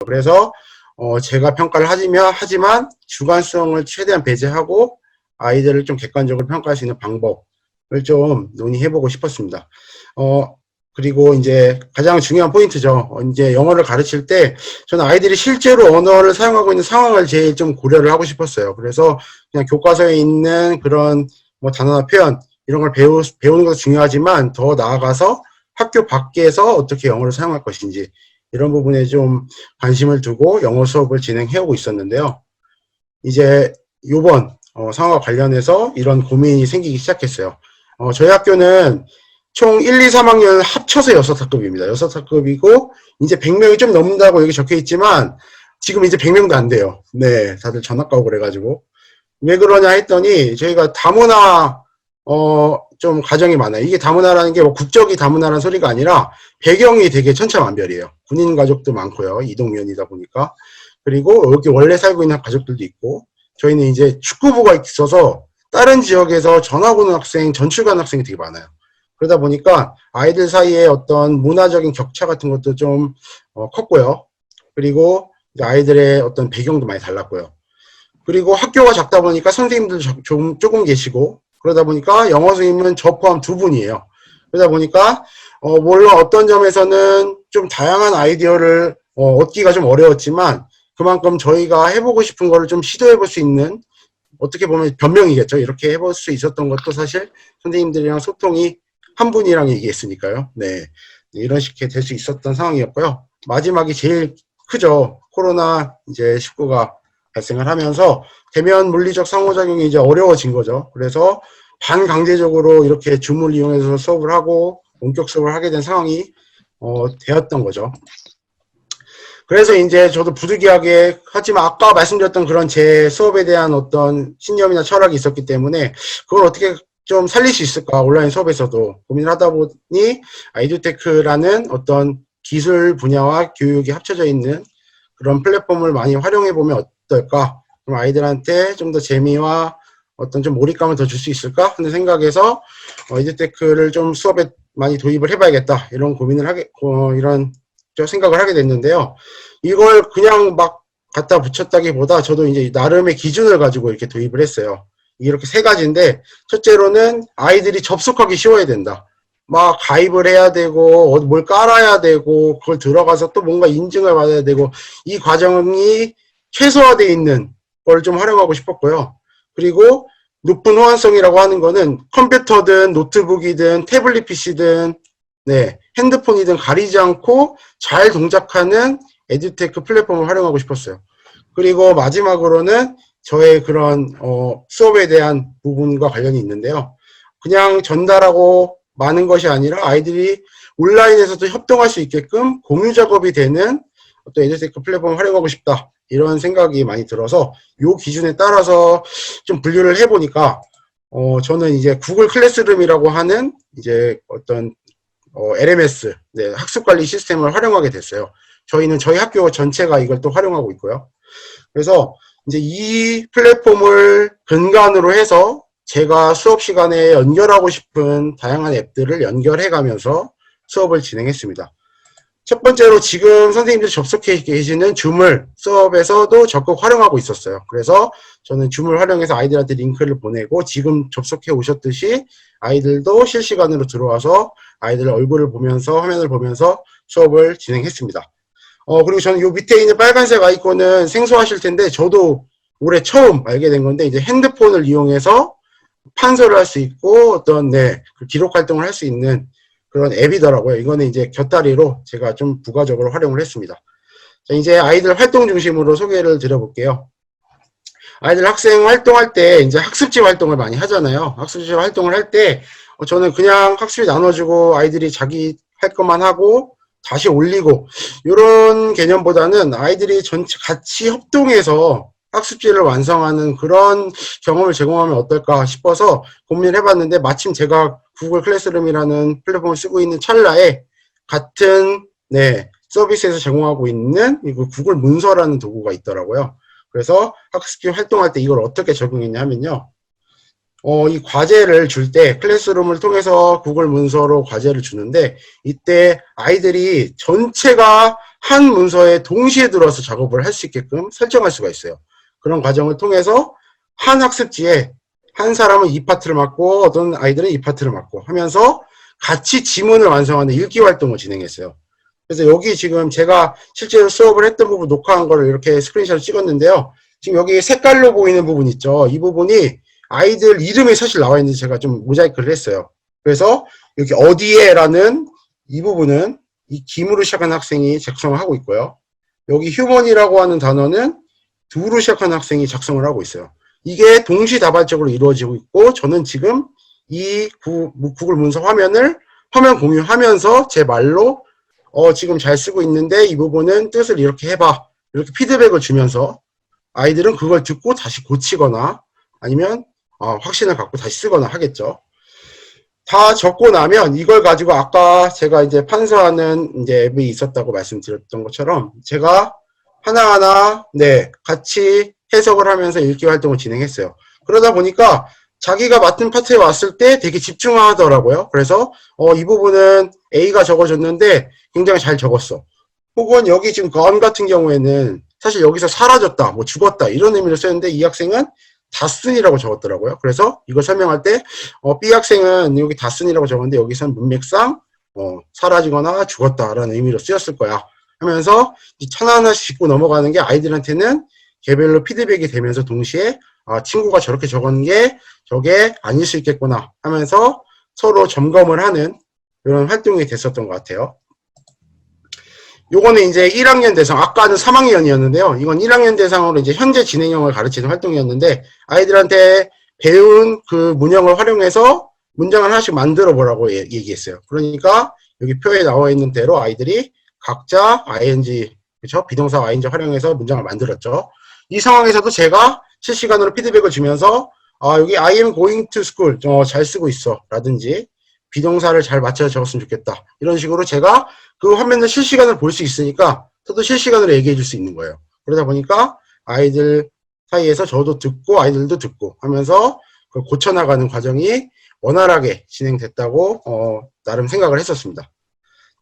그래서 제가 평가를 하지만 주관성을 최대한 배제하고 아이들을 좀 객관적으로 평가할 수 있는 방법을 좀 논의해보고 싶었습니다. 그리고 이제 가장 중요한 포인트죠. 이제 영어를 가르칠 때 저는 아이들이 실제로 언어를 사용하고 있는 상황을 제일 좀 고려를 하고 싶었어요. 그래서 그냥 교과서에 있는 그런 뭐 단어나 표현 이런 걸 배우는 것도 중요하지만 더 나아가서 학교 밖에서 어떻게 영어를 사용할 것인지 이런 부분에 좀 관심을 두고 영어 수업을 진행해 오고 있었는데요. 이제 요번 상황과 관련해서 이런 고민이 생기기 시작했어요. 저희 학교는 총 1, 2, 3학년 합쳐서 6학급입니다. 6학급이고 이제 100명이 좀 넘는다고 여기 적혀 있지만 지금 이제 100명도 안 돼요. 네, 다들 전학 가고 그래가지고 왜 그러냐 했더니 저희가 다문화 좀 가정이 많아요. 이게 다문화라는 게 뭐 국적이 다문화라는 소리가 아니라 배경이 되게 천차만별이에요. 군인 가족도 많고요. 이동면이다 보니까. 그리고 여기 원래 살고 있는 가족들도 있고 저희는 이제 축구부가 있어서 다른 지역에서 전학 오는 학생, 전출 가는 학생이 되게 많아요. 그러다 보니까 아이들 사이에 어떤 문화적인 격차 같은 것도 좀 컸고요. 그리고 아이들의 어떤 배경도 많이 달랐고요. 그리고 학교가 작다 보니까 선생님들도 조금 계시고 그러다 보니까 영어 선생님은 저 포함 2분이에요. 그러다 보니까 물론 어떤 점에서는 좀 다양한 아이디어를 얻기가 좀 어려웠지만 그만큼 저희가 해보고 싶은 거를 좀 시도해볼 수 있는 어떻게 보면 변명이겠죠. 이렇게 해볼 수 있었던 것도 사실 선생님들이랑 소통이 한 분이랑 얘기했으니까요. 네, 이런 식의 될 수 있었던 상황이었고요. 마지막이 제일 크죠. 코로나 이제 19가 발생을 하면서 대면 물리적 상호작용이 이제 어려워진 거죠. 그래서 반강제적으로 이렇게 줌을 이용해서 수업을 하고 원격 수업을 하게 된 상황이 되었던 거죠. 그래서 이제 저도 부득이하게 하지만 아까 말씀드렸던 그런 제 수업에 대한 어떤 신념이나 철학이 있었기 때문에 그걸 어떻게 좀 살릴 수 있을까 온라인 수업에서도 고민을 하다 보니 에듀테크라는 어떤 기술 분야와 교육이 합쳐져 있는 그런 플랫폼을 많이 활용해 보면 어떨까? 그럼 아이들한테 좀 더 재미와 어떤 좀 몰입감을 더 줄 수 있을까 하는 생각에서 에듀테크를 좀 수업에 많이 도입을 해봐야겠다 이런 고민을 이런 생각을 하게 됐는데요. 이걸 그냥 막 갖다 붙였다기보다 저도 이제 나름의 기준을 가지고 이렇게 도입을 했어요. 이렇게 세 가지인데 첫째로는 아이들이 접속하기 쉬워야 된다. 막 가입을 해야 되고 뭘 깔아야 되고 그걸 들어가서 또 뭔가 인증을 받아야 되고 이 과정이 최소화되어 있는 걸 좀 활용하고 싶었고요. 그리고 높은 호환성이라고 하는 거는 컴퓨터든 노트북이든 태블릿 PC든 네, 핸드폰이든 가리지 않고 잘 동작하는 에듀테크 플랫폼을 활용하고 싶었어요. 그리고 마지막으로는 저의 그런 수업에 대한 부분과 관련이 있는데요. 그냥 전달하고 많은 것이 아니라 아이들이 온라인에서도 협동할 수 있게끔 공유 작업이 되는 어떤 에듀테크 플랫폼을 활용하고 싶다. 이런 생각이 많이 들어서 이 기준에 따라서 좀 분류를 해보니까 저는 이제 구글 클래스룸이라고 하는 이제 어떤 LMS, 네, 학습관리 시스템을 활용하게 됐어요. 저희는 저희 학교 전체가 이걸 또 활용하고 있고요. 그래서 이제 이 플랫폼을 근간으로 해서 제가 수업 시간에 연결하고 싶은 다양한 앱들을 연결해 가면서 수업을 진행했습니다. 첫 번째로 지금 선생님들이 접속해 계시는 줌을 수업에서도 적극 활용하고 있었어요. 그래서 저는 줌을 활용해서 아이들한테 링크를 보내고 지금 접속해 오셨듯이 아이들도 실시간으로 들어와서 아이들 얼굴을 보면서 화면을 보면서 수업을 진행했습니다. 그리고 저는 요 밑에 있는 빨간색 아이콘은 생소하실 텐데 저도 올해 처음 알게 된 건데 이제 핸드폰을 이용해서 판서를 할 수 있고 어떤 그 기록 활동을 할 수 있는 그런 앱이더라고요. 이거는 이제 곁다리로 제가 좀 부가적으로 활용을 했습니다. 자, 이제 아이들 활동 중심으로 소개를 드려볼게요. 아이들 학생 활동할 때 이제 학습지 활동을 많이 하잖아요. 학습지 활동을 할 때 저는 그냥 학습지 나눠주고 아이들이 자기 할 것만 하고 다시 올리고 이런 개념보다는 아이들이 전체 같이 협동해서 학습지를 완성하는 그런 경험을 제공하면 어떨까 싶어서 고민을 해봤는데 마침 제가 구글 클래스룸이라는 플랫폼을 쓰고 있는 찰나에 같은 서비스에서 제공하고 있는 구글 문서라는 도구가 있더라고요. 그래서 학습지 활동할 때 이걸 어떻게 적용했냐 하면요. 이 과제를 줄 때 클래스룸을 통해서 구글 문서로 과제를 주는데 이때 아이들이 전체가 한 문서에 동시에 들어와서 작업을 할 수 있게끔 설정할 수가 있어요. 그런 과정을 통해서 한 학습지에 한 사람은 이 파트를 맡고 어떤 아이들은 이 파트를 맡고 하면서 같이 지문을 완성하는 읽기 활동을 진행했어요. 그래서 여기 지금 제가 실제로 수업을 했던 부분 녹화한 거를 이렇게 스크린샷을 찍었는데요. 지금 여기 색깔로 보이는 부분 있죠. 이 부분이 아이들 이름이 사실 나와 있는데 제가 좀 모자이크를 했어요. 그래서 여기 어디에라는 이 부분은 이 김으로 시작한 학생이 작성을 하고 있고요. 여기 휴먼이라고 하는 단어는 두로 시작한 학생이 작성을 하고 있어요. 이게 동시다발적으로 이루어지고 있고 저는 지금 이 구글 문서 화면을 화면 공유하면서 제 말로 지금 잘 쓰고 있는데 이 부분은 뜻을 이렇게 해봐. 이렇게 피드백을 주면서 아이들은 그걸 듣고 다시 고치거나 아니면 확신을 갖고 다시 쓰거나 하겠죠. 다 적고 나면 이걸 가지고 아까 제가 이제 판서하는 이제 앱이 있었다고 말씀드렸던 것처럼 제가 하나하나 같이 해석을 하면서 읽기 활동을 진행했어요. 그러다 보니까 자기가 맡은 파트에 왔을 때 되게 집중하더라고요. 그래서 이 부분은 A가 적어줬는데 굉장히 잘 적었어. 혹은 여기 지금 gone 같은 경우에는 사실 여기서 사라졌다, 뭐 죽었다 이런 의미로 쓰였는데 이 학생은 다순이라고 적었더라고요. 그래서 이걸 설명할 때 B 학생은 여기 다순이라고 적었는데 여기서는 문맥상 사라지거나 죽었다라는 의미로 쓰였을 거야 하면서 하나하나씩 짚고 넘어가는 게 아이들한테는 개별로 피드백이 되면서 동시에 친구가 저렇게 적은 게 저게 아닐 수 있겠구나 하면서 서로 점검을 하는 이런 활동이 됐었던 것 같아요. 요거는 이제 1학년 대상, 아까는 3학년이었는데요. 이건 1학년 대상으로 이제 현재 진행형을 가르치는 활동이었는데, 아이들한테 배운 그 문형을 활용해서 문장을 하나씩 만들어 보라고 얘기했어요. 그러니까 여기 표에 나와 있는 대로 아이들이 각자 ing, 그쵸? 비동사 ing 활용해서 문장을 만들었죠. 이 상황에서도 제가 실시간으로 피드백을 주면서, 여기 I am going to school, 잘 쓰고 있어. 라든지, 비동사를 잘 맞춰서 적었으면 좋겠다. 이런 식으로 제가 그 화면을 실시간으로 볼 수 있으니까 저도 실시간으로 얘기해 줄 수 있는 거예요. 그러다 보니까 아이들 사이에서 저도 듣고 아이들도 듣고 하면서 그걸 고쳐나가는 과정이 원활하게 진행됐다고 나름 생각을 했었습니다.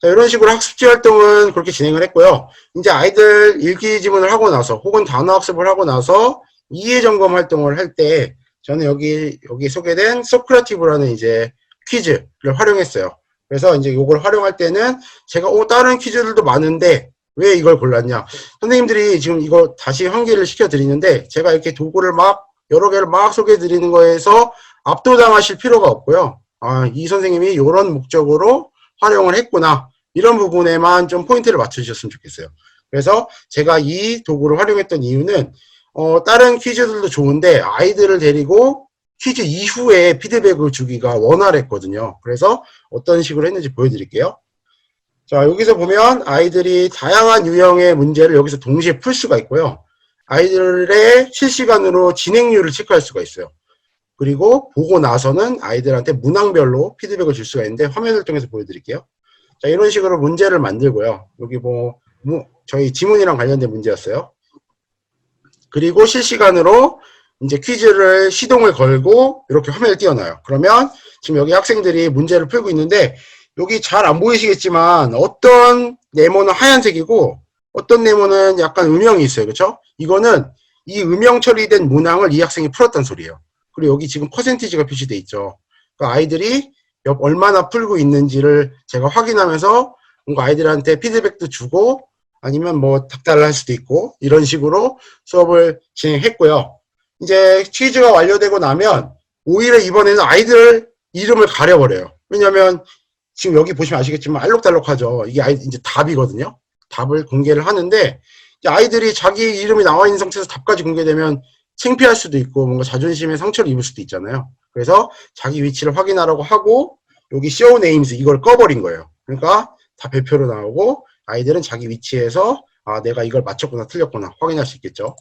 자, 이런 식으로 학습지 활동은 그렇게 진행을 했고요. 이제 아이들 읽기 지문을 하고 나서 혹은 단어 학습을 하고 나서 이해 점검 활동을 할 때 저는 여기 소개된 소크라티브라는 이제 퀴즈를 활용했어요. 그래서 이제 이걸 활용할 때는 제가 다른 퀴즈들도 많은데 왜 이걸 골랐냐. 선생님들이 지금 이거 다시 환기를 시켜드리는데 제가 이렇게 도구를 막 여러 개를 막 소개해드리는 거에서 압도당하실 필요가 없고요. 이 선생님이 이런 목적으로 활용을 했구나. 이런 부분에만 좀 포인트를 맞춰주셨으면 좋겠어요. 그래서 제가 이 도구를 활용했던 이유는 다른 퀴즈들도 좋은데 아이들을 데리고 퀴즈 이후에 피드백을 주기가 원활했거든요. 그래서 어떤 식으로 했는지 보여드릴게요. 자, 여기서 보면 아이들이 다양한 유형의 문제를 여기서 동시에 풀 수가 있고요. 아이들의 실시간으로 진행률을 체크할 수가 있어요. 그리고 보고 나서는 아이들한테 문항별로 피드백을 줄 수가 있는데 화면을 통해서 보여드릴게요. 자, 이런 식으로 문제를 만들고요. 여기 저희 지문이랑 관련된 문제였어요. 그리고 실시간으로 이제 퀴즈를 시동을 걸고 이렇게 화면을 띄워놔요. 그러면 지금 여기 학생들이 문제를 풀고 있는데 여기 잘 안 보이시겠지만 어떤 네모는 하얀색이고 어떤 네모는 약간 음영이 있어요. 그렇죠? 이거는 이 음영 처리된 문항을 이 학생이 풀었단 소리예요. 그리고 여기 지금 퍼센티지가 표시돼 있죠. 그러니까 아이들이 얼마나 풀고 있는지를 제가 확인하면서 뭔가 아이들한테 피드백도 주고 아니면 뭐 닥달을 할 수도 있고 이런 식으로 수업을 진행했고요. 이제 퀴즈가 완료되고 나면 오히려 이번에는 아이들 이름을 가려버려요. 왜냐하면 지금 여기 보시면 아시겠지만 알록달록하죠. 이게 이제 답이거든요. 답을 공개를 하는데 아이들이 자기 이름이 나와 있는 상태에서 답까지 공개되면 창피할 수도 있고 뭔가 자존심에 상처를 입을 수도 있잖아요. 그래서 자기 위치를 확인하라고 하고 여기 show names 이걸 꺼버린 거예요. 그러니까 다 배표로 나오고 아이들은 자기 위치에서 내가 이걸 맞췄구나 틀렸구나 확인할 수 있겠죠.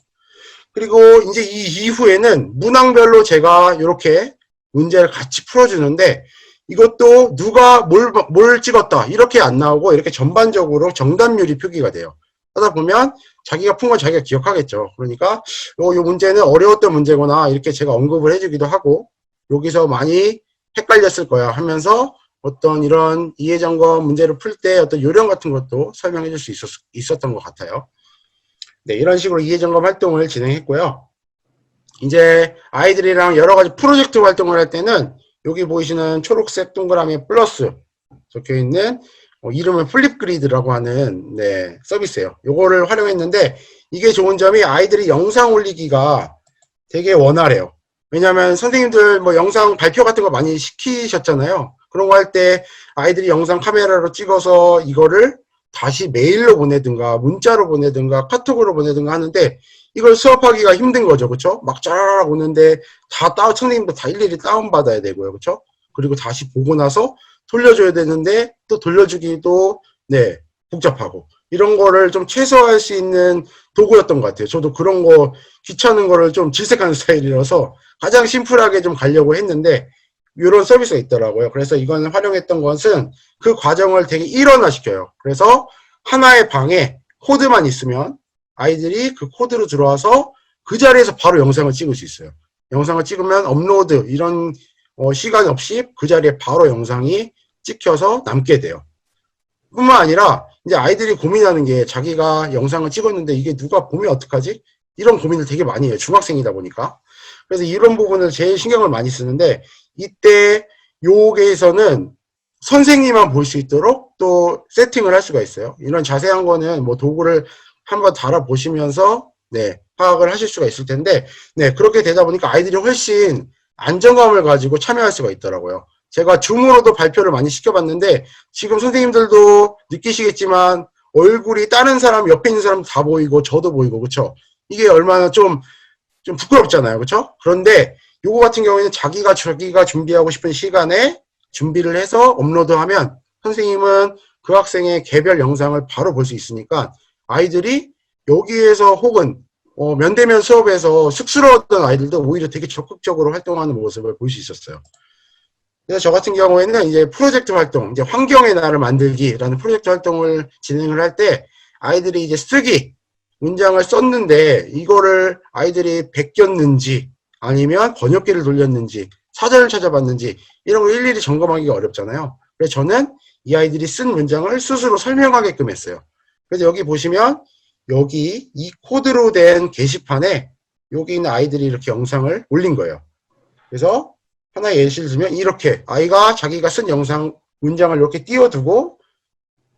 그리고 이제 이 이후에는 문항별로 제가 이렇게 문제를 같이 풀어주는데 이것도 누가 뭘 찍었다 이렇게 안 나오고 이렇게 전반적으로 정답률이 표기가 돼요. 하다 보면 자기가 푼 건 자기가 기억하겠죠. 그러니까 요 문제는 어려웠던 문제구나 이렇게 제가 언급을 해주기도 하고 여기서 많이 헷갈렸을 거야 하면서 어떤 이런 이해점검 문제를 풀 때 어떤 요령 같은 것도 설명해 줄 수 있었던 것 같아요. 네, 이런 식으로 이해점검 활동을 진행했고요. 이제 아이들이랑 여러 가지 프로젝트 활동을 할 때는 여기 보이시는 초록색 동그라미 플러스 적혀 있는 이름은 플립그리드라고 하는 네, 서비스예요. 요거를 활용했는데 이게 좋은 점이 아이들이 영상 올리기가 되게 원활해요. 왜냐하면 선생님들 뭐 영상 발표 같은 거 많이 시키셨잖아요. 그런 거 할 때 아이들이 영상 카메라로 찍어서 이거를 다시 메일로 보내든가 문자로 보내든가 카톡으로 보내든가 하는데 이걸 수업하기가 힘든 거죠. 그렇죠? 막 짜라락 오는데 선생님도 다 일일이 다운받아야 되고요. 그렇죠? 그리고 다시 보고 나서 돌려줘야 되는데 또 돌려주기도 네 복잡하고 이런 거를 좀 최소화할 수 있는 도구였던 것 같아요. 저도 그런 거 귀찮은 거를 좀 질색하는 스타일이라서 가장 심플하게 좀 가려고 했는데 이런 서비스가 있더라고요. 그래서 이건 활용했던 것은 그 과정을 되게 일원화시켜요. 그래서 하나의 방에 코드만 있으면 아이들이 그 코드로 들어와서 그 자리에서 바로 영상을 찍을 수 있어요. 영상을 찍으면 업로드 이런 시간 없이 그 자리에 바로 영상이 찍혀서 남게 돼요. 뿐만 아니라 이제 아이들이 고민하는 게 자기가 영상을 찍었는데 이게 누가 보면 어떡하지? 이런 고민을 되게 많이 해요. 중학생이다 보니까. 그래서 이런 부분을 제일 신경을 많이 쓰는데 이때 요게에서는 선생님만 볼 수 있도록 또 세팅을 할 수가 있어요. 이런 자세한 거는 뭐 도구를 한번 달아 보시면서 네, 파악을 하실 수가 있을 텐데 네, 그렇게 되다 보니까 아이들이 훨씬 안정감을 가지고 참여할 수가 있더라고요. 제가 줌으로도 발표를 많이 시켜봤는데 지금 선생님들도 느끼시겠지만 얼굴이 다른 사람 옆에 있는 사람 다 보이고 저도 보이고 그렇죠? 이게 얼마나 좀 부끄럽잖아요. 그렇죠? 그런데 요거 같은 경우에는 자기가 준비하고 싶은 시간에 준비를 해서 업로드하면 선생님은 그 학생의 개별 영상을 바로 볼 수 있으니까 아이들이 여기에서 혹은 면대면 수업에서 쑥스러웠던 아이들도 오히려 되게 적극적으로 활동하는 모습을 볼 수 있었어요. 그래서 저 같은 경우에는 이제 프로젝트 활동, 이제 환경의 나를 만들기라는 프로젝트 활동을 진행을 할 때 아이들이 이제 문장을 썼는데 이거를 아이들이 베꼈는지 아니면 번역기를 돌렸는지 사전을 찾아봤는지 이런 걸 일일이 점검하기가 어렵잖아요. 그래서 저는 이 아이들이 쓴 문장을 스스로 설명하게끔 했어요. 그래서 여기 보시면 여기 이 코드로 된 게시판에 여기 있는 아이들이 이렇게 영상을 올린 거예요. 그래서 하나의 예시를 들면 이렇게 아이가 자기가 쓴 문장을 이렇게 띄워두고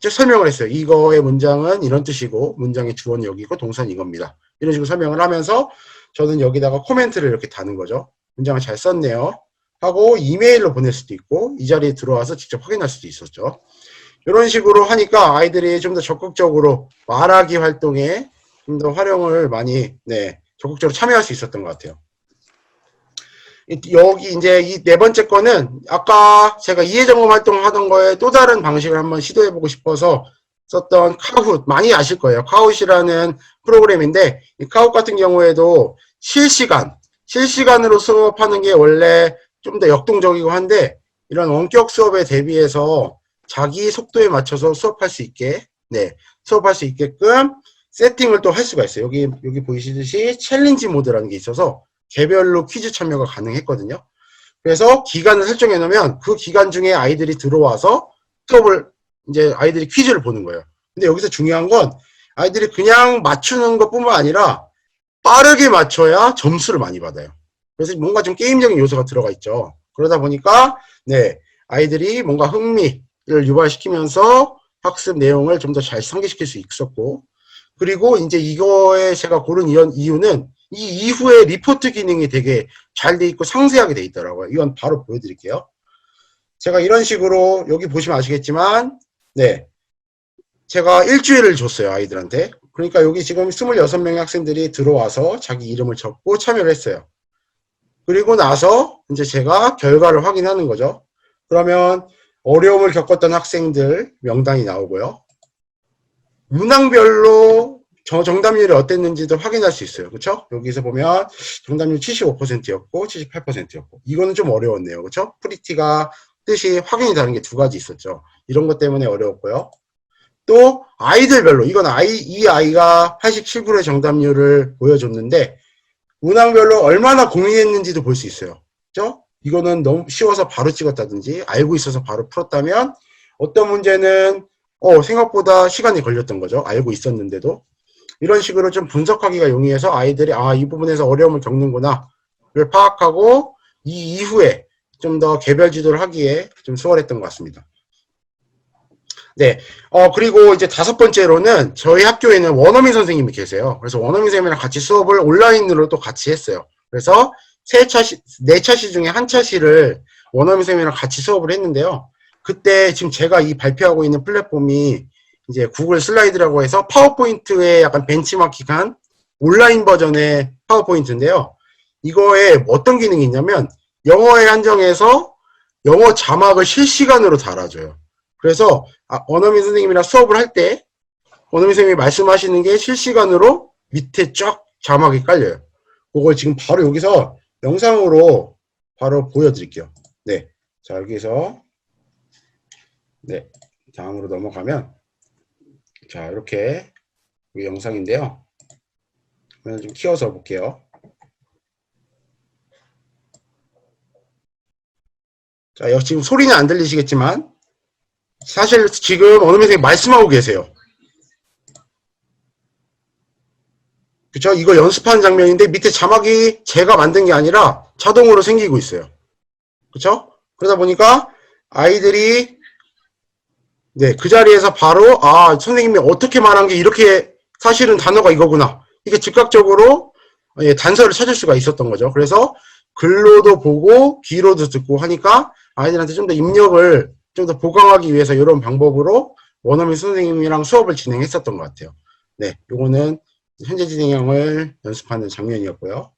설명을 했어요. 이거의 문장은 이런 뜻이고 문장의 주어는 여기고 동사는 이겁니다. 이런 식으로 설명을 하면서 저는 여기다가 코멘트를 이렇게 다는 거죠. 문장을 잘 썼네요. 하고 이메일로 보낼 수도 있고 이 자리에 들어와서 직접 확인할 수도 있었죠. 이런 식으로 하니까 아이들이 좀 더 적극적으로 말하기 활동에 좀 더 활용을 많이 적극적으로 참여할 수 있었던 것 같아요. 여기 이제 이 네 번째 거는 아까 제가 이해점검 활동 하던 거에 또 다른 방식을 한번 시도해보고 싶어서 썼던 카웃, 많이 아실 거예요. 카웃이라는 프로그램인데 이 카웃 같은 경우에도 실시간으로 수업하는 게 원래 좀 더 역동적이고 한데 이런 원격 수업에 대비해서 자기 속도에 맞춰서 수업할 수 있게끔 세팅을 또 할 수가 있어요. 여기 보이시듯이 챌린지 모드라는 게 있어서 개별로 퀴즈 참여가 가능했거든요. 그래서 기간을 설정해 놓으면 그 기간 중에 아이들이 들어와서 수업을 이제 아이들이 퀴즈를 보는 거예요. 근데 여기서 중요한 건 아이들이 그냥 맞추는 것뿐만 아니라 빠르게 맞춰야 점수를 많이 받아요. 그래서 뭔가 좀 게임적인 요소가 들어가 있죠. 그러다 보니까 아이들이 뭔가 흥미를 유발시키면서 학습 내용을 좀 더 잘 상기시킬 수 있었고 그리고 이제 이거에 제가 고른 이유는 이 이후에 리포트 기능이 되게 잘 돼 있고 상세하게 돼 있더라고요. 이건 바로 보여드릴게요. 제가 이런 식으로 여기 보시면 아시겠지만 제가 일주일을 줬어요. 아이들한테. 그러니까 여기 지금 26명의 학생들이 들어와서 자기 이름을 적고 참여를 했어요. 그리고 나서 이제 제가 결과를 확인하는 거죠. 그러면 어려움을 겪었던 학생들 명단이 나오고요. 문항별로 정답률이 어땠는지도 확인할 수 있어요. 그렇죠? 여기서 보면 정답률 75%였고 78%였고 이거는 좀 어려웠네요. 그렇죠? 프리티가 뜻이 확인이 다른 게 두 가지 있었죠. 이런 것 때문에 어려웠고요. 또 아이들별로 이 아이가 87%의 정답률을 보여줬는데 문항별로 얼마나 고민했는지도 볼 수 있어요. 그렇죠? 이거는 너무 쉬워서 바로 찍었다든지 알고 있어서 바로 풀었다면 어떤 문제는 생각보다 시간이 걸렸던 거죠. 알고 있었는데도. 이런 식으로 좀 분석하기가 용이해서 아이들이 이 부분에서 어려움을 겪는구나를 파악하고 이 이후에 좀 더 개별 지도를 하기에 좀 수월했던 것 같습니다. 네. 그리고 이제 다섯 번째로는 저희 학교에는 원어민 선생님이 계세요. 그래서 원어민 선생님이랑 같이 수업을 온라인으로 또 같이 했어요. 그래서 네 차시 중에 한 차시를 원어민 선생님이랑 같이 수업을 했는데요. 그때 지금 제가 이 발표하고 있는 플랫폼이 이제 구글 슬라이드라고 해서 파워포인트에 약간 벤치마킹한 온라인 버전의 파워포인트인데요. 이거에 어떤 기능이 있냐면 영어에 한정해서 영어 자막을 실시간으로 달아줘요. 그래서 원어민 선생님이랑 수업을 할 때 원어민 선생님이 말씀하시는 게 실시간으로 밑에 쫙 자막이 깔려요. 그걸 지금 바로 여기서 영상으로 바로 보여드릴게요. 네, 자 여기서 네 다음으로 넘어가면 자 이렇게 영상인데요. 좀 키워서 볼게요. 자 지금 소리는 안 들리시겠지만 사실 지금 원어민 선생님이 말씀하고 계세요. 그쵸? 이거 연습하는 장면인데 밑에 자막이 제가 만든 게 아니라 자동으로 생기고 있어요. 그쵸? 그러다 보니까 아이들이 네, 그 자리에서 바로 선생님이 어떻게 말한 게 이렇게 사실은 단어가 이거구나. 이게 즉각적으로 단서를 찾을 수가 있었던 거죠. 그래서 글로도 보고 귀로도 듣고 하니까 아이들한테 좀 더 입력을 좀 더 보강하기 위해서 이런 방법으로 원어민 선생님이랑 수업을 진행했었던 것 같아요. 네, 요거는 현재 진행형을 연습하는 장면이었고요.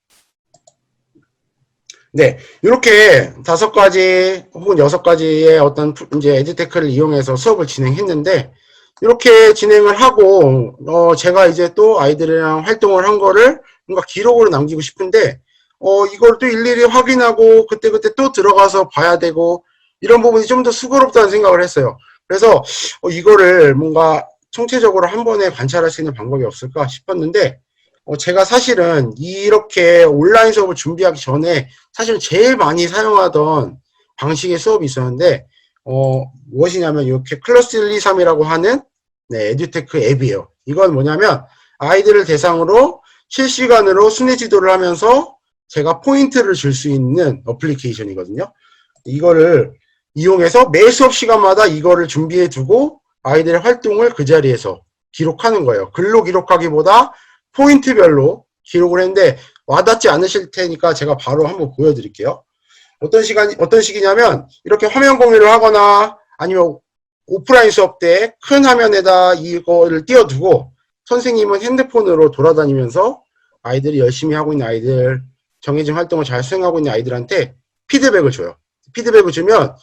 네, 이렇게 5가지 혹은 6가지의 어떤 이제 에듀테크를 이용해서 수업을 진행했는데 이렇게 진행을 하고 제가 이제 또 아이들이랑 활동을 한 거를 뭔가 기록으로 남기고 싶은데 이걸 또 일일이 확인하고 그때그때 또 들어가서 봐야 되고 이런 부분이 좀 더 수고롭다는 생각을 했어요. 그래서 이거를 뭔가 총체적으로 한 번에 관찰할 수 있는 방법이 없을까 싶었는데 제가 사실은 이렇게 온라인 수업을 준비하기 전에 사실 제일 많이 사용하던 방식의 수업이 있었는데 무엇이냐면 이렇게 클러스 1, 2, 3이라고 하는 네, 에듀테크 앱이에요. 이건 뭐냐면 아이들을 대상으로 실시간으로 순위 지도를 하면서 제가 포인트를 줄 수 있는 어플리케이션이거든요. 이거를 이용해서 매 수업 시간마다 이거를 준비해 두고 아이들의 활동을 그 자리에서 기록하는 거예요. 글로 기록하기보다 포인트별로 기록을 했는데 와닿지 않으실 테니까 제가 바로 한번 보여드릴게요. 어떤 식이냐면 이렇게 화면 공유를 하거나 아니면 오프라인 수업 때 큰 화면에다 이거를 띄워두고 선생님은 핸드폰으로 돌아다니면서 아이들이 열심히 하고 있는 아이들, 정해진 활동을 잘 수행하고 있는 아이들한테 피드백을 줘요. 피드백을 주면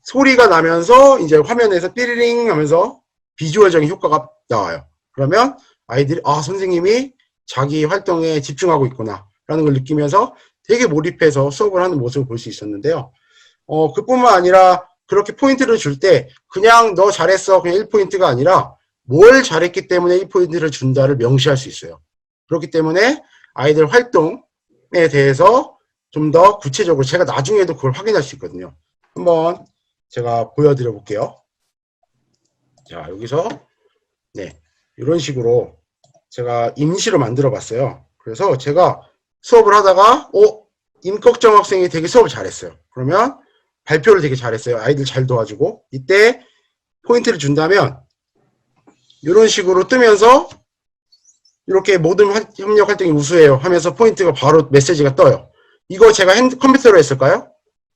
소리가 나면서 이제 화면에서 삐리링 하면서 비주얼적인 효과가 나와요. 그러면 아이들이 선생님이 자기 활동에 집중하고 있구나 라는 걸 느끼면서 되게 몰입해서 수업을 하는 모습을 볼 수 있었는데요. 그뿐만 아니라 그렇게 포인트를 줄 때 그냥 너 잘했어 그냥 1포인트가 아니라 뭘 잘했기 때문에 1포인트를 준다를 명시할 수 있어요. 그렇기 때문에 아이들 활동에 대해서 좀 더 구체적으로 제가 나중에도 그걸 확인할 수 있거든요. 한번 제가 보여드려 볼게요. 자 여기서 네 이런 식으로 제가 임시로 만들어 봤어요. 그래서 제가 수업을 하다가 임꺽정 학생이 되게 수업을 잘했어요. 그러면 발표를 되게 잘했어요. 아이들 잘 도와주고 이때 포인트를 준다면 이런 식으로 뜨면서 이렇게 모든 협력 활동이 우수해요 하면서 포인트가 바로 메시지가 떠요. 이거 제가 컴퓨터로 했을까요?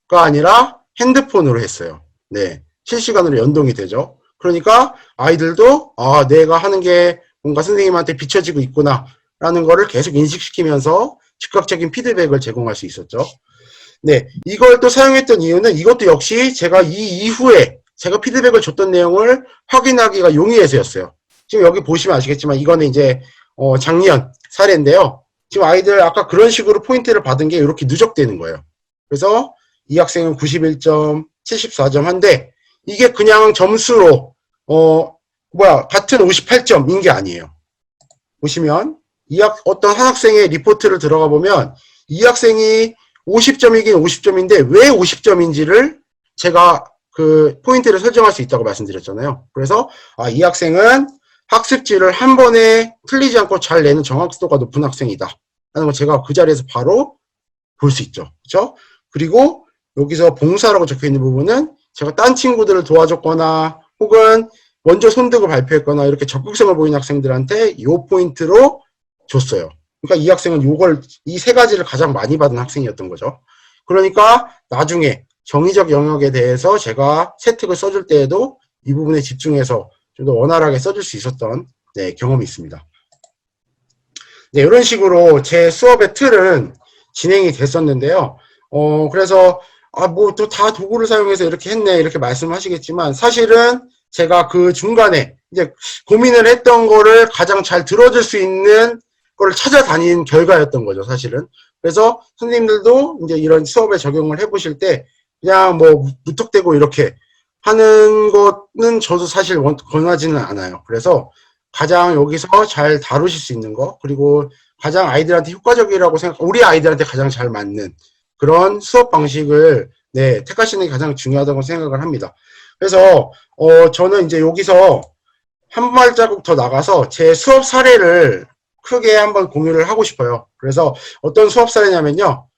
가 아니라 핸드폰으로 했어요. 네, 실시간으로 연동이 되죠. 그러니까 아이들도 내가 하는 게 뭔가 선생님한테 비춰지고 있구나 라는 거를 계속 인식시키면서 즉각적인 피드백을 제공할 수 있었죠. 네, 이걸 또 사용했던 이유는 이것도 역시 제가 이 이후에 제가 피드백을 줬던 내용을 확인하기가 용이해서였어요. 지금 여기 보시면 아시겠지만 이거는 이제 작년 사례인데요. 지금 아이들 아까 그런 식으로 포인트를 받은 게 이렇게 누적되는 거예요. 그래서 이 학생은 91점, 74점 한데 이게 그냥 점수로 같은 58점인 게 아니에요. 보시면 어떤 한 학생의 리포트를 들어가 보면 이 학생이 50점이긴 50점인데 왜 50점인지를 제가 그 포인트를 설정할 수 있다고 말씀드렸잖아요. 그래서 이 학생은 학습지를 한 번에 틀리지 않고 잘 내는 정확도가 높은 학생이다 라는 걸 제가 그 자리에서 바로 볼 수 있죠. 그렇죠? 그리고 여기서 봉사라고 적혀있는 부분은 제가 딴 친구들을 도와줬거나 혹은 먼저 손들고 발표했거나 이렇게 적극성을 보이는 학생들한테 이 포인트로 줬어요. 그러니까 이 학생은 이 세 가지를 가장 많이 받은 학생이었던 거죠. 그러니까 나중에 정의적 영역에 대해서 제가 세특을 써줄 때에도 이 부분에 집중해서 좀 더 원활하게 써줄 수 있었던 경험이 있습니다. 네, 이런 식으로 제 수업의 틀은 진행이 됐었는데요. 그래서 뭐 또 다 도구를 사용해서 이렇게 했네 이렇게 말씀하시겠지만 사실은 제가 그 중간에 이제 고민을 했던 거를 가장 잘 들어줄 수 있는 걸 찾아다닌 결과였던 거죠, 사실은. 그래서 선생님들도 이제 이런 수업에 적용을 해보실 때 그냥 뭐 무턱대고 이렇게 하는 거는 저도 사실 권하지는 않아요. 그래서 가장 여기서 잘 다루실 수 있는 거, 그리고 가장 아이들한테 효과적이라고 우리 아이들한테 가장 잘 맞는 그런 수업 방식을 택하시는 게 가장 중요하다고 생각을 합니다. 그래서 저는 이제 여기서 한 발자국 더 나가서 제 수업 사례를 크게 한번 공유를 하고 싶어요. 그래서 어떤 수업 사례냐면요.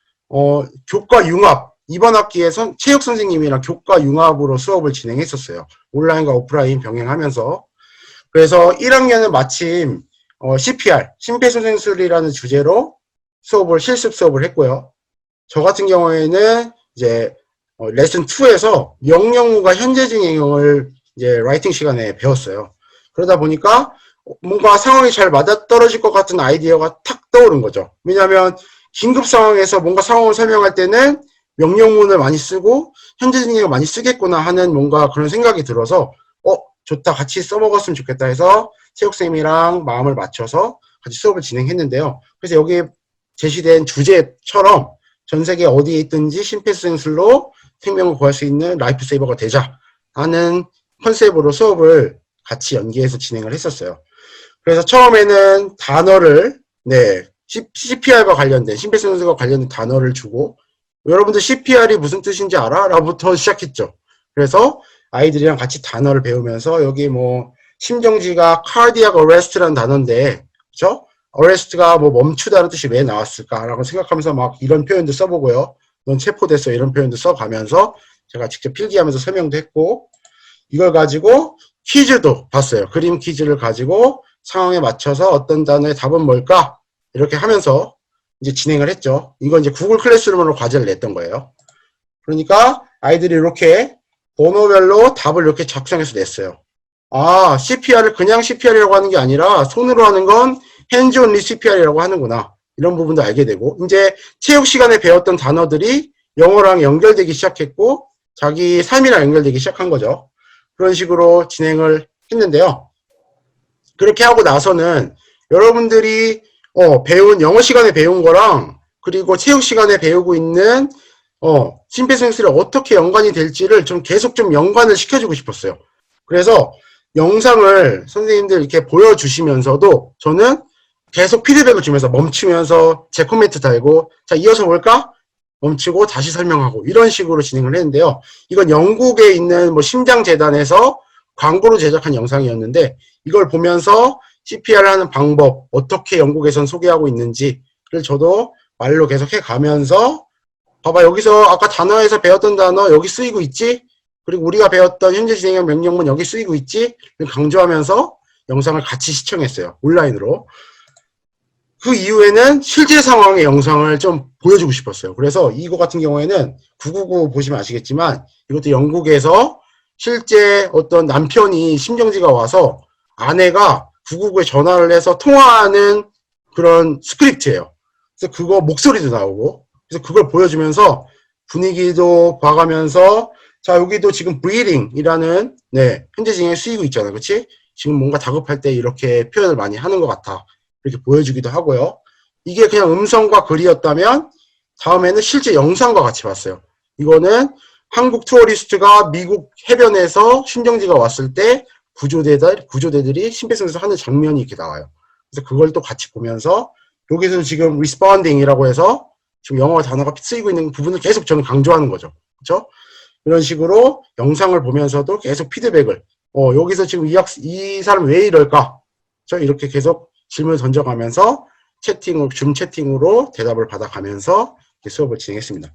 교과 융합, 이번 학기에 체육 선생님이랑 교과 융합으로 수업을 진행했었어요. 온라인과 오프라인 병행하면서. 그래서 1학년은 마침 CPR, 심폐소생술이라는 주제로 실습 수업을 했고요. 저 같은 경우에는 이제 레슨 2에서 명령어가 현재 진행형을 이제 라이팅 시간에 배웠어요. 그러다 보니까 뭔가 상황이 잘 맞아떨어질 것 같은 아이디어가 탁 떠오른 거죠. 왜냐하면 긴급 상황에서 뭔가 상황을 설명할 때는 명령문을 많이 쓰고 현재 진행을 많이 쓰겠구나 하는 뭔가 그런 생각이 들어서 좋다, 같이 써먹었으면 좋겠다 해서 체육쌤이랑 마음을 맞춰서 같이 수업을 진행했는데요. 그래서 여기 제시된 주제처럼 전 세계 어디에 있든지 심폐소생술로 생명을 구할 수 있는 라이프 세이버가 되자 하는 컨셉으로 수업을 같이 연계해서 진행을 했었어요. 그래서 처음에는 단어를 CPR과 관련된 심폐소생술과 관련된 단어를 주고 여러분들 CPR이 무슨 뜻인지 알아? 라부터 시작했죠. 그래서 아이들이랑 같이 단어를 배우면서 여기 뭐 심정지가 cardiac arrest라는 단어인데 그렇죠? arrest가 뭐 멈추다는 뜻이 왜 나왔을까라고 생각하면서 막 이런 표현도 써보고요. 넌 체포됐어 이런 표현도 써가면서 제가 직접 필기하면서 설명도 했고 이걸 가지고 퀴즈도 봤어요. 그림 퀴즈를 가지고 상황에 맞춰서 어떤 단어의 답은 뭘까? 이렇게 하면서 이제 진행을 했죠. 이건 이제 구글 클래스룸으로 과제를 냈던 거예요. 그러니까 아이들이 이렇게 번호별로 답을 이렇게 작성해서 냈어요. CPR을 그냥 CPR이라고 하는 게 아니라 손으로 하는 건 hands only CPR이라고 하는구나. 이런 부분도 알게 되고 이제 체육 시간에 배웠던 단어들이 영어랑 연결되기 시작했고 자기 삶이랑 연결되기 시작한 거죠. 그런 식으로 진행을 했는데요. 그렇게 하고 나서는 여러분들이 배운 영어 시간에 배운 거랑 그리고 체육 시간에 배우고 있는 심폐소생술이 어떻게 연관이 될지를 좀 계속 좀 연관을 시켜주고 싶었어요. 그래서 영상을 선생님들 이렇게 보여주시면서도 저는 계속 피드백을 주면서 멈추면서 제 코멘트 달고 자 이어서 볼까? 멈추고 다시 설명하고 이런 식으로 진행을 했는데요. 이건 영국에 있는 뭐 심장재단에서 광고로 제작한 영상이었는데 이걸 보면서 CPR을 하는 방법 어떻게 영국에선 소개하고 있는지를 저도 말로 계속 해가면서 봐봐 여기서 아까 단어에서 배웠던 단어 여기 쓰이고 있지? 그리고 우리가 배웠던 현재 진행형 명령문 여기 쓰이고 있지? 강조하면서 영상을 같이 시청했어요. 온라인으로. 그 이후에는 실제 상황의 영상을 좀 보여주고 싶었어요. 그래서 이거 같은 경우에는 999 보시면 아시겠지만 이것도 영국에서 실제 어떤 남편이 심정지가 와서 아내가 999에 전화를 해서 통화하는 그런 스크립트예요. 그래서 그거 목소리도 나오고 그래서 그걸 보여주면서 분위기도 봐가면서 자 여기도 지금 breathing이라는 현재 진행에 쓰이고 있잖아요. 그렇지? 지금 뭔가 다급할 때 이렇게 표현을 많이 하는 것 같아. 이렇게 보여주기도 하고요. 이게 그냥 음성과 글이었다면 다음에는 실제 영상과 같이 봤어요. 이거는 한국 투어리스트가 미국 해변에서 심정지가 왔을 때 구조대들이 심폐소생술 하는 장면이 이렇게 나와요. 그래서 그걸 또 같이 보면서 여기서 지금 responding이라고 해서 지금 영어 단어가 쓰이고 있는 부분을 계속 저는 강조하는 거죠. 그렇죠? 이런 식으로 영상을 보면서도 계속 피드백을 여기서 지금 이 사람 왜 이럴까? 이렇게 계속 질문을 던져가면서 줌 채팅으로 대답을 받아가면서 수업을 진행했습니다.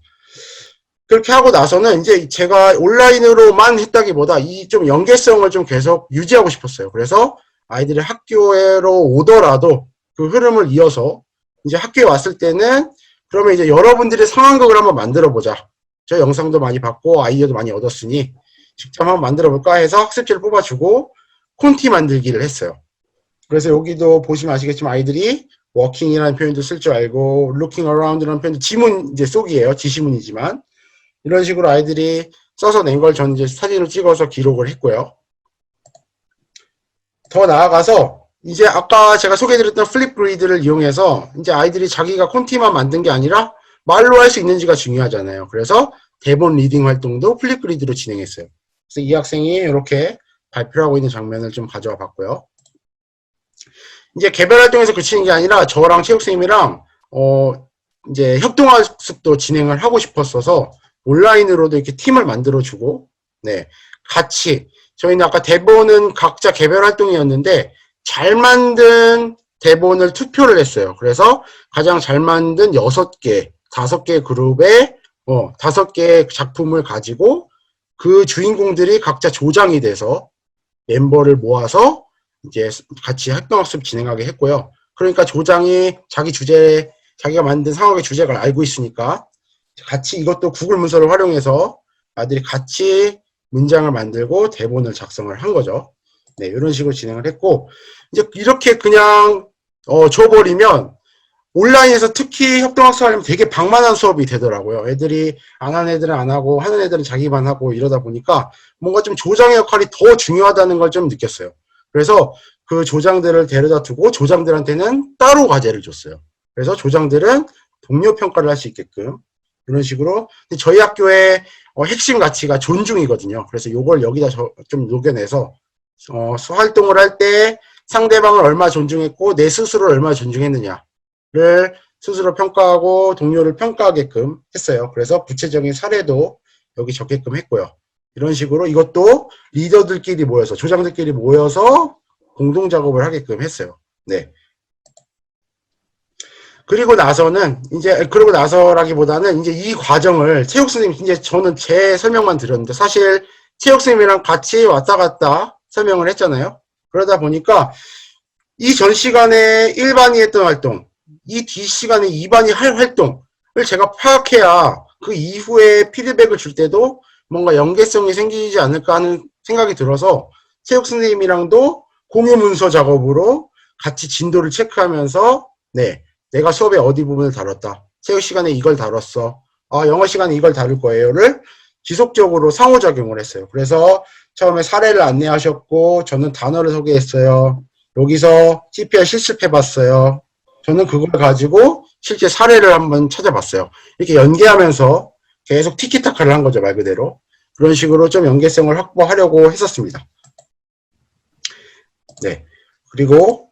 그렇게 하고 나서는 이제 제가 온라인으로만 했다기보다 이 좀 연계성을 좀 계속 유지하고 싶었어요. 그래서 아이들이 학교로 오더라도 그 흐름을 이어서 이제 학교에 왔을 때는 그러면 이제 여러분들이 상황극을 한번 만들어 보자. 저 영상도 많이 봤고 아이디어도 많이 얻었으니 직접 한번 만들어 볼까 해서 학습지를 뽑아주고 콘티 만들기를 했어요. 그래서 여기도 보시면 아시겠지만 아이들이 워킹이라는 표현도 쓸 줄 알고 looking around라는 표현도 지문 이제 속이에요. 지시문이지만 이런 식으로 아이들이 써서 낸 걸 저는 이제 사진을 찍어서 기록을 했고요. 더 나아가서 이제 아까 제가 소개해드렸던 플립그리드를 이용해서 이제 아이들이 자기가 콘티만 만든 게 아니라 말로 할 수 있는지가 중요하잖아요. 그래서 대본 리딩 활동도 플립그리드로 진행했어요. 그래서 이 학생이 이렇게 발표를 하고 있는 장면을 좀 가져와 봤고요. 이제 개별 활동에서 그치는 게 아니라 저랑 체육선생님이랑 이제 협동학습도 진행을 하고 싶었어서 온라인으로도 이렇게 팀을 만들어주고, 네, 같이 저희는 아까 대본은 각자 개별 활동이었는데 잘 만든 대본을 투표를 했어요. 그래서 가장 잘 만든 6개, 5개 그룹에 5개의 작품을 가지고 그 주인공들이 각자 조장이 돼서 멤버를 모아서 이제 같이 활동학습 진행하게 했고요. 그러니까 조장이 자기가 만든 상황의 주제를 알고 있으니까 같이 이것도 구글 문서를 활용해서 아들이 같이 문장을 만들고 대본을 작성을 한 거죠. 네, 이런 식으로 진행을 했고, 이제 이렇게 그냥 줘버리면 온라인에서 특히 협동학습 하려면 되게 방만한 수업이 되더라고요. 애들이 안 하는 애들은 안 하고 하는 애들은 자기만 하고 이러다 보니까 뭔가 좀 조장의 역할이 더 중요하다는 걸 좀 느꼈어요. 그래서 그 조장들을 데려다 두고 조장들한테는 따로 과제를 줬어요. 그래서 조장들은 동료 평가를 할 수 있게끔 이런 식으로. 저희 학교의 핵심 가치가 존중이거든요. 그래서 이걸 여기다 좀 녹여내서 활동을 할 때 상대방을 얼마나 존중했고 내 스스로를 얼마나 존중했느냐를 스스로 평가하고 동료를 평가하게끔 했어요. 그래서 구체적인 사례도 여기 적게끔 했고요. 이런 식으로 이것도 리더들끼리 모여서 조장들끼리 모여서 공동 작업을 하게끔 했어요. 네. 그리고 나서라기보다는 이제 이 과정을 체육 선생님, 이제 저는 제 설명만 드렸는데 사실 체육 선생님이랑 같이 왔다 갔다 설명을 했잖아요. 그러다 보니까 이 전 시간에 1반이 했던 활동, 이 뒤 시간에 2반이 할 활동을 제가 파악해야 그 이후에 피드백을 줄 때도 뭔가 연계성이 생기지 않을까 하는 생각이 들어서 체육 선생님이랑도 공유 문서 작업으로 같이 진도를 체크하면서 네, 내가 수업의 어디 부분을 다뤘다. 체육 시간에 이걸 다뤘어. 영어 시간에 이걸 다룰 거예요를 지속적으로 상호작용을 했어요. 그래서 처음에 사례를 안내하셨고 저는 단어를 소개했어요. 여기서 CPR 실습해봤어요. 저는 그걸 가지고 실제 사례를 한번 찾아봤어요. 이렇게 연계하면서 계속 티키타카를 한 거죠, 말 그대로. 그런 식으로 좀 연계성을 확보하려고 했었습니다. 네. 그리고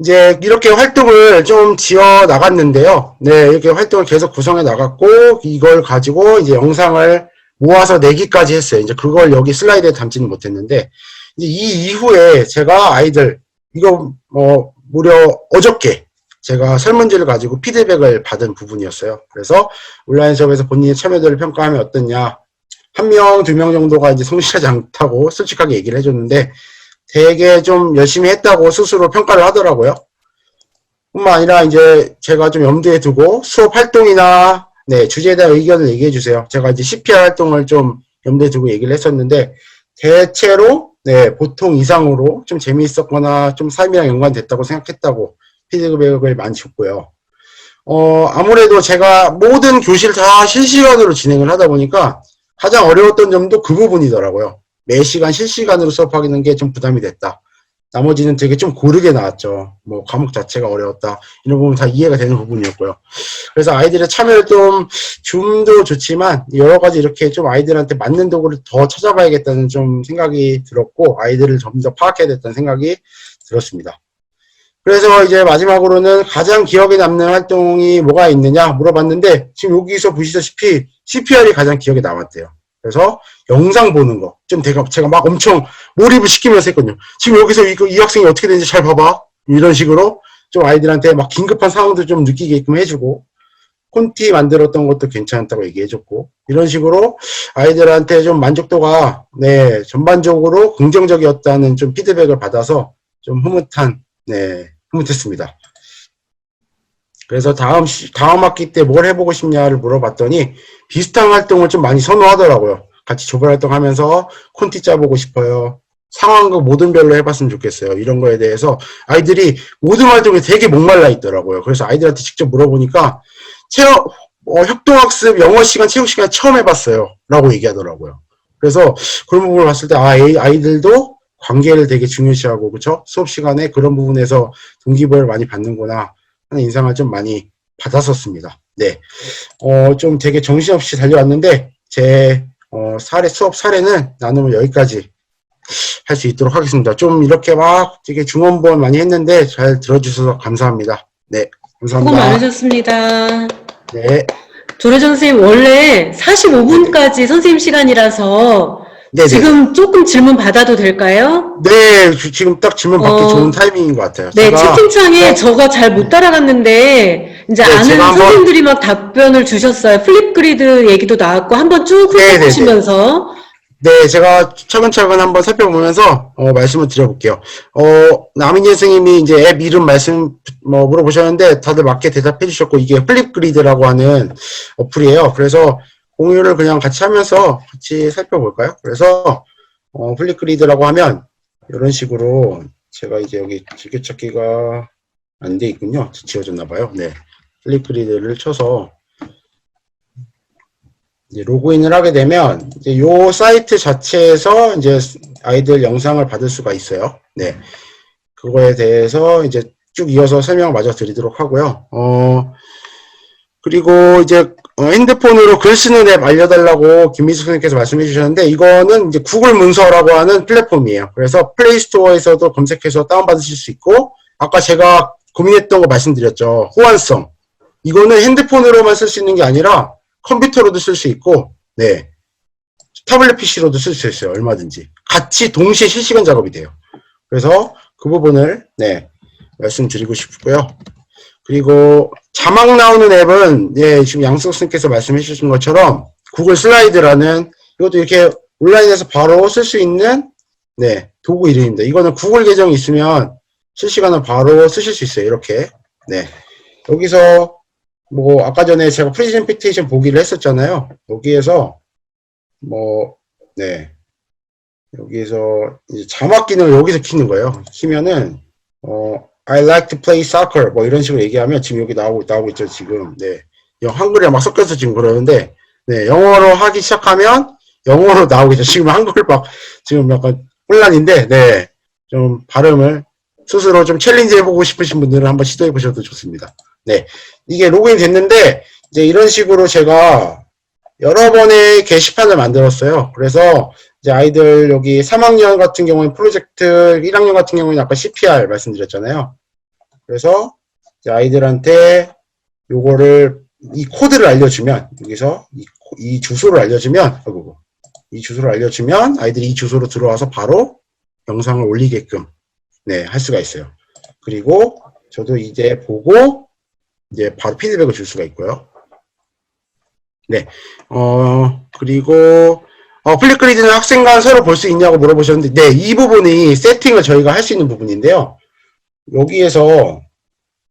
이제 이렇게 활동을 좀 지어 나갔는데요. 네, 이렇게 활동을 계속 구성해 나갔고 이걸 가지고 이제 영상을 모아서 내기까지 했어요. 이제 그걸 여기 슬라이드에 담지는 못했는데 이제 이 이후에 제가 아이들 이거 무려 어저께 제가 설문지를 가지고 피드백을 받은 부분이었어요. 그래서 온라인 수업에서 본인의 참여도를 평가하면 어떻냐. 1명, 2명 정도가 이제 성실하지 않다고 솔직하게 얘기를 해줬는데 되게 좀 열심히 했다고 스스로 평가를 하더라고요. 뿐만 아니라 이제 제가 좀 염두에 두고 수업 활동이나 네, 주제에 대한 의견을 얘기해 주세요. 제가 이제 CPR 활동을 좀 염두에 두고 얘기를 했었는데 대체로 네, 보통 이상으로 좀 재미있었거나 좀 삶이랑 연관됐다고 생각했다고 피드백을 많이 줬고요. 아무래도 제가 모든 교실을 다 실시간으로 진행을 하다 보니까 가장 어려웠던 점도 그 부분이더라고요. 매시간 실시간으로 수업하는 게 좀 부담이 됐다. 나머지는 되게 좀 고르게 나왔죠. 뭐 과목 자체가 어려웠다. 이런 부분 다 이해가 되는 부분이었고요. 그래서 아이들의 참여를 줌도 좋지만 여러 가지 이렇게 좀 아이들한테 맞는 도구를 더 찾아봐야겠다는 좀 생각이 들었고 아이들을 좀 더 파악해야 됐다는 생각이 들었습니다. 그래서 이제 마지막으로는 가장 기억에 남는 활동이 뭐가 있느냐 물어봤는데 지금 여기서 보시다시피 CPR이 가장 기억에 남았대요. 그래서 영상 보는 거. 좀 제가 막 엄청 몰입을 시키면서 했거든요. 지금 여기서 이 학생이 어떻게 되는지 잘 봐봐. 이런 식으로 좀 아이들한테 막 긴급한 상황도 좀 느끼게끔 해주고 콘티 만들었던 것도 괜찮다고 얘기해줬고 이런 식으로 아이들한테 좀 만족도가 네 전반적으로 긍정적이었다는 좀 피드백을 받아서 좀 흐뭇했습니다. 그래서 다음 학기 때 뭘 해보고 싶냐를 물어봤더니 비슷한 활동을 좀 많이 선호하더라고요. 같이 조별 활동하면서 콘티 짜보고 싶어요. 상황극 모든 별로 해봤으면 좋겠어요. 이런 거에 대해서 아이들이 모든 활동에 되게 목말라 있더라고요. 그래서 아이들한테 직접 물어보니까 협동학습 영어 시간, 체육 시간 처음 해봤어요. 라고 얘기하더라고요. 그래서 그런 부분을 봤을 때 아이들도 관계를 되게 중요시하고 그쵸? 수업 시간에 그런 부분에서 동기부여를 많이 받는구나 하는 인상을 좀 많이 받았었습니다. 네, 좀 되게 정신없이 달려왔는데 제 수업 사례는 나누면 여기까지 할 수 있도록 하겠습니다. 좀 이렇게 막 되게 중원부원 많이 했는데 잘 들어주셔서 감사합니다. 네, 수고 감사합니다. 많으셨습니다. 네, 조래정 선생님, 원래 네네. 45분까지 선생님 시간이라서 네네네. 지금 조금 질문 받아도 될까요? 네, 지금 딱 질문 받기 좋은 어, 타이밍인 것 같아요. 네, 제가, 채팅창에 저가 잘 못 따라갔는데, 이제 네, 제가 아는 한번, 선생님들이 막 답변을 주셨어요. 플립그리드 얘기도 나왔고, 한번 쭉 네네네. 훑어보시면서. 네, 제가 차근차근 한번 살펴보면서, 말씀을 드려볼게요. 남인재 선생님이 이제 앱 이름 물어보셨는데, 다들 맞게 대답해 주셨고, 이게 플립그리드라고 하는 어플이에요. 그래서 공유를 그냥 같이 하면서 같이 살펴볼까요? 그래서, 플립그리드라고 하면, 이런 식으로, 제가 이제 여기 즐겨찾기가 안 돼 있군요. 지워졌나봐요. 네. 플립그리드를 쳐서, 이제 로그인을 하게 되면 이제 요 사이트 자체에서 이제 아이들 영상을 받을 수가 있어요. 네. 그거에 대해서 이제 쭉 이어서 설명을 마저 드리도록 하고요. 그리고 이제 핸드폰으로 글 쓰는 앱 알려달라고 김미숙 선생님께서 말씀해 주셨는데 이거는 이제 구글 문서라고 하는 플랫폼이에요. 그래서 플레이스토어에서도 검색해서 다운받으실 수 있고 아까 제가 고민했던 거 말씀드렸죠. 호환성. 이거는 핸드폰으로만 쓸 수 있는 게 아니라 컴퓨터로도 쓸 수 있고, 네. 타블렛 PC로도 쓸 수 있어요. 얼마든지. 같이 동시에 실시간 작업이 돼요. 그래서 그 부분을, 네. 말씀드리고 싶고요. 그리고 자막 나오는 앱은, 예, 지금 양석 선생님께서 말씀해 주신 것처럼 구글 슬라이드라는 이것도 이렇게 온라인에서 바로 쓸 수 있는, 네, 도구 이름입니다. 이거는 구글 계정이 있으면 실시간으로 바로 쓰실 수 있어요. 이렇게. 네. 여기서 뭐 아까 전에 제가 프레젠테이션 보기를 했었잖아요. 여기에서 네 여기서 이제 자막 기능을 여기서 키는 거예요. 키면은 I like to play soccer 뭐 이런 식으로 얘기하면 지금 여기 나오고 있죠 지금. 네 한글이랑 막 섞여서 지금 그러는데 네 영어로 하기 시작하면 영어로 나오겠죠. 지금 한글 막 지금 약간 혼란인데 네 좀 발음을 스스로 좀 챌린지 해보고 싶으신 분들은 한번 시도해 보셔도 좋습니다. 네 이게 로그인 됐는데 이제 이런 식으로 제가 여러 번의 게시판을 만들었어요. 그래서 이제 아이들 여기 3학년 같은 경우는 프로젝트, 1학년 같은 경우는 아까 CPR 말씀드렸잖아요. 그래서 이제 아이들한테 요거를 이 코드를 알려주면 여기서 이 주소를 알려주면 이 주소를 알려주면 아이들이 이 주소로 들어와서 바로 영상을 올리게끔 네, 할 수가 있어요. 그리고 저도 이제 보고 이제 바로 피드백을 줄 수가 있고요. 네. 그리고, 플립그리드는 학생 간 서로 볼 수 있냐고 물어보셨는데, 네, 이 부분이 세팅을 저희가 할 수 있는 부분인데요. 여기에서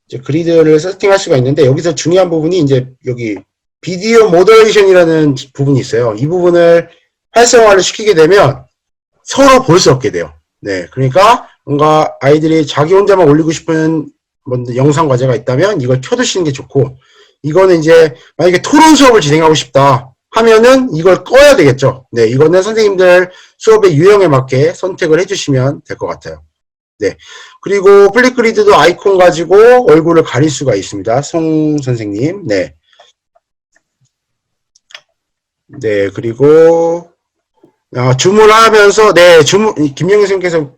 이제 그리드를 세팅할 수가 있는데, 여기서 중요한 부분이 이제 여기 비디오 모더레이션이라는 부분이 있어요. 이 부분을 활성화를 시키게 되면 서로 볼 수 없게 돼요. 네. 그러니까 뭔가 아이들이 자기 혼자만 올리고 싶은 영상 과제가 있다면 이걸 켜두시는 게 좋고, 이거는 이제 만약에 토론 수업을 진행하고 싶다 하면은 이걸 꺼야 되겠죠. 네, 이거는 선생님들 수업의 유형에 맞게 선택을 해주시면 될 것 같아요. 네, 그리고 플립그리드도 아이콘 가지고 얼굴을 가릴 수가 있습니다. 송 선생님. 네, 네 그리고 줌을 하면서 네 줌 김영희 선생님께서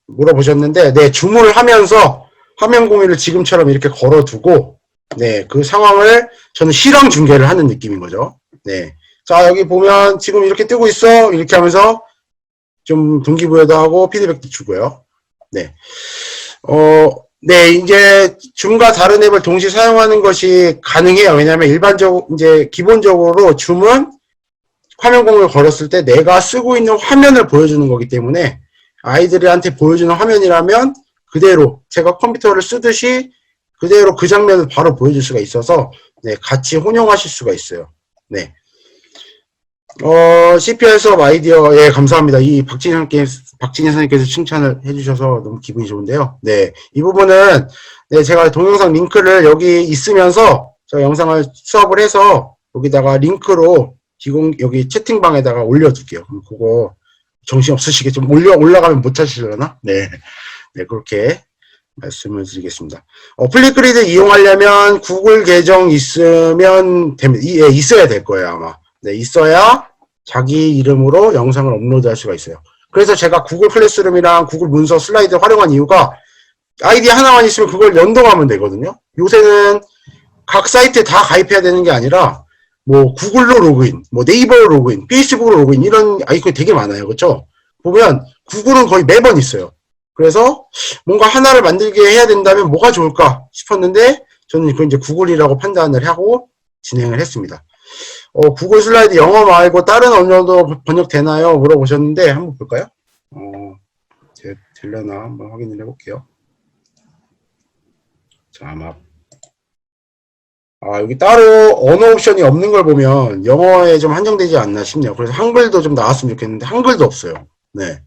물어보셨는데 네 줌을 하면서 화면 공유를 지금처럼 이렇게 걸어두고, 네, 그 상황을 저는 실황 중계를 하는 느낌인 거죠. 네. 자, 여기 보면 지금 이렇게 뜨고 있어. 이렇게 하면서 좀 동기부여도 하고 피드백도 주고요. 네. 네, 이제 줌과 다른 앱을 동시에 사용하는 것이 가능해요. 왜냐하면 일반적으로, 이제 기본적으로 줌은 화면 공유를 걸었을 때 내가 쓰고 있는 화면을 보여주는 거기 때문에 아이들한테 보여주는 화면이라면 그대로 제가 컴퓨터를 쓰듯이 그대로 그 장면을 바로 보여줄 수가 있어서 네, 같이 혼용하실 수가 있어요. 네. CPR 수업 아이디어, 예, 감사합니다. 이 박진희 선생님께서 칭찬을 해주셔서 너무 기분이 좋은데요. 네. 이 부분은, 네, 제가 동영상 링크를 여기 있으면서, 제가 영상을 수업을 해서, 여기다가 링크로, 여기 채팅방에다가 올려둘게요. 그럼 그거, 정신없으시게 좀 올라가면 못 하시려나? 네. 네, 그렇게 말씀을 드리겠습니다. 플립그리드 이용하려면 구글 계정 있으면 됩니다. 예, 있어야 될 거예요, 아마. 네, 있어야 자기 이름으로 영상을 업로드할 수가 있어요. 그래서 제가 구글 클래스룸이랑 구글 문서 슬라이드 활용한 이유가 아이디 하나만 있으면 그걸 연동하면 되거든요. 요새는 각 사이트에 다 가입해야 되는 게 아니라 뭐 구글로 로그인, 뭐 네이버로 로그인, 페이스북으로 로그인 이런 아이콘이 되게 많아요. 그렇죠? 보면 구글은 거의 매번 있어요. 그래서 뭔가 하나를 만들게 해야 된다면 뭐가 좋을까 싶었는데 저는 그 이제 구글이라고 판단을 하고 진행을 했습니다. 구글 슬라이드 영어 말고 다른 언어도 번역되나요? 물어보셨는데 한번 볼까요? 되려나 한번 확인을 해볼게요. 자, 아마 여기 따로 언어 옵션이 없는 걸 보면 영어에 좀 한정되지 않나 싶네요. 그래서 한글도 좀 나왔으면 좋겠는데 한글도 없어요. 네.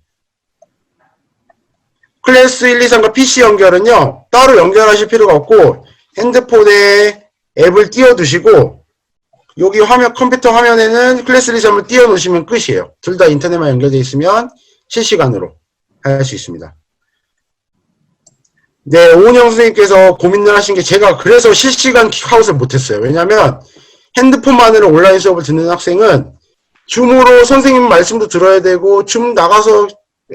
클래스 1, 2, 3과 PC 연결은요. 따로 연결하실 필요가 없고 핸드폰에 앱을 띄워두시고 여기 컴퓨터 화면에는 클래스 1, 2, 3을 띄워놓으시면 끝이에요. 둘 다 인터넷만 연결되어 있으면 실시간으로 할 수 있습니다. 네, 오은영 선생님께서 고민을 하신 게 제가 그래서 실시간 킥아웃을 못했어요. 왜냐면 핸드폰만으로 온라인 수업을 듣는 학생은 줌으로 선생님 말씀도 들어야 되고 줌 나가서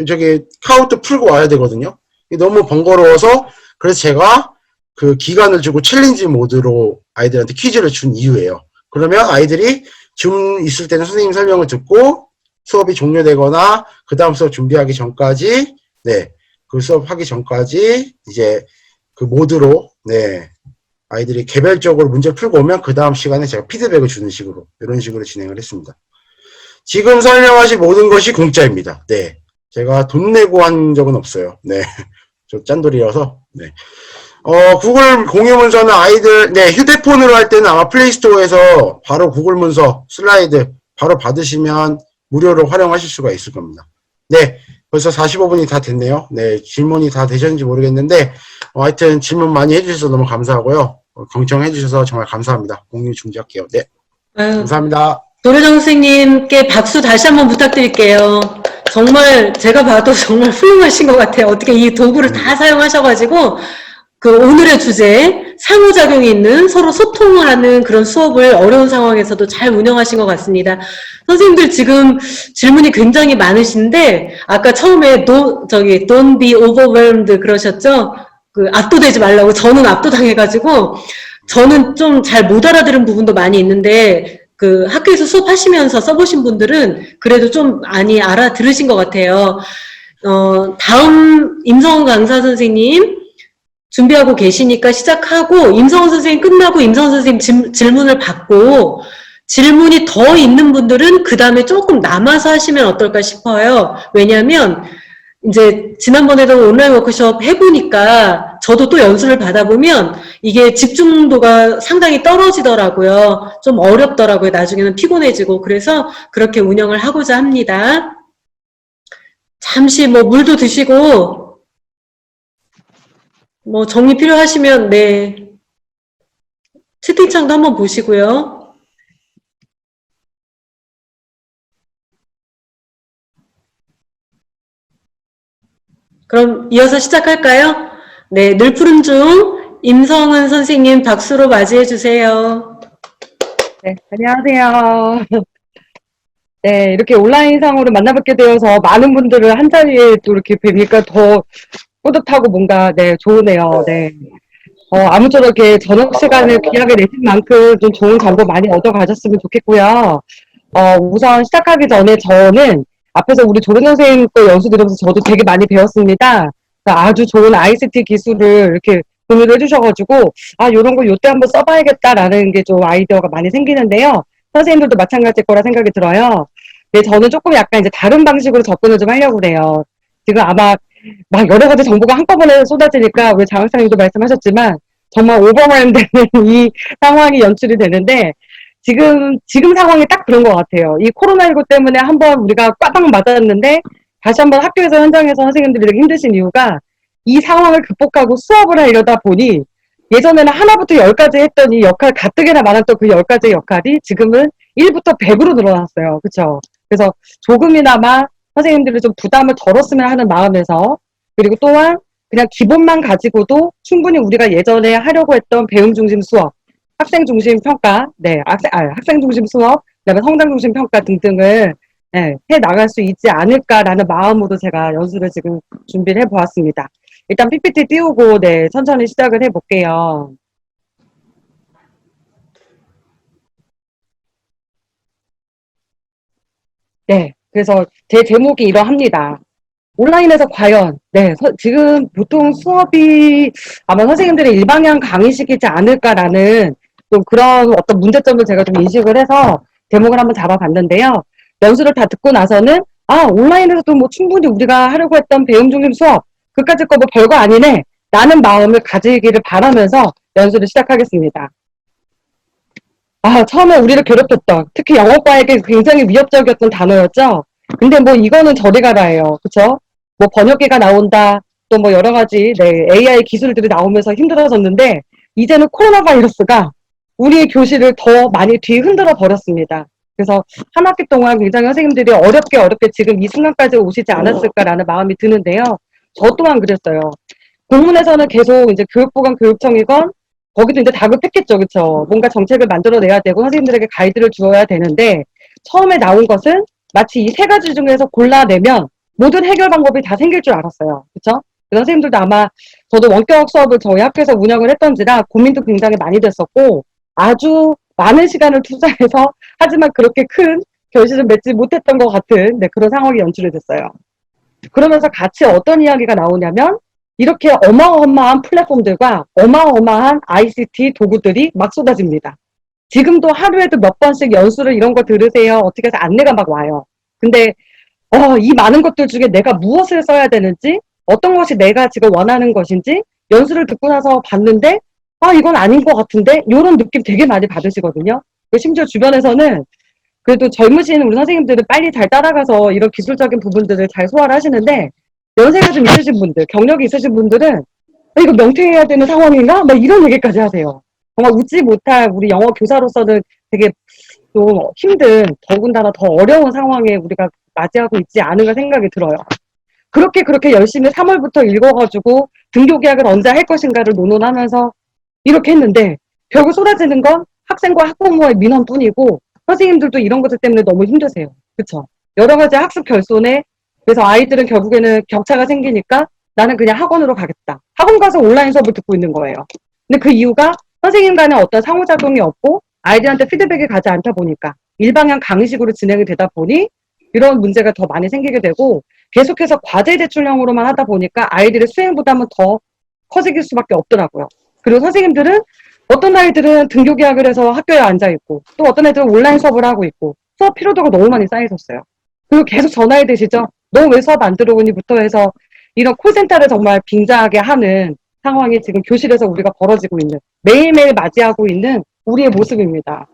킥아웃도 풀고 와야 되거든요. 너무 번거로워서 그래서 제가 그 기간을 주고 챌린지 모드로 아이들한테 퀴즈를 준 이유예요. 그러면 아이들이 줌 있을 때는 선생님 설명을 듣고 수업이 종료되거나 그 다음 수업 준비하기 전까지 네, 그 수업 하기 전까지 이제 그 모드로 네, 아이들이 개별적으로 문제를 풀고 오면 그 다음 시간에 제가 피드백을 주는 식으로 이런 식으로 진행을 했습니다. 지금 설명하신 모든 것이 공짜입니다. 네, 제가 돈 내고 한 적은 없어요. 네, 저 짠돌이라서 네. 구글 공유 문서는 아이들, 네, 휴대폰으로 할 때는 아마 플레이스토어에서 바로 구글 문서 슬라이드 바로 받으시면 무료로 활용하실 수가 있을 겁니다. 네, 벌써 45분이 다 됐네요. 네, 질문이 다 되셨는지 모르겠는데, 하여튼 질문 많이 해주셔서 너무 감사하고요. 경청해주셔서 정말 감사합니다. 공유 중지할게요. 네, 감사합니다. 노래정 선생님께 박수 다시 한번 부탁드릴게요. 정말 제가 봐도 정말 훌륭하신 것 같아요. 어떻게 이 도구를 다 사용하셔가지고 그 오늘의 주제 상호작용이 있는 서로 소통하는 그런 수업을 어려운 상황에서도 잘 운영하신 것 같습니다. 선생님들 지금 질문이 굉장히 많으신데 아까 처음에 don't be overwhelmed 그러셨죠? 그 압도되지 말라고. 저는 압도당해가지고 저는 좀 잘 못 알아들은 부분도 많이 있는데 그 학교에서 수업하시면서 써보신 분들은 그래도 좀 많이 알아들으신 것 같아요. 다음 임성원 강사 선생님 준비하고 계시니까 시작하고 임성원 선생님 끝나고 임성원 선생님 질문을 받고 질문이 더 있는 분들은 그 다음에 조금 남아서 하시면 어떨까 싶어요. 왜냐하면 이제 지난번에도 온라인 워크숍 해보니까 저도 또 연수를 받아보면 이게 집중도가 상당히 떨어지더라고요. 좀 어렵더라고요. 나중에는 피곤해지고. 그래서 그렇게 운영을 하고자 합니다. 잠시 뭐 물도 드시고 뭐 정리 필요하시면 네 채팅창도 한번 보시고요. 그럼 이어서 시작할까요? 네, 늘 푸른 중 임성은 선생님 박수로 맞이해 주세요. 네, 안녕하세요. 네, 이렇게 온라인상으로 만나뵙게 되어서 많은 분들을 한 자리에 또 이렇게 뵈니까 더 뿌듯하고 뭔가, 네, 좋으네요. 네. 아무쪼록 이렇게 저녁 시간을 귀하게 내신 만큼 좀 좋은 정보 많이 얻어 가셨으면 좋겠고요. 우선 시작하기 전에 저는 앞에서 우리 조른 선생님 거 연수 들으면서 저도 되게 많이 배웠습니다. 그러니까 아주 좋은 ICT 기술을 이렇게 공유를 해주셔가지고, 아, 요런 거 요때 한번 써봐야겠다라는 게 좀 아이디어가 많이 생기는데요. 선생님들도 마찬가지일 거라 생각이 들어요. 네, 저는 조금 약간 이제 다른 방식으로 접근을 좀 하려고 그래요. 지금 아마 막 여러 가지 정보가 한꺼번에 쏟아지니까 우리 장학사님도 말씀하셨지만 정말 오버마인드는 이 상황이 연출이 되는데 지금 상황이 딱 그런 것 같아요. 이 코로나19 때문에 한번 우리가 꽈당 맞았는데 다시 한번 학교에서 현장에서 선생님들이 이렇게 힘드신 이유가 이 상황을 극복하고 수업을 하려다 보니 예전에는 하나부터 열까지 했던 이 역할 가뜩이나 많았던 그 10가지의 역할이 지금은 1부터 100으로 늘어났어요. 그렇죠? 그래서 조금이나마 선생님들이 좀 부담을 덜었으면 하는 마음에서 그리고 또한 그냥 기본만 가지고도 충분히 우리가 예전에 하려고 했던 배움 중심 수업, 학생 중심 평가, 네, 학생 중심 수업, 그다음에 성장 중심 평가 등등을 네, 해 나갈 수 있지 않을까라는 마음으로 제가 연수를 지금 준비를 해보았습니다. 일단 PPT 띄우고 네, 천천히 시작을 해볼게요. 네, 그래서 제 제목이 이러합니다. 온라인에서 과연, 네, 지금 보통 수업이 아마 선생님들의 일방향 강의식이지 않을까라는 좀 그런 어떤 문제점을 제가 좀 인식을 해서 제목을 한번 잡아봤는데요. 연수를 다 듣고 나서는, 아, 온라인에서도 뭐 충분히 우리가 하려고 했던 배움 중심 수업, 그까짓 거 뭐 별거 아니네. 라는 마음을 가지기를 바라면서 연수를 시작하겠습니다. 아, 처음에 우리를 괴롭혔던, 특히 영어과에게 굉장히 위협적이었던 단어였죠? 근데 뭐 이거는 저리 가라예요. 그쵸? 뭐 번역기가 나온다, 또 뭐 여러 가지, 네, AI 기술들이 나오면서 힘들어졌는데, 이제는 코로나 바이러스가 우리의 교실을 더 많이 뒤흔들어 버렸습니다. 그래서 한 학기 동안 굉장히 선생님들이 어렵게 지금 이 순간까지 오시지 않았을까라는 마음이 드는데요. 저 또한 그랬어요. 공문에서는 계속 이제 교육부건 교육청이건 거기도 이제 다급했겠죠. 그쵸? 뭔가 정책을 만들어내야 되고 선생님들에게 가이드를 주어야 되는데 처음에 나온 것은 마치 이 세 가지 중에서 골라내면 모든 해결 방법이 다 생길 줄 알았어요. 그쵸? 선생님들도 아마 저도 원격 수업을 저희 학교에서 운영을 했던지라 고민도 굉장히 많이 됐었고 아주 많은 시간을 투자해서 하지만 그렇게 큰 결실을 맺지 못했던 것 같은 네, 그런 상황이 연출이 됐어요. 그러면서 같이 어떤 이야기가 나오냐면 이렇게 어마어마한 플랫폼들과 어마어마한 ICT 도구들이 막 쏟아집니다. 지금도 하루에도 몇 번씩 연수를 이런 거 들으세요. 어떻게 해서 안내가 막 와요. 근데 이 많은 것들 중에 내가 무엇을 써야 되는지 어떤 것이 내가 지금 원하는 것인지 연수를 듣고 나서 봤는데 이건 아닌 것 같은데 이런 느낌 되게 많이 받으시거든요. 심지어 주변에서는 그래도 젊으신 우리 선생님들은 빨리 잘 따라가서 이런 기술적인 부분들을 잘 소화를 하시는데 연세가 좀 있으신 분들, 경력이 있으신 분들은 이거 명퇴해야 되는 상황인가? 막 이런 얘기까지 하세요. 정말 웃지 못할 우리 영어 교사로서는 되게 좀 힘든, 더군다나 더 어려운 상황에 우리가 맞이하고 있지 않은가 생각이 들어요. 그렇게 열심히 3월부터 읽어가지고 등교 계약을 언제 할 것인가를 논논하면서 이렇게 했는데 결국 쏟아지는 건 학생과 학부모의 민원뿐이고 선생님들도 이런 것들 때문에 너무 힘드세요. 그쵸? 여러 가지 학습 결손에 그래서 아이들은 결국에는 격차가 생기니까 나는 그냥 학원으로 가겠다. 학원 가서 온라인 수업을 듣고 있는 거예요. 근데 그 이유가 선생님 간에 어떤 상호작용이 없고 아이들한테 피드백이 가지 않다 보니까 일방향 강의식으로 진행이 되다 보니 이런 문제가 더 많이 생기게 되고 계속해서 과제 제출형으로만 하다 보니까 아이들의 수행 부담은 더 커질 수밖에 없더라고요. 그리고 선생님들은 어떤 아이들은 등교 계약을 해서 학교에 앉아있고 또 어떤 애들은 온라인 수업을 하고 있고 수업 피로도가 너무 많이 쌓이셨어요. 그리고 계속 전화해 대시죠. 너 왜 수업 안 들어오니?부터 해서 이런 콜센터를 정말 빙자하게 하는 상황이 지금 교실에서 우리가 벌어지고 있는 매일매일 맞이하고 있는 우리의 모습입니다.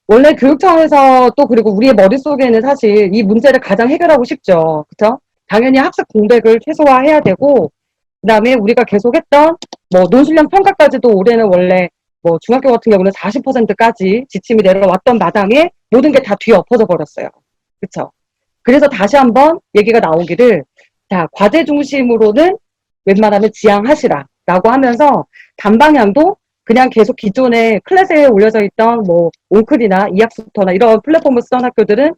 원래 교육청에서 또 그리고 우리의 머릿속에는 사실 이 문제를 가장 해결하고 싶죠. 그렇죠? 당연히 학습 공백을 최소화해야 되고 그다음에 우리가 계속했던 뭐 논술형 평가까지도 올해는 원래 뭐 중학교 같은 경우는 40%까지 지침이 내려왔던 마당에 모든 게 다 뒤엎어져 버렸어요. 그렇죠? 그래서 다시 한번 얘기가 나오기를 자 과제 중심으로는 웬만하면 지향하시라라고 하면서 단방향도 그냥 계속 기존에 클래스에 올려져 있던 뭐 온클이나 이학습터나 이런 플랫폼을 쓰던 학교들은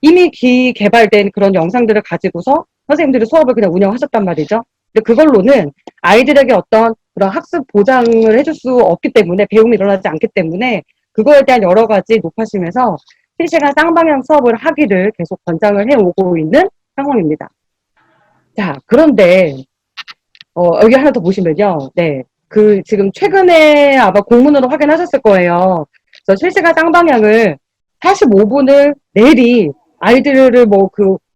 이미 개발된 그런 영상들을 가지고서 선생님들이 수업을 그냥 운영하셨단 말이죠. 근데 그걸로는 아이들에게 어떤 그런 학습 보장을 해줄 수 없기 때문에 배움이 일어나지 않기 때문에 그거에 대한 여러 가지 높아심에서 실시간 쌍방향 수업을 하기를 계속 권장을 해오고 있는 상황입니다. 자, 그런데 여기 하나 더 보시면요. 네. 지금 최근에 아마 공문으로 확인하셨을 거예요. 그래서 실시간 쌍방향을 45분을 내리 아이들을 뭐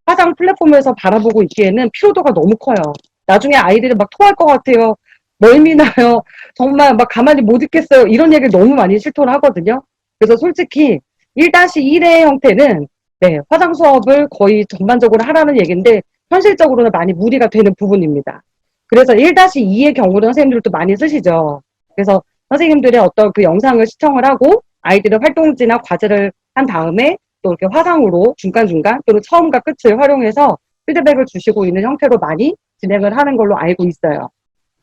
화상 플랫폼에서 바라보고 있기에는 피로도가 너무 커요. 나중에 아이들이 막 토할 것 같아요. 멀미나요. 정말 막 가만히 못 있겠어요. 이런 얘기를 너무 많이 실토를 하거든요. 그래서 솔직히 1-1의 형태는 네, 화상 수업을 거의 전반적으로 하라는 얘기인데 현실적으로는 많이 무리가 되는 부분입니다. 그래서 1-2의 경우는 선생님들도 많이 쓰시죠. 그래서 선생님들의 어떤 그 영상을 시청을 하고 아이들의 활동지나 과제를 한 다음에 또 이렇게 화상으로 중간중간 또는 처음과 끝을 활용해서 피드백을 주시고 있는 형태로 많이 진행을 하는 걸로 알고 있어요.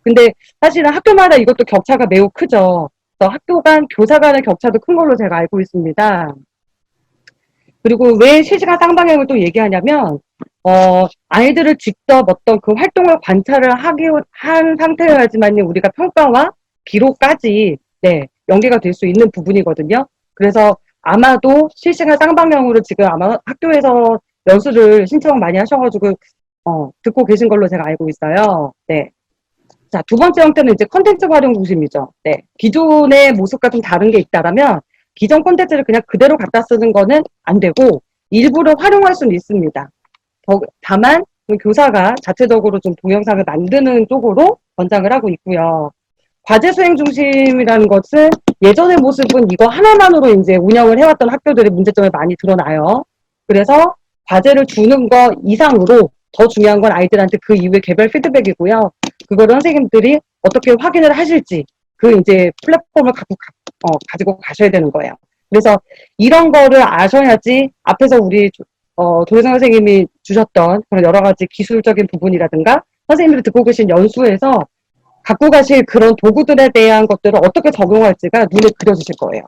근데 사실은 학교마다 이것도 격차가 매우 크죠. 그래서 학교 간, 교사 간의 격차도 큰 걸로 제가 알고 있습니다. 그리고 왜 실시간 쌍방향을 또 얘기하냐면, 아이들을 직접 어떤 그 활동을 관찰을 한 상태여야지만 우리가 평가와 기록까지, 네, 연계가 될 수 있는 부분이거든요. 그래서 아마도 실시간 쌍방향으로 지금 아마 학교에서 연수를 신청 많이 하셔가지고, 듣고 계신 걸로 제가 알고 있어요. 네. 자, 두 번째 형태는 이제 컨텐츠 활용 중심이죠. 네. 기존의 모습과 좀 다른 게 있다라면, 기존 콘텐츠를 그냥 그대로 갖다 쓰는 거는 안 되고 일부러 활용할 수는 있습니다. 다만 교사가 자체적으로 좀 동영상을 만드는 쪽으로 권장을 하고 있고요. 과제 수행 중심이라는 것은 예전의 모습은 이거 하나만으로 이제 운영을 해왔던 학교들의 문제점이 많이 드러나요. 그래서 과제를 주는 거 이상으로 더 중요한 건 아이들한테 그 이후에 개별 피드백이고요. 그거를 선생님들이 어떻게 확인을 하실지 이제 플랫폼을 가지고 가셔야 되는 거예요. 그래서 이런 거를 아셔야지 앞에서 우리 도혜선 선생님이 주셨던 그런 여러 가지 기술적인 부분이라든가 선생님들이 듣고 계신 연수에서 갖고 가실 그런 도구들에 대한 것들을 어떻게 적용할지가 눈에 그려지실 거예요.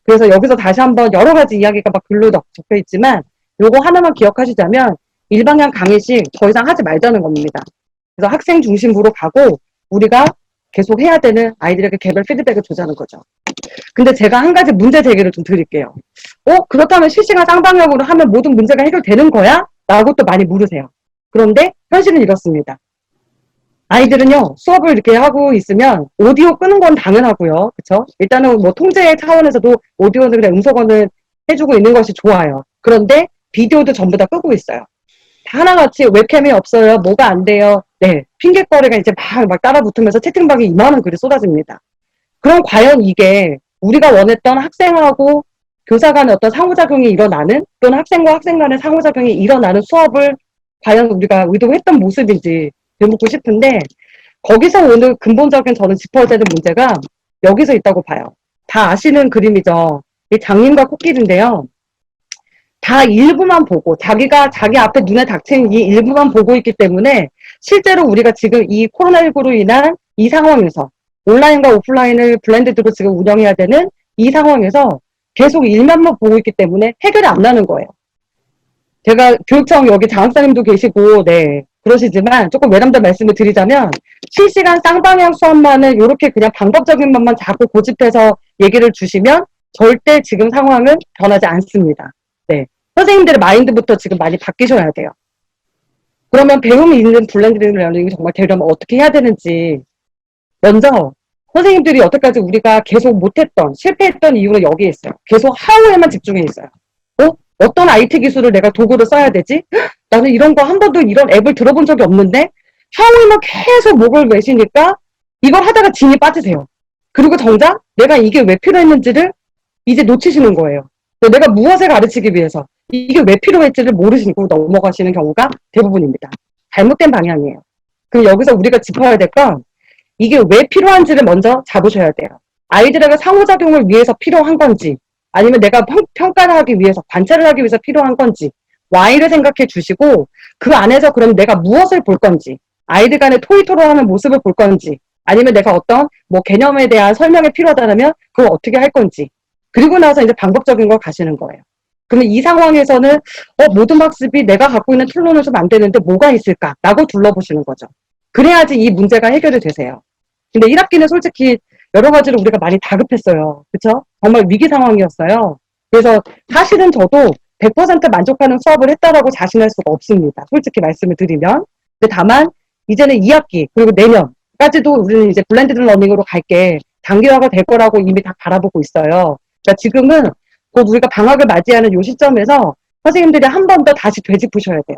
그래서 여기서 다시 한번 여러 가지 이야기가 막 글로 적혀 있지만 요거 하나만 기억하시자면 일방향 강의식 더 이상 하지 말자는 겁니다. 그래서 학생 중심으로 가고 우리가 계속 해야 되는 아이들에게 개별 피드백을 주자는 거죠. 근데 제가 한 가지 문제 제기를 좀 드릴게요. 그렇다면 실시간 쌍방향으로 하면 모든 문제가 해결되는 거야? 라고 또 많이 물으세요. 그런데 현실은 이렇습니다. 아이들은요, 수업을 이렇게 하고 있으면 오디오 끄는 건 당연하고요. 그쵸? 일단은 뭐 통제 차원에서도 오디오는 그냥 음소거는 해주고 있는 것이 좋아요. 그런데 비디오도 전부 다 끄고 있어요. 다 하나같이 웹캠이 없어요. 뭐가 안 돼요. 네. 핑계거리가 이제 막 따라 붙으면서 채팅방에 이만한 글이 쏟아집니다. 그럼 과연 이게 우리가 원했던 학생하고 교사 간의 어떤 상호작용이 일어나는 또는 학생과 학생 간의 상호작용이 일어나는 수업을 과연 우리가 의도했던 모습인지 되묻고 싶은데 거기서 오늘 근본적인 저는 짚어야 되는 문제가 여기서 있다고 봐요. 다 아시는 그림이죠. 이 장님과 코끼리인데요. 다 일부만 보고 자기 앞에 눈에 닥친 이 일부만 보고 있기 때문에 실제로 우리가 지금 이 코로나19로 인한 이 상황에서 온라인과 오프라인을 블렌드드로 지금 운영해야 되는 이 상황에서 계속 일만 보고 있기 때문에 해결이 안 나는 거예요. 제가 교육청 여기 장학사님도 계시고 네 그러시지만 조금 외람된 말씀을 드리자면 실시간 쌍방향 수업만을 이렇게 그냥 방법적인 것만 자꾸 고집해서 얘기를 주시면 절대 지금 상황은 변하지 않습니다. 네. 선생님들의 마인드부터 지금 많이 바뀌셔야 돼요. 그러면 배움이 있는 블렌디드 러닝이 정말 되려면 어떻게 해야 되는지 먼저 선생님들이 여태까지 우리가 계속 못했던 실패했던 이유는 여기에 있어요. 계속 하우에만 집중해 있어요. 어떤 IT 기술을 내가 도구를 써야 되지? 나는 이런 거 한 번도 이런 앱을 들어본 적이 없는데 하우에만 계속 목을 매시니까 이걸 하다가 진이 빠지세요. 그리고 정작 내가 이게 왜 필요했는지를 이제 놓치시는 거예요. 내가 무엇을 가르치기 위해서 이게 왜 필요했지를 모르시고 넘어가시는 경우가 대부분입니다. 잘못된 방향이에요. 그럼 여기서 우리가 짚어야 될 건 이게 왜 필요한지를 먼저 잡으셔야 돼요. 아이들에게 상호작용을 위해서 필요한 건지 아니면 내가 평가를 하기 위해서 관찰을 하기 위해서 필요한 건지 Y를 생각해 주시고 그 안에서 그럼 내가 무엇을 볼 건지 아이들 간의 토의토론하는 모습을 볼 건지 아니면 내가 어떤 뭐 개념에 대한 설명이 필요하다면 그걸 어떻게 할 건지 그리고 나서 이제 방법적인 걸 가시는 거예요. 그러면 이 상황에서는 모든 학습이 내가 갖고 있는 툴로는 좀 안 되는데 뭐가 있을까라고 둘러보시는 거죠. 그래야지 이 문제가 해결이 되세요. 근데 1학기는 솔직히 여러 가지로 우리가 많이 다급했어요. 그쵸? 정말 위기 상황이었어요. 그래서 사실은 저도 100% 만족하는 수업을 했다라고 자신할 수가 없습니다. 솔직히 말씀을 드리면. 근데 다만 이제는 2학기 그리고 내년까지도 우리는 이제 블렌디드 러닝으로 갈게 단계화가 될 거라고 이미 다 바라보고 있어요. 그러니까 지금은 곧 우리가 방학을 맞이하는 이 시점에서 선생님들이 한 번 더 다시 되짚으셔야 돼요.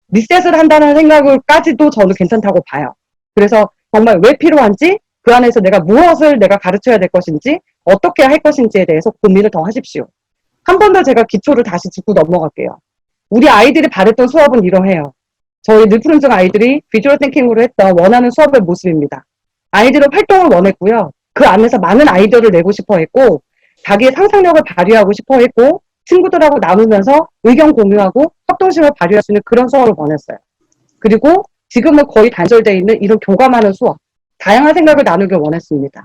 리셋을 한다는 생각을까지도 저는 괜찮다고 봐요. 그래서 정말 왜 필요한지, 그 안에서 내가 무엇을 내가 가르쳐야 될 것인지, 어떻게 할 것인지에 대해서 고민을 더 하십시오. 한 번 더 제가 기초를 다시 짚고 넘어갈게요. 우리 아이들이 바랬던 수업은 이러해요. 저희 늘푸른중 아이들이 비주얼 띵킹으로 했던 원하는 수업의 모습입니다. 아이들은 활동을 원했고요. 그 안에서 많은 아이디어를 내고 싶어 했고, 자기의 상상력을 발휘하고 싶어 했고, 친구들하고 나누면서 의견 공유하고 협동심을 발휘할 수 있는 그런 수업을 원했어요. 그리고 지금은 거의 단절되어 있는 이런 교감하는 수업, 다양한 생각을 나누길 원했습니다.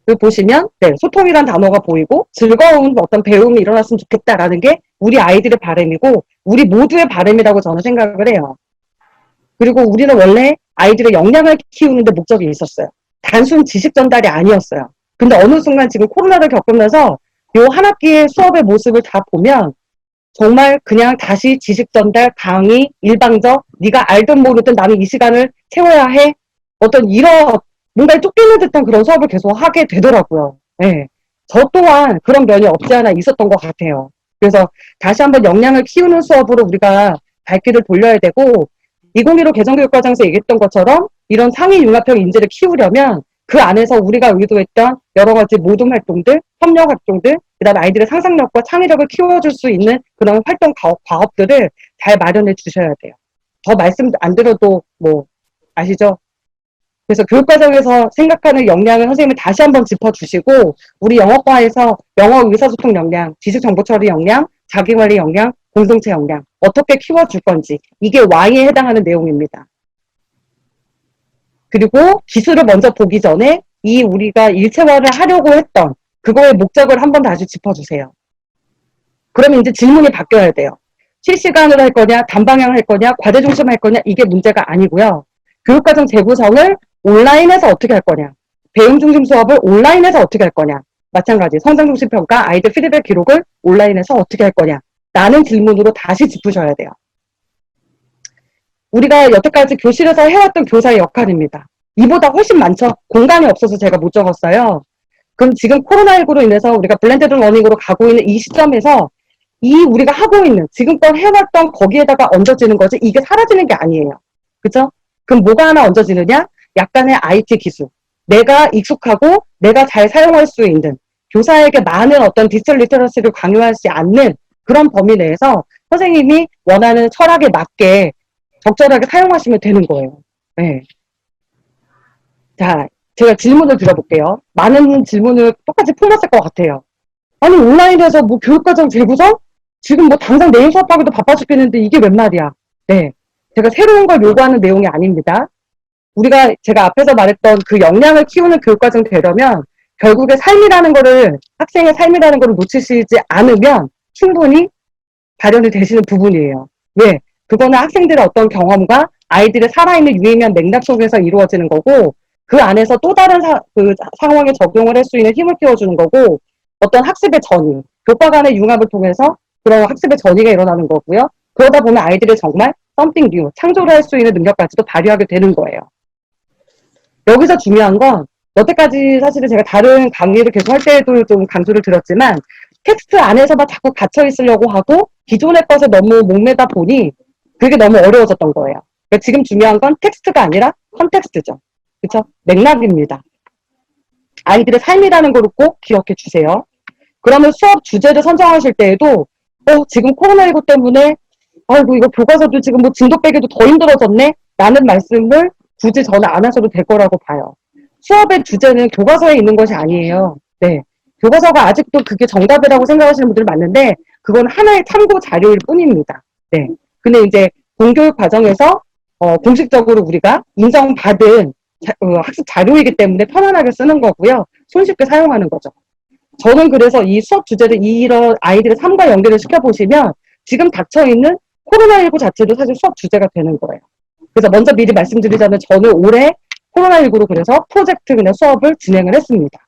여기 보시면 소통이란 단어가 보이고 즐거운 어떤 배움이 일어났으면 좋겠다라는 게 우리 아이들의 바람이고 우리 모두의 바람이라고 저는 생각을 해요. 그리고 우리는 원래 아이들의 역량을 키우는 데 목적이 있었어요. 단순 지식 전달이 아니었어요. 근데 어느 순간 지금 코로나를 겪으면서 요 한 학기의 수업의 모습을 다 보면 정말 그냥 다시 지식 전달, 강의, 일방적, 네가 알든 모르든 나는 이 시간을 채워야 해. 어떤 이런 뭔가에 쫓기는 듯한 그런 수업을 계속 하게 되더라고요. 네. 저 또한 그런 면이 없지 않아 있었던 것 같아요. 그래서 다시 한번 역량을 키우는 수업으로 우리가 발길을 돌려야 되고 2015 개정교육과정에서 얘기했던 것처럼 이런 상위 융합형 인재를 키우려면 그 안에서 우리가 의도했던 여러 가지 모둠 활동들, 협력 활동들, 그다음에 아이들의 상상력과 창의력을 키워줄 수 있는 그런 활동 과업들을 잘 마련해 주셔야 돼요. 더 말씀 안 드려도 뭐 아시죠? 그래서 교육과정에서 생각하는 역량을 선생님이 다시 한번 짚어주시고 우리 영어과에서 영어 의사소통 역량, 지식정보처리 역량, 자기관리 역량, 공동체 역량 어떻게 키워줄 건지 이게 Y에 해당하는 내용입니다. 그리고 기술을 먼저 보기 전에 이 우리가 일체화를 하려고 했던 그거의 목적을 한번 다시 짚어주세요. 그러면 이제 질문이 바뀌어야 돼요. 실시간으로 할 거냐, 단방향 할 거냐, 과제 중심 할 거냐 이게 문제가 아니고요. 교육과정 재구성을 온라인에서 어떻게 할 거냐, 배움 중심 수업을 온라인에서 어떻게 할 거냐, 마찬가지 성장 중심 평가, 아이들 피드백 기록을 온라인에서 어떻게 할 거냐 라는 질문으로 다시 짚으셔야 돼요. 우리가 여태까지 교실에서 해왔던 교사의 역할입니다. 이보다 훨씬 많죠. 공간이 없어서 제가 못 적었어요. 그럼 지금 코로나19로 인해서 우리가 블렌디드 러닝으로 가고 있는 이 시점에서 이 우리가 하고 있는 지금껏 해왔던 거기에다가 얹어지는 거지 이게 사라지는 게 아니에요. 그죠? 그럼 뭐가 하나 얹어지느냐? 약간의 IT 기술. 내가 익숙하고 내가 잘 사용할 수 있는 교사에게 많은 어떤 디지털 리터러시를 강요하지 않는 그런 범위 내에서 선생님이 원하는 철학에 맞게 적절하게 사용하시면 되는 거예요. 네. 자, 제가 질문을 드려볼게요. 많은 질문을 똑같이 품었을 것 같아요. 아니, 온라인에서 뭐 교육과정 재구성? 지금 뭐 당장 내일 수업하기도 바빠 죽겠는데 이게 웬 말이야. 네. 제가 새로운 걸 요구하는 내용이 아닙니다. 제가 앞에서 말했던 그 역량을 키우는 교육과정 되려면 결국에 삶이라는 거를, 학생의 삶이라는 거를 놓치시지 않으면 충분히 발현이 되시는 부분이에요. 왜? 그거는 학생들의 어떤 경험과 아이들의 살아있는 유의미한 맥락 속에서 이루어지는 거고, 그 안에서 또 다른 상황에 적용을 할 수 있는 힘을 키워주는 거고, 어떤 학습의 전이, 교과 간의 융합을 통해서 그런 학습의 전이가 일어나는 거고요. 그러다 보면 아이들이 정말 something new, 창조를 할 수 있는 능력까지도 발휘하게 되는 거예요. 여기서 중요한 건, 여태까지 사실은 제가 다른 강의를 계속 할 때에도 좀 강조를 드렸지만, 텍스트 안에서만 자꾸 갇혀 있으려고 하고, 기존의 것에 너무 목매다 보니, 그게 너무 어려워졌던 거예요. 그러니까 지금 중요한 건 텍스트가 아니라 컨텍스트죠. 그렇죠? 맥락입니다. 아이들의 삶이라는 걸 꼭 기억해 주세요. 그러면 수업 주제를 선정하실 때에도 지금 코로나19 때문에 아이고 이거 교과서도 지금 뭐 진도 빼기도 더 힘들어졌네 라는 말씀을 굳이 저는 안 하셔도 될 거라고 봐요. 수업의 주제는 교과서에 있는 것이 아니에요. 네, 교과서가 아직도 그게 정답이라고 생각하시는 분들 많은데 그건 하나의 참고 자료일 뿐입니다. 네, 근데 이제 공교육 과정에서 공식적으로 우리가 인정받은 학습 자료이기 때문에 편안하게 쓰는 거고요. 손쉽게 사용하는 거죠. 저는 그래서 이 수업 주제를 이런 아이들의 삶과 연결을 시켜보시면 지금 닥쳐있는 코로나19 자체도 사실 수업 주제가 되는 거예요. 그래서 먼저 미리 말씀드리자면 저는 올해 코로나19로 그래서 프로젝트 그냥 수업을 진행을 했습니다.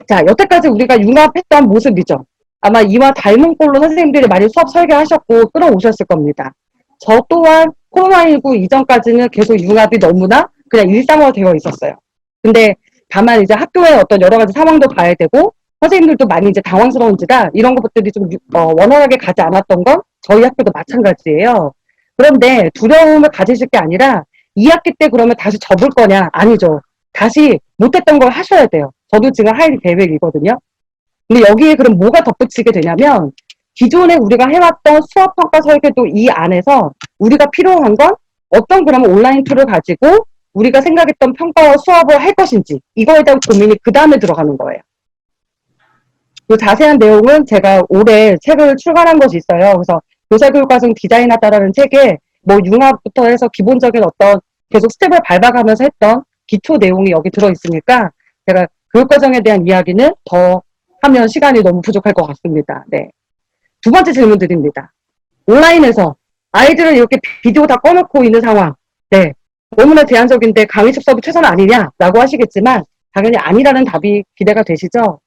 자, 여태까지 우리가 융합했던 모습이죠. 아마 이와 닮은 꼴로 선생님들이 많이 수업 설계하셨고 끌어오셨을 겁니다. 저 또한 코로나19 이전까지는 계속 융합이 너무나 그냥 일상화 되어 있었어요. 근데 다만 이제 학교의 어떤 여러 가지 상황도 봐야 되고 선생님들도 많이 이제 당황스러운지라 이런 것들이 좀 원활하게 가지 않았던 건 저희 학교도 마찬가지예요. 그런데 두려움을 가지실 게 아니라 2학기 때 그러면 다시 접을 거냐? 아니죠. 다시 못했던 걸 하셔야 돼요. 저도 지금 할 계획이거든요. 근데 여기에 그럼 뭐가 덧붙이게 되냐면 기존에 우리가 해왔던 수업 평가 설계도 이 안에서 우리가 필요한 건 어떤 그러면 온라인 툴을 가지고 우리가 생각했던 평가와 수업을 할 것인지 이거에 대한 고민이 그 다음에 들어가는 거예요. 그 자세한 내용은 제가 올해 책을 출간한 것이 있어요. 그래서 교사교육과정 디자인하다라는 책에 뭐 융합부터 해서 기본적인 어떤 계속 스텝을 밟아가면서 했던 기초 내용이 여기 들어있으니까 제가 교육과정에 대한 이야기는 더 하면 시간이 너무 부족할 것 같습니다. 네. 두 번째 질문 드립니다. 온라인에서 아이들을 이렇게 비디오 다 꺼놓고 있는 상황. 네. 너무나 제한적인데 강의식 수업이 최선 아니냐라고 하시겠지만 당연히 아니라는 답이 기대가 되시죠?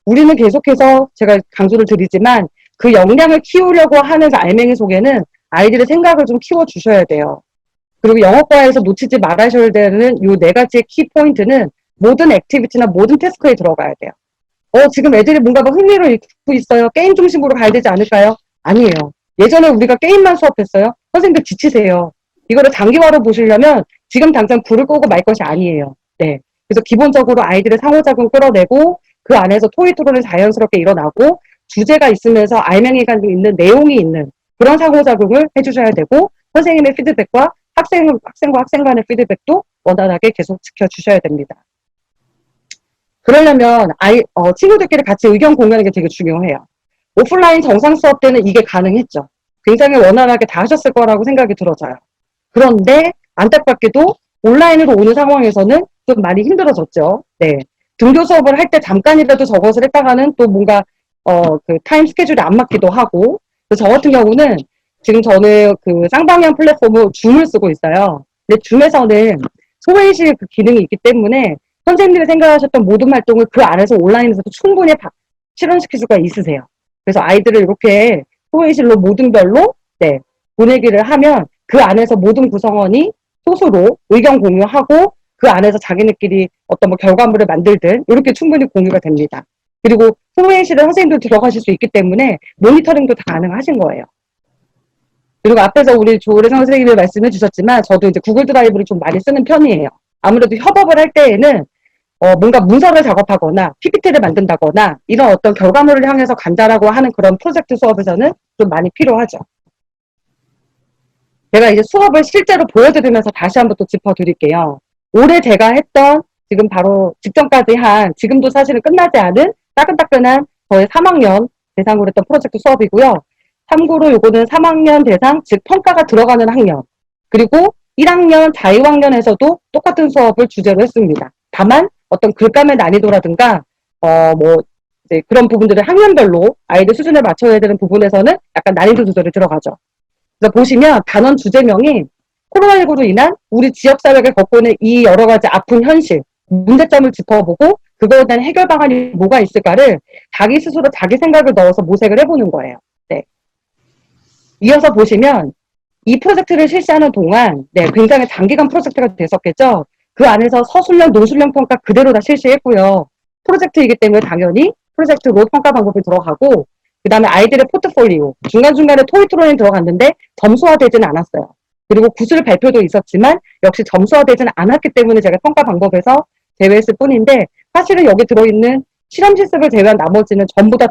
우리는 계속해서 제가 강조를 드리지만 그 역량을 키우려고 하는 그 알맹이 속에는 아이들의 생각을 좀 키워주셔야 돼요. 그리고 영어과에서 놓치지 말아셔야 되는 이 네 가지의 키포인트는 모든 액티비티나 모든 태스크에 들어가야 돼요. 지금 애들이 뭔가 흥미를 잃고 있어요. 게임 중심으로 가야 되지 않을까요? 아니에요. 예전에 우리가 게임만 수업했어요. 선생님들 지치세요. 이거를 장기화로 보시려면 지금 당장 불을 끄고 말 것이 아니에요. 네. 그래서 기본적으로 아이들의 상호작용 끌어내고 그 안에서 토의 토론이 자연스럽게 일어나고 주제가 있으면서 알맹이가 있는 내용이 있는 그런 상호작용을 해주셔야 되고 선생님의 피드백과 학생과 학생 간의 피드백도 원활하게 계속 지켜주셔야 됩니다. 그러려면 친구들끼리 같이 의견 공유하는 게 되게 중요해요. 오프라인 정상 수업 때는 이게 가능했죠. 굉장히 원활하게 다 하셨을 거라고 생각이 들어져요. 그런데 안타깝게도 온라인으로 오는 상황에서는 좀 많이 힘들어졌죠. 네. 등교 수업을 할 때 잠깐이라도 저것을 했다가는 또 뭔가 그 타임 스케줄이 안 맞기도 하고. 저 같은 경우는 지금 저는 그 쌍방향 플랫폼을 줌을 쓰고 있어요. 근데 줌에서는 소외인식 그 기능이 있기 때문에 선생님들이 생각하셨던 모든 활동을 그 안에서 온라인에서도 충분히 실현시킬 수가 있으세요. 그래서 아이들을 이렇게 소외인실로 모든 별로 네, 보내기를 하면 그 안에서 모든 구성원이 소수로 의견 공유하고 그 안에서 자기네끼리 어떤 뭐 결과물을 만들든 이렇게 충분히 공유가 됩니다. 그리고 소외인실에 선생님도 들어가실 수 있기 때문에 모니터링도 다 가능하신 거예요. 그리고 앞에서 우리 조례성 선생님이 말씀해 주셨지만 저도 이제 구글 드라이브를 좀 많이 쓰는 편이에요. 아무래도 협업을 할 때에는 뭔가 문서를 작업하거나 PPT를 만든다거나 이런 어떤 결과물을 향해서 간다라고 하는 그런 프로젝트 수업에서는 좀 많이 필요하죠. 제가 이제 수업을 실제로 보여드리면서 다시 한번 또 짚어드릴게요. 올해 제가 했던 지금 바로 직전까지 한 지금도 사실은 끝나지 않은 따끈따끈한 저의 3학년 대상으로 했던 프로젝트 수업이고요. 참고로 요거는 3학년 대상, 즉 평가가 들어가는 학년 그리고 1학년 자유학년에서도 똑같은 수업을 주제로 했습니다. 다만 어떤 글감의 난이도라든가 뭐 이제 그런 부분들을 학년별로 아이들 수준에 맞춰야 되는 부분에서는 약간 난이도 조절이 들어가죠. 그래서 보시면 단원 주제명이 코로나19로 인한 우리 지역사회가 겪고 있는 이 여러 가지 아픈 현실, 문제점을 짚어보고 그거에 대한 해결 방안이 뭐가 있을까를 자기 스스로 자기 생각을 넣어서 모색을 해보는 거예요. 네. 이어서 보시면 이 프로젝트를 실시하는 동안 굉장히 장기간 프로젝트가 됐었겠죠. 그 안에서 서술형, 노술형 평가 그대로 다 실시했고요. 프로젝트이기 때문에 당연히 프로젝트로 평가 방법이 들어가고 그 다음에 아이들의 포트폴리오, 중간중간에 토익 토론이 들어갔는데 점수화되지는 않았어요. 그리고 구술 발표도 있었지만 역시 점수화되지는 않았기 때문에 제가 평가 방법에서 제외했을 뿐인데 사실은 여기 들어있는 실험 실습을 제외한 나머지는 전부 다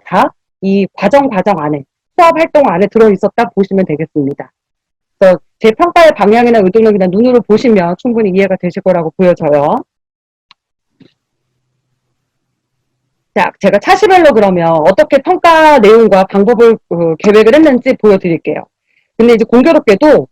이 과정 안에 수업 활동 안에 들어있었다 보시면 되겠습니다. 그래서 제 평가의 방향이나 의도력이나 눈으로 보시면 충분히 이해가 되실 거라고 보여져요. 자, 제가 차시별로 그러면 어떻게 평가 내용과 방법을 계획을 했는지 보여드릴게요. 근데 이제 공교롭게도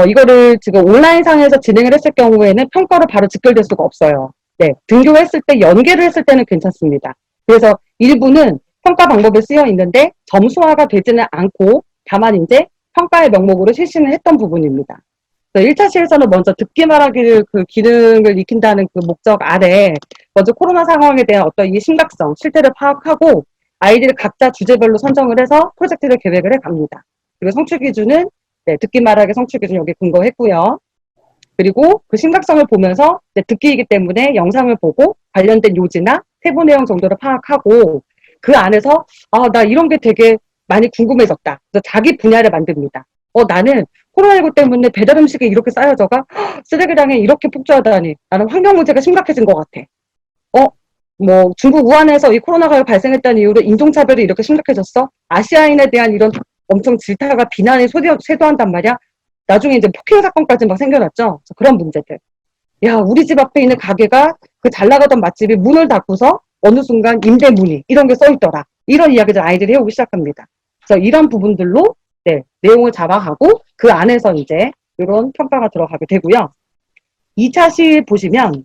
이거를 지금 온라인상에서 진행을 했을 경우에는 평가로 바로 직결될 수가 없어요. 네, 등교했을 때 연계를 했을 때는 괜찮습니다. 그래서 일부는 평가 방법에 쓰여 있는데 점수화가 되지는 않고 다만 이제 평가의 명목으로 실시는 했던 부분입니다. 1차 시에서는 먼저 듣기 말하기를 그 기능을 익힌다는 그 목적 아래 먼저 코로나 상황에 대한 어떤 이 심각성, 실태를 파악하고 아이들이 각자 주제별로 선정을 해서 프로젝트를 계획을 해 갑니다. 그리고 성취 기준은 네, 듣기 말하기 성취 기준 여기 근거했고요. 그리고 그 심각성을 보면서 듣기이기 때문에 영상을 보고 관련된 요지나 세부 내용 정도를 파악하고 그 안에서 나 이런 게 되게 많이 궁금해졌다. 그래서 자기 분야를 만듭니다. 나는 코로나19 때문에 배달 음식이 이렇게 쌓여져가 쓰레기량이 이렇게 폭주하다니 나는 환경 문제가 심각해진 것 같아. 뭐 중국 우한에서 이 코로나가 발생했다는 이유로 인종차별이 이렇게 심각해졌어? 아시아인에 대한 이런 엄청 질타가 비난이 쇄도한단 말이야? 나중에 이제 폭행 사건까지 막 생겨났죠. 그런 문제들. 야, 우리 집 앞에 있는 가게가 그 잘 나가던 맛집이 문을 닫고서 어느 순간 임대 문의 이런 게 써 있더라. 이런 이야기들 아이들이 해오기 시작합니다. 그래서 이런 부분들로 네, 내용을 잡아가고 그 안에서 이제 이런 평가가 들어가게 되고요. 2차 시 보시면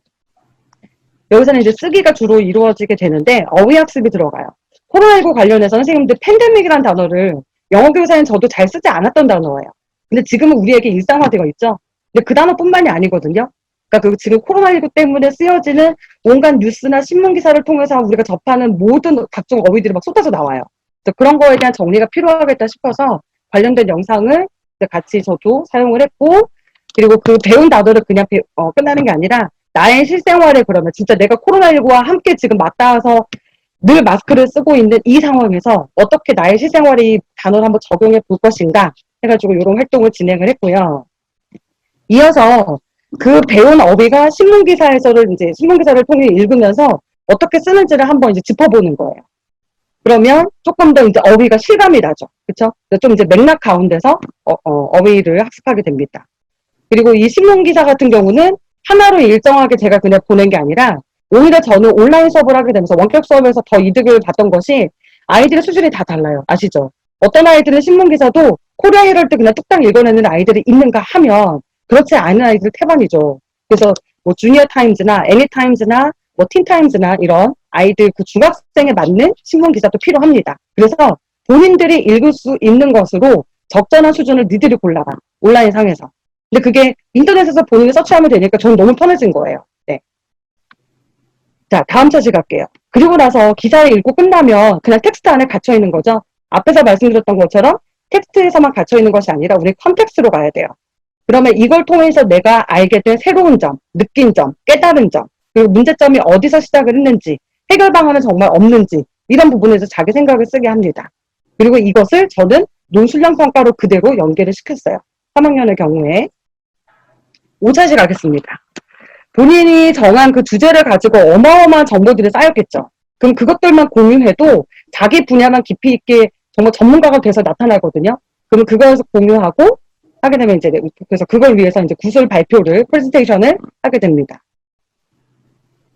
여기서는 이제 쓰기가 주로 이루어지게 되는데 어휘학습이 들어가요. 코로나19 관련해서 선생님들 팬데믹이라는 단어를 영어 교사인 저도 잘 쓰지 않았던 단어예요. 근데 지금은 우리에게 일상화되어 있죠. 근데 그 단어뿐만이 아니거든요. 그러니까 그 지금 코로나19 때문에 쓰여지는 온갖 뉴스나 신문 기사를 통해서 우리가 접하는 모든 각종 어휘들이 막 쏟아져 나와요. 그런 거에 대한 정리가 필요하겠다 싶어서 관련된 영상을 같이 저도 사용을 했고, 그리고 그 배운 단어를 그냥 끝나는 게 아니라 나의 실생활에 그러면 진짜 내가 코로나19와 함께 지금 맞닿아서 늘 마스크를 쓰고 있는 이 상황에서 어떻게 나의 실생활이 단어를 한번 적용해 볼 것인가 해가지고 이런 활동을 진행을 했고요. 이어서 그 배운 어휘가 신문기사를 통해 읽으면서 어떻게 쓰는지를 한번 이제 짚어보는 거예요. 그러면 조금 더 이제 어휘가 실감이 나죠. 그쵸? 좀 이제 맥락 가운데서 어휘를 학습하게 됩니다. 그리고 이 신문기사 같은 경우는 하나로 일정하게 제가 그냥 보낸 게 아니라 오히려 저는 온라인 수업을 하게 되면서 원격 수업에서 더 이득을 봤던 것이 아이들의 수준이 다 달라요. 아시죠? 어떤 아이들은 신문기사도 코리아 헤럴드 그냥 뚝딱 읽어내는 아이들이 있는가 하면 그렇지 않은 아이들 태반이죠. 그래서 뭐 주니어 타임즈나 애니 타임즈나 뭐 틴 타임즈나 이런 아이들 그 중학생에 맞는 신문기사도 필요합니다. 그래서 본인들이 읽을 수 있는 것으로 적절한 수준을 니들이 골라라. 온라인 상에서. 근데 그게 인터넷에서 본인이 서치하면 되니까 저는 너무 편해진 거예요. 네. 자, 다음 차시 갈게요. 그리고 나서 기사를 읽고 끝나면 그냥 텍스트 안에 갇혀 있는 거죠. 앞에서 말씀드렸던 것처럼 텍스트에서만 갇혀 있는 것이 아니라 우리 컨텍스트로 가야 돼요. 그러면 이걸 통해서 내가 알게 된 새로운 점, 느낀 점, 깨달은 점, 그리고 문제점이 어디서 시작을 했는지, 해결 방안은 정말 없는지 이런 부분에서 자기 생각을 쓰게 합니다. 그리고 이것을 저는 논술형 평가로 그대로 연계를 시켰어요. 3학년의 경우에. 5차시 가겠습니다. 본인이 정한 그 주제를 가지고 어마어마한 정보들이 쌓였겠죠. 그럼 그것들만 공유해도 자기 분야만 깊이 있게 정말 전문가가 돼서 나타나거든요. 그럼 그것을 공유하고 하게 되면 이제 그래서 그걸 위해서 이제 구술 발표를 프레젠테이션을 하게 됩니다.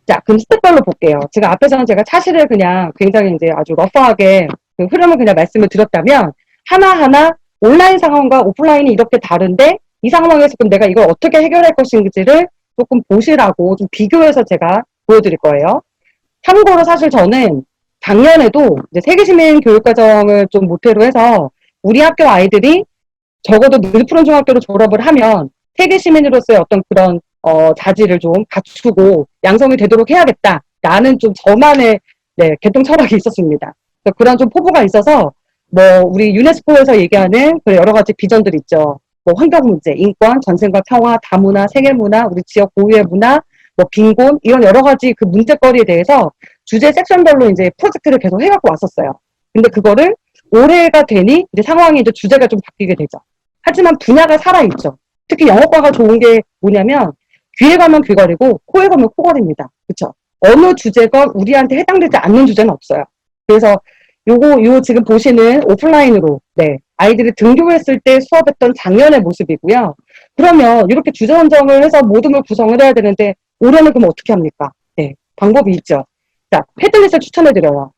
자, 그럼 스텝별로 볼게요. 제가 앞에서는 제가 차시를 그냥 굉장히 이제 아주 러프하게 그 흐름을 그냥 말씀을 드렸다면 하나하나 온라인 상황과 오프라인이 이렇게 다른데 이 상황에서 그럼 내가 이걸 어떻게 해결할 것인지를 조금 보시라고 좀 비교해서 제가 보여드릴 거예요. 참고로 사실 저는 작년에도 이제 세계시민 교육과정을 좀 모태로 해서 우리 학교 아이들이 적어도 늘푸른 중학교를 졸업을 하면 세계시민으로서의 어떤 그런 자질을 좀 갖추고 양성이 되도록 해야겠다라는 좀 저만의 개통 철학이 있었습니다. 그런 좀 포부가 있어서 뭐 우리 유네스코에서 얘기하는 그 여러 가지 비전들 있죠. 뭐 환경 문제, 인권, 전생과 평화, 다문화, 세계문화, 우리 지역 고유의 문화, 뭐 빈곤 이런 여러 가지 그 문제거리에 대해서 주제 섹션별로 이제 프로젝트를 계속 해갖고 왔었어요. 근데 그거를 올해가 되니 이제 상황이 이제 주제가 좀 바뀌게 되죠. 하지만 분야가 살아있죠. 특히 영어과가 좋은 게 뭐냐면 귀에 가면 귀걸이고 코에 가면 코걸입니다. 그렇죠? 어느 주제가 우리한테 해당되지 않는 주제는 없어요. 그래서 요 지금 보시는 오프라인으로 아이들이 등교했을 때 수업했던 작년의 모습이고요. 그러면 이렇게 주제 선정을 해서 모든 걸 구성을 해야 되는데 올해는 그럼 어떻게 합니까? 방법이 있죠. 자, 패들릿을 추천해드려요.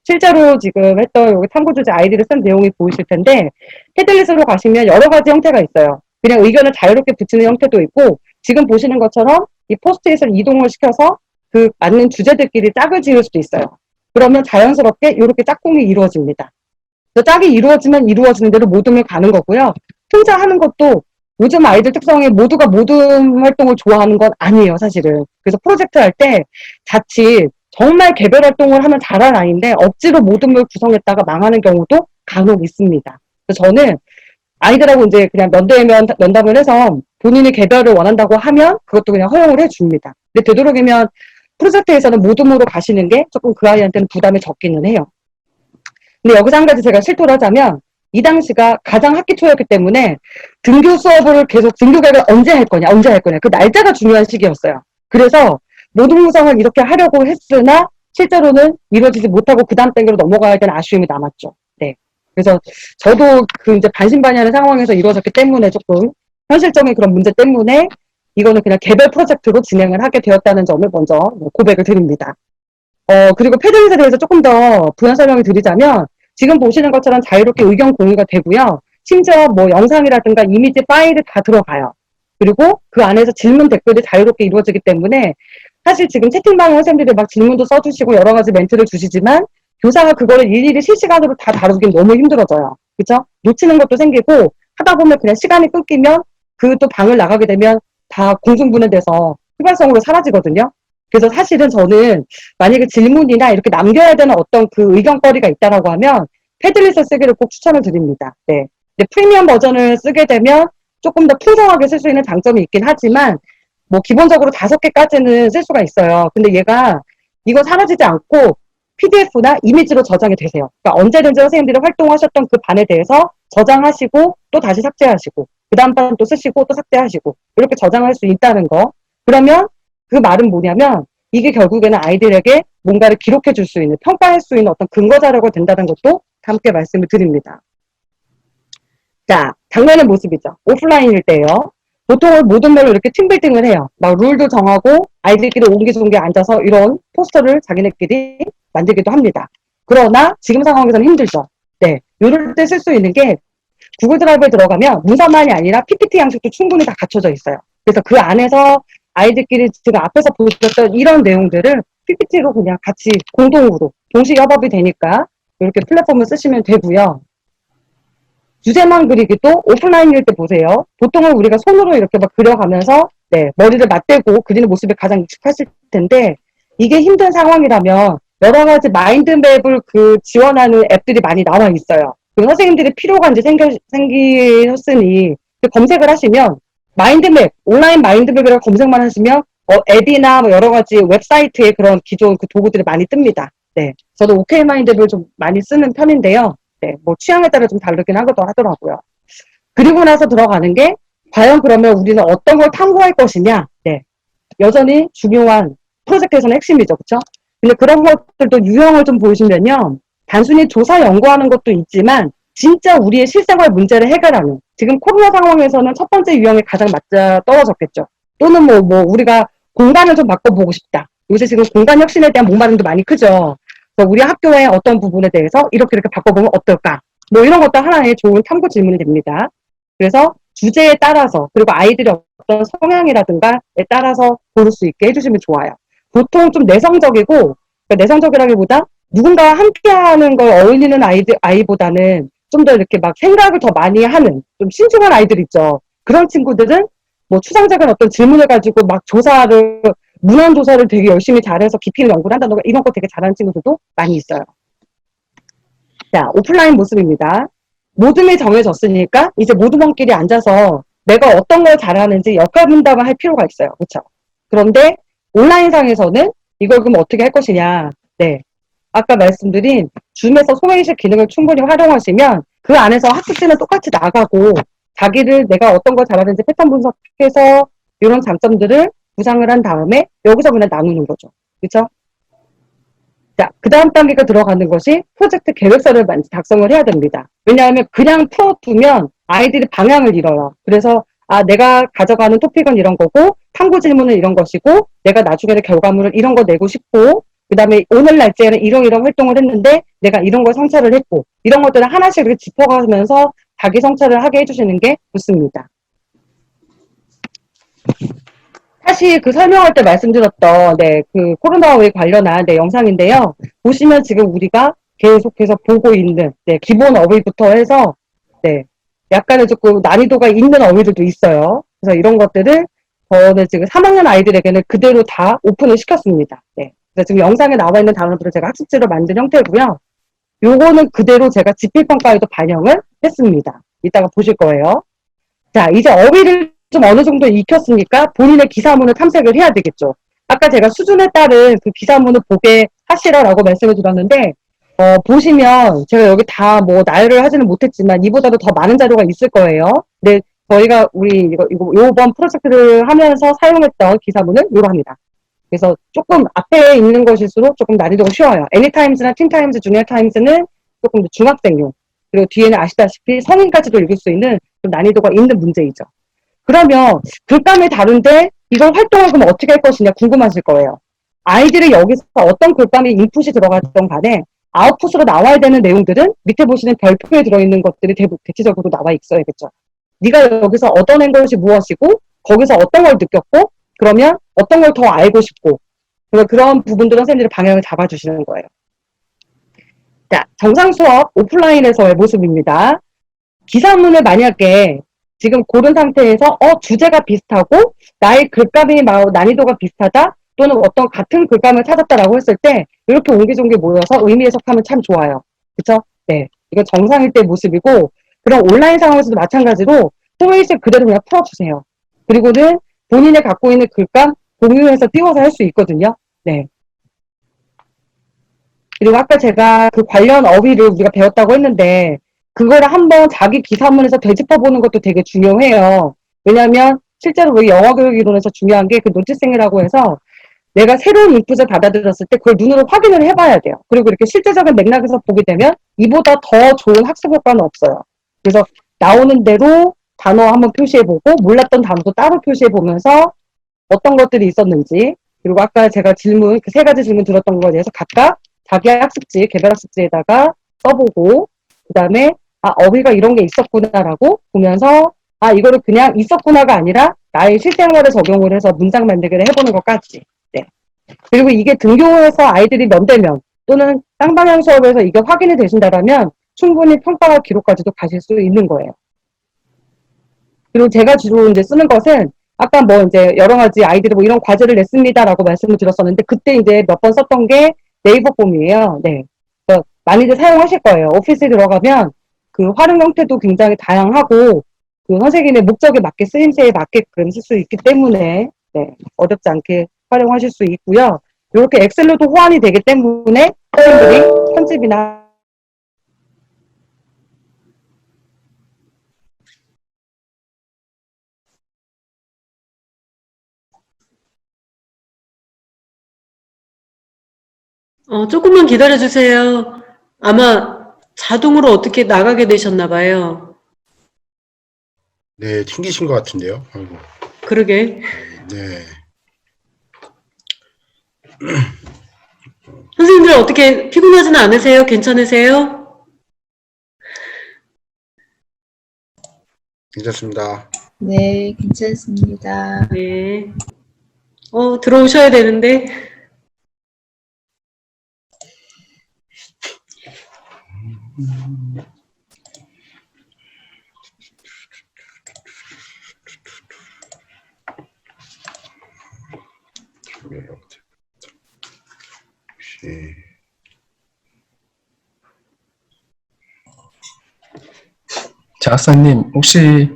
실제로 지금 했던 여기 탐구 주제 아이들이 쓴 내용이 보이실 텐데 패들릿으로 가시면 여러 가지 형태가 있어요. 그냥 의견을 자유롭게 붙이는 형태도 있고 지금 보시는 것처럼 이 포스트잇을 이동을 시켜서 그 맞는 주제들끼리 짝을 지을 수도 있어요. 그러면 자연스럽게 이렇게 짝꿍이 이루어집니다. 그래서 짝이 이루어지면 이루어지는 대로 모둠을 가는 거고요. 혼자 하는 것도 요즘 아이들 특성에 모두가 모둠 활동을 좋아하는 건 아니에요, 사실은. 그래서 프로젝트 할 때 자칫 정말 개별 활동을 하면 잘할 아이인데 억지로 모둠을 구성했다가 망하는 경우도 간혹 있습니다. 그래서 저는 아이들하고 이제 그냥 면담을 해서 본인이 개별을 원한다고 하면 그것도 그냥 허용을 해줍니다. 근데 되도록이면 프로젝트에서는 모둠으로 가시는 게 조금 그 아이한테는 부담이 적기는 해요. 근데 여기서 한 가지 제가 실토를 하자면 이 당시가 가장 학기 초였기 때문에 등교 수업을 계속 등교 계획을 언제 할 거냐 그 날짜가 중요한 시기였어요. 그래서 모든 구성을 이렇게 하려고 했으나 실제로는 이루어지지 못하고 그 다음 단계로 넘어가야 되는 아쉬움이 남았죠. 네. 그래서 저도 그 이제 반신반의하는 상황에서 이루어졌기 때문에 조금 현실적인 그런 문제 때문에 이거는 그냥 개별 프로젝트로 진행을 하게 되었다는 점을 먼저 고백을 드립니다. 그리고 패드렛에 대해서 조금 더 부연 설명을 드리자면 지금 보시는 것처럼 자유롭게 의견 공유가 되고요. 심지어 뭐 영상이라든가 이미지 파일이 다 들어가요. 그리고 그 안에서 질문 댓글이 자유롭게 이루어지기 때문에 사실 지금 채팅방에 선생님들이 막 질문도 써주시고 여러 가지 멘트를 주시지만 교사가 그거를 일일이 실시간으로 다 다루긴 너무 힘들어져요. 그렇죠? 놓치는 것도 생기고 하다 보면 그냥 시간이 끊기면 그 또 방을 나가게 되면 다 공중분해돼서 휘발성으로 사라지거든요. 그래서 사실은 저는 만약에 질문이나 이렇게 남겨야 되는 어떤 그 의견거리가 있다라고 하면 패들릿을 쓰기를 꼭 추천을 드립니다. 네. 근데 프리미엄 버전을 쓰게 되면 조금 더 풍성하게 쓸 수 있는 장점이 있긴 하지만 뭐 기본적으로 5개까지는 쓸 수가 있어요. 근데 얘가 이거 사라지지 않고 PDF나 이미지로 저장이 되세요. 그러니까 언제든지 선생님들이 활동하셨던 그 반에 대해서 저장하시고 또 다시 삭제하시고 그 다음 반 또 쓰시고 또 삭제하시고 이렇게 저장할 수 있다는 거. 그러면 그 말은 뭐냐면 이게 결국에는 아이들에게 뭔가를 기록해 줄 수 있는 평가할 수 있는 어떤 근거 자료가 된다는 것도 함께 말씀을 드립니다. 자, 장면의 모습이죠. 오프라인일 때요. 보통은 모든별로 이렇게 팀빌딩을 해요. 막 룰도 정하고 아이들끼리 옹기종기 앉아서 이런 포스터를 자기네끼리 만들기도 합니다. 그러나 지금 상황에서는 힘들죠. 네, 이럴 때 쓸 수 있는 게 구글 드라이브에 들어가면 문서만이 아니라 PPT 양식도 충분히 다 갖춰져 있어요. 그래서 그 안에서 아이들끼리 지금 앞에서 보셨던 이런 내용들을 PPT로 그냥 같이 공동으로 동시 협업이 되니까 이렇게 플랫폼을 쓰시면 되고요. 주제만 그리기도 오프라인일 때 보세요. 보통은 우리가 손으로 이렇게 막 그려가면서 네, 머리를 맞대고 그리는 모습이 가장 익숙하실 텐데 이게 힘든 상황이라면 여러 가지 마인드맵을 그 지원하는 앱들이 많이 나와 있어요. 그리고 선생님들이 필요가 이제 생기셨으니 검색을 하시면 마인드맵, 온라인 마인드맵이라고 검색만 하시면 앱이나 뭐 여러 가지 웹사이트에 그런 기존 그 도구들이 많이 뜹니다. 네, 저도 OK 마인드맵을 좀 많이 쓰는 편인데요. 네, 뭐 취향에 따라 좀 다르긴 하더라고요. 그리고 나서 들어가는 게 과연 그러면 우리는 어떤 걸 탐구할 것이냐. 네, 여전히 중요한 프로젝트에서는 핵심이죠. 그렇죠? 근데 그런 것들도 유형을 좀 보시면요. 단순히 조사 연구하는 것도 있지만 진짜 우리의 실생활 문제를 해결하는 지금 코로나 상황에서는 첫 번째 유형이 가장 맞아 떨어졌겠죠. 또는 뭐 우리가 공간을 좀 바꿔보고 싶다. 요새 지금 공간 혁신에 대한 목마름도 많이 크죠. 그래서 우리 학교의 어떤 부분에 대해서 이렇게 바꿔보면 어떨까? 뭐 이런 것도 하나의 좋은 탐구 질문이 됩니다. 그래서 주제에 따라서 그리고 아이들의 어떤 성향이라든가에 따라서 고를 수 있게 해주시면 좋아요. 보통 좀 내성적이고 그러니까 내성적이라기보다 누군가와 함께하는 걸 어울리는 아이보다는 좀 더 이렇게 막 생각을 더 많이 하는 좀 신중한 아이들 있죠. 그런 친구들은 뭐 추상적인 어떤 질문을 가지고 막 문헌 조사를 되게 열심히 잘해서 깊이 있는 연구를 한다던가 이런 거 되게 잘하는 친구들도 많이 있어요. 자, 오프라인 모습입니다. 모둠이 정해졌으니까 이제 모둠원끼리 앉아서 내가 어떤 걸 잘하는지 역할 분담을 할 필요가 있어요. 그렇죠? 그런데 온라인상에서는 이걸 그럼 어떻게 할 것이냐. 네. 아까 말씀드린 줌에서 소외의식 기능을 충분히 활용하시면 그 안에서 학습지는 똑같이 나가고 자기를 내가 어떤 걸 잘하는지 패턴 분석해서 이런 장점들을 구상을 한 다음에 여기서 그냥 나누는 거죠. 그렇죠? 자, 그 다음 단계가 들어가는 것이 프로젝트 계획서를 작성을 해야 됩니다. 왜냐하면 그냥 풀어두면 아이들이 방향을 잃어요. 그래서 내가 가져가는 토픽은 이런 거고 탐구 질문은 이런 것이고 내가 나중에는 결과물을 이런 거 내고 싶고 그 다음에 오늘 날짜에는 이런 활동을 했는데 내가 이런 걸 성찰을 했고 이런 것들을 하나씩 이렇게 짚어가면서 자기 성찰을 하게 해주시는 게 좋습니다. 다시 그 설명할 때 말씀드렸던 그 코로나와의 관련한 영상인데요. 보시면 지금 우리가 계속해서 보고 있는 기본 어휘부터 해서 약간의 조금 난이도가 있는 어휘들도 있어요. 그래서 이런 것들을 저는 지금 3학년 아이들에게는 그대로 다 오픈을 시켰습니다. 그래서 지금 영상에 나와 있는 단어들을 제가 학습지로 만든 형태고요. 요거는 그대로 제가 지필평가에도 반영을 했습니다. 이따가 보실 거예요. 자, 이제 어휘를 좀 어느 정도 익혔으니까 본인의 기사문을 탐색을 해야 되겠죠. 아까 제가 수준에 따른 그 기사문을 보게 하시라라고 말씀을 드렸는데, 보시면 제가 여기 다 뭐 나열을 하지는 못했지만 이보다도 더 많은 자료가 있을 거예요. 근데 저희가 우리 요번 프로젝트를 하면서 사용했던 기사문은 이러합니다. 그래서 조금 앞에 있는 것일수록 조금 난이도가 쉬워요. 애니타임즈나 틴타임즈, 주니어타임즈는 조금 더 중학생용. 그리고 뒤에는 아시다시피 성인까지도 읽을 수 있는 좀 난이도가 있는 문제이죠. 그러면 글감이 다른데 이걸 활동을 그럼 어떻게 할 것이냐 궁금하실 거예요. 아이들이 여기서 어떤 글감이 인풋이 들어갔던 간에 아웃풋으로 나와야 되는 내용들은 밑에 보시는 별표에 들어있는 것들이 대체적으로 나와 있어야겠죠. 네가 여기서 얻어낸 것이 무엇이고 거기서 어떤 걸 느꼈고 그러면 어떤 걸 더 알고 싶고 그런 부분들은 선생님들이 방향을 잡아주시는 거예요. 자, 정상 수업 오프라인에서의 모습입니다. 기사문을 만약에 지금 고른 상태에서 주제가 비슷하고 나의 글감이 난이도가 비슷하다 또는 어떤 같은 글감을 찾았다라고 했을 때 이렇게 옹기종기 모여서 의미 해석하면 참 좋아요. 그쵸? 네. 이건 정상일 때 모습이고 그럼 온라인 상황에서도 마찬가지로 포메이션 그대로 그냥 풀어주세요. 그리고는 본인이 갖고 있는 글감 공유해서 띄워서 할 수 있거든요. 네. 그리고 아까 제가 그 관련 어휘를 우리가 배웠다고 했는데 그거를 한번 자기 기사문에서 되짚어보는 것도 되게 중요해요. 왜냐하면 실제로 우리 영어 교육 이론에서 중요한 게 그 노티싱이라고 해서 내가 새로운 인풋을 받아들였을 때 그걸 눈으로 확인을 해봐야 돼요. 그리고 이렇게 실제적인 맥락에서 보게 되면 이보다 더 좋은 학습 효과는 없어요. 그래서 나오는 대로 단어 한번 표시해보고 몰랐던 단어도 따로 표시해보면서 어떤 것들이 있었는지 그리고 아까 제가 질문 그 세 가지 질문 들었던 거에 대해서 각각 자기 학습지 개별 학습지에다가 써보고 그 다음에 어휘가 이런 게 있었구나라고 보면서 이거를 그냥 있었구나가 아니라 나의 실생활에 적용을 해서 문장 만들기를 해보는 것까지. 네. 그리고 이게 등교에서 아이들이 면대면 또는 쌍방향 수업에서 이게 확인이 되신다라면 충분히 평가와 기록까지도 가실 수 있는 거예요. 그리고 제가 주로 이제 쓰는 것은 아까 뭐 이제 여러 가지 아이들이 뭐 이런 과제를 냈습니다라고 말씀을 드렸었는데 그때 이제 몇 번 썼던 게 네이버 폼이에요. 네. 많이들 사용하실 거예요. 오피스에 들어가면 그 활용 형태도 굉장히 다양하고 그 선생님의 목적에 맞게 쓰임새에 맞게끔 쓸 수 있기 때문에 어렵지 않게 활용하실 수 있고요. 이렇게 엑셀로도 호환이 되기 때문에 선생님들이 편집이나 조금만 기다려주세요. 아마 자동으로 어떻게 나가게 되셨나 봐요. 네, 튕기신 것 같은데요. 아이고. 그러게. 네. 선생님들 어떻게 피곤하지는 않으세요? 괜찮으세요? 괜찮습니다. 네, 괜찮습니다. 네. 들어오셔야 되는데. 혹시 자, 학사님, 혹시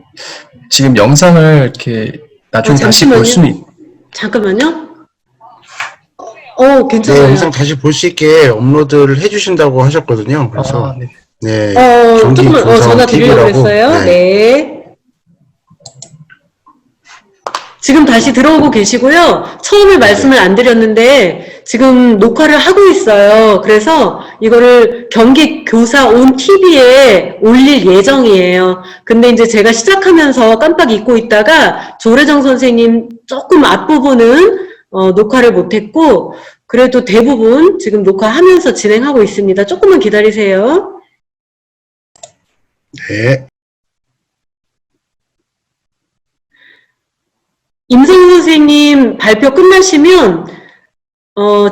지금 영상을 이렇게 나중에 다시 볼 수는 잠깐만요. 네, 괜찮아요. 영상 다시 볼 수 있게 업로드를 해주신다고 하셨거든요. 그래서 네. 네, 조금만 전화 드리려고 했어요. 네. 지금 다시 들어오고 계시고요. 처음에 말씀을 안 드렸는데 지금 녹화를 하고 있어요. 그래서 이거를 경기 교사 온 TV에 올릴 예정이에요. 근데 이제 제가 시작하면서 깜빡 잊고 있다가 조래정 선생님 조금 앞부분은 녹화를 못했고 그래도 대부분 지금 녹화하면서 진행하고 있습니다. 조금만 기다리세요. 네. 임성훈 선생님 발표 끝나시면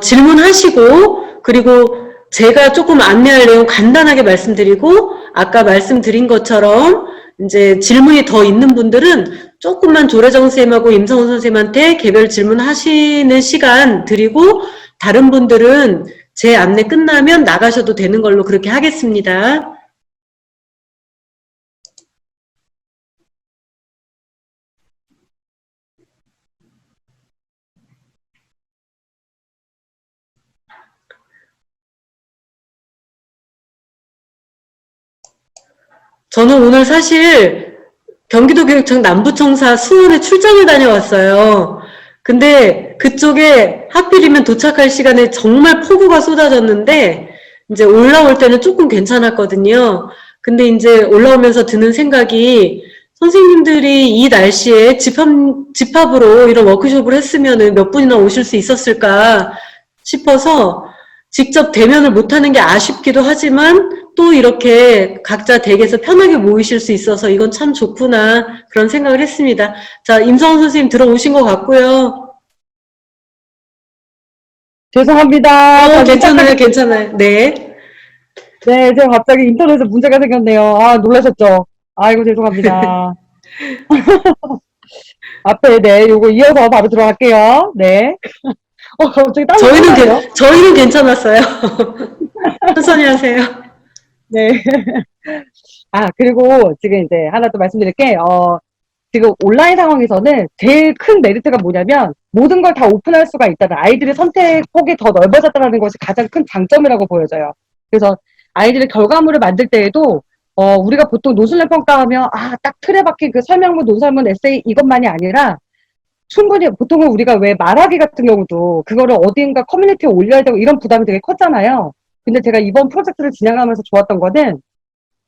질문하시고, 그리고 제가 조금 안내할 내용 간단하게 말씀드리고, 아까 말씀드린 것처럼 이제 질문이 더 있는 분들은 조금만 조래정 선생님하고 임성훈 선생님한테 개별 질문하시는 시간 드리고, 다른 분들은 제 안내 끝나면 나가셔도 되는 걸로 그렇게 하겠습니다. 저는 오늘 사실 경기도교육청 남부청사 수원에 출장을 다녀왔어요. 근데 그쪽에 하필이면 도착할 시간에 정말 폭우가 쏟아졌는데 이제 올라올 때는 조금 괜찮았거든요. 근데 이제 올라오면서 드는 생각이 선생님들이 이 날씨에 집합으로 이런 워크숍을 했으면 몇 분이나 오실 수 있었을까 싶어서 직접 대면을 못하는 게 아쉽기도 하지만 또 이렇게 각자 댁에서 편하게 모이실 수 있어서 이건 참 좋구나 그런 생각을 했습니다. 자, 임성훈 선생님 들어오신 것 같고요. 죄송합니다. 괜찮아요, 괜찮아요. 네. 네, 제가 갑자기 인터넷에 문제가 생겼네요. 아, 놀라셨죠? 아이고, 죄송합니다. 앞에, 네, 요거 이어서 바로 들어갈게요. 네. 갑자기 딴 저희는 괜찮았어요. 천천히 하세요. 네. 아, 그리고 지금 이제 하나 또 말씀드릴 게, 지금 온라인 상황에서는 제일 큰 메리트가 뭐냐면 모든 걸 다 오픈할 수가 있다는 아이들의 선택 폭이 더 넓어졌다는 것이 가장 큰 장점이라고 보여져요. 그래서 아이들의 결과물을 만들 때에도 우리가 보통 노술래 평가하면 딱 틀에 박힌 그 설명문, 논설문, 에세이 이것만이 아니라 충분히 보통은 우리가 왜 말하기 같은 경우도 그거를 어딘가 커뮤니티에 올려야 되고 이런 부담이 되게 컸잖아요. 근데 제가 이번 프로젝트를 진행하면서 좋았던 거는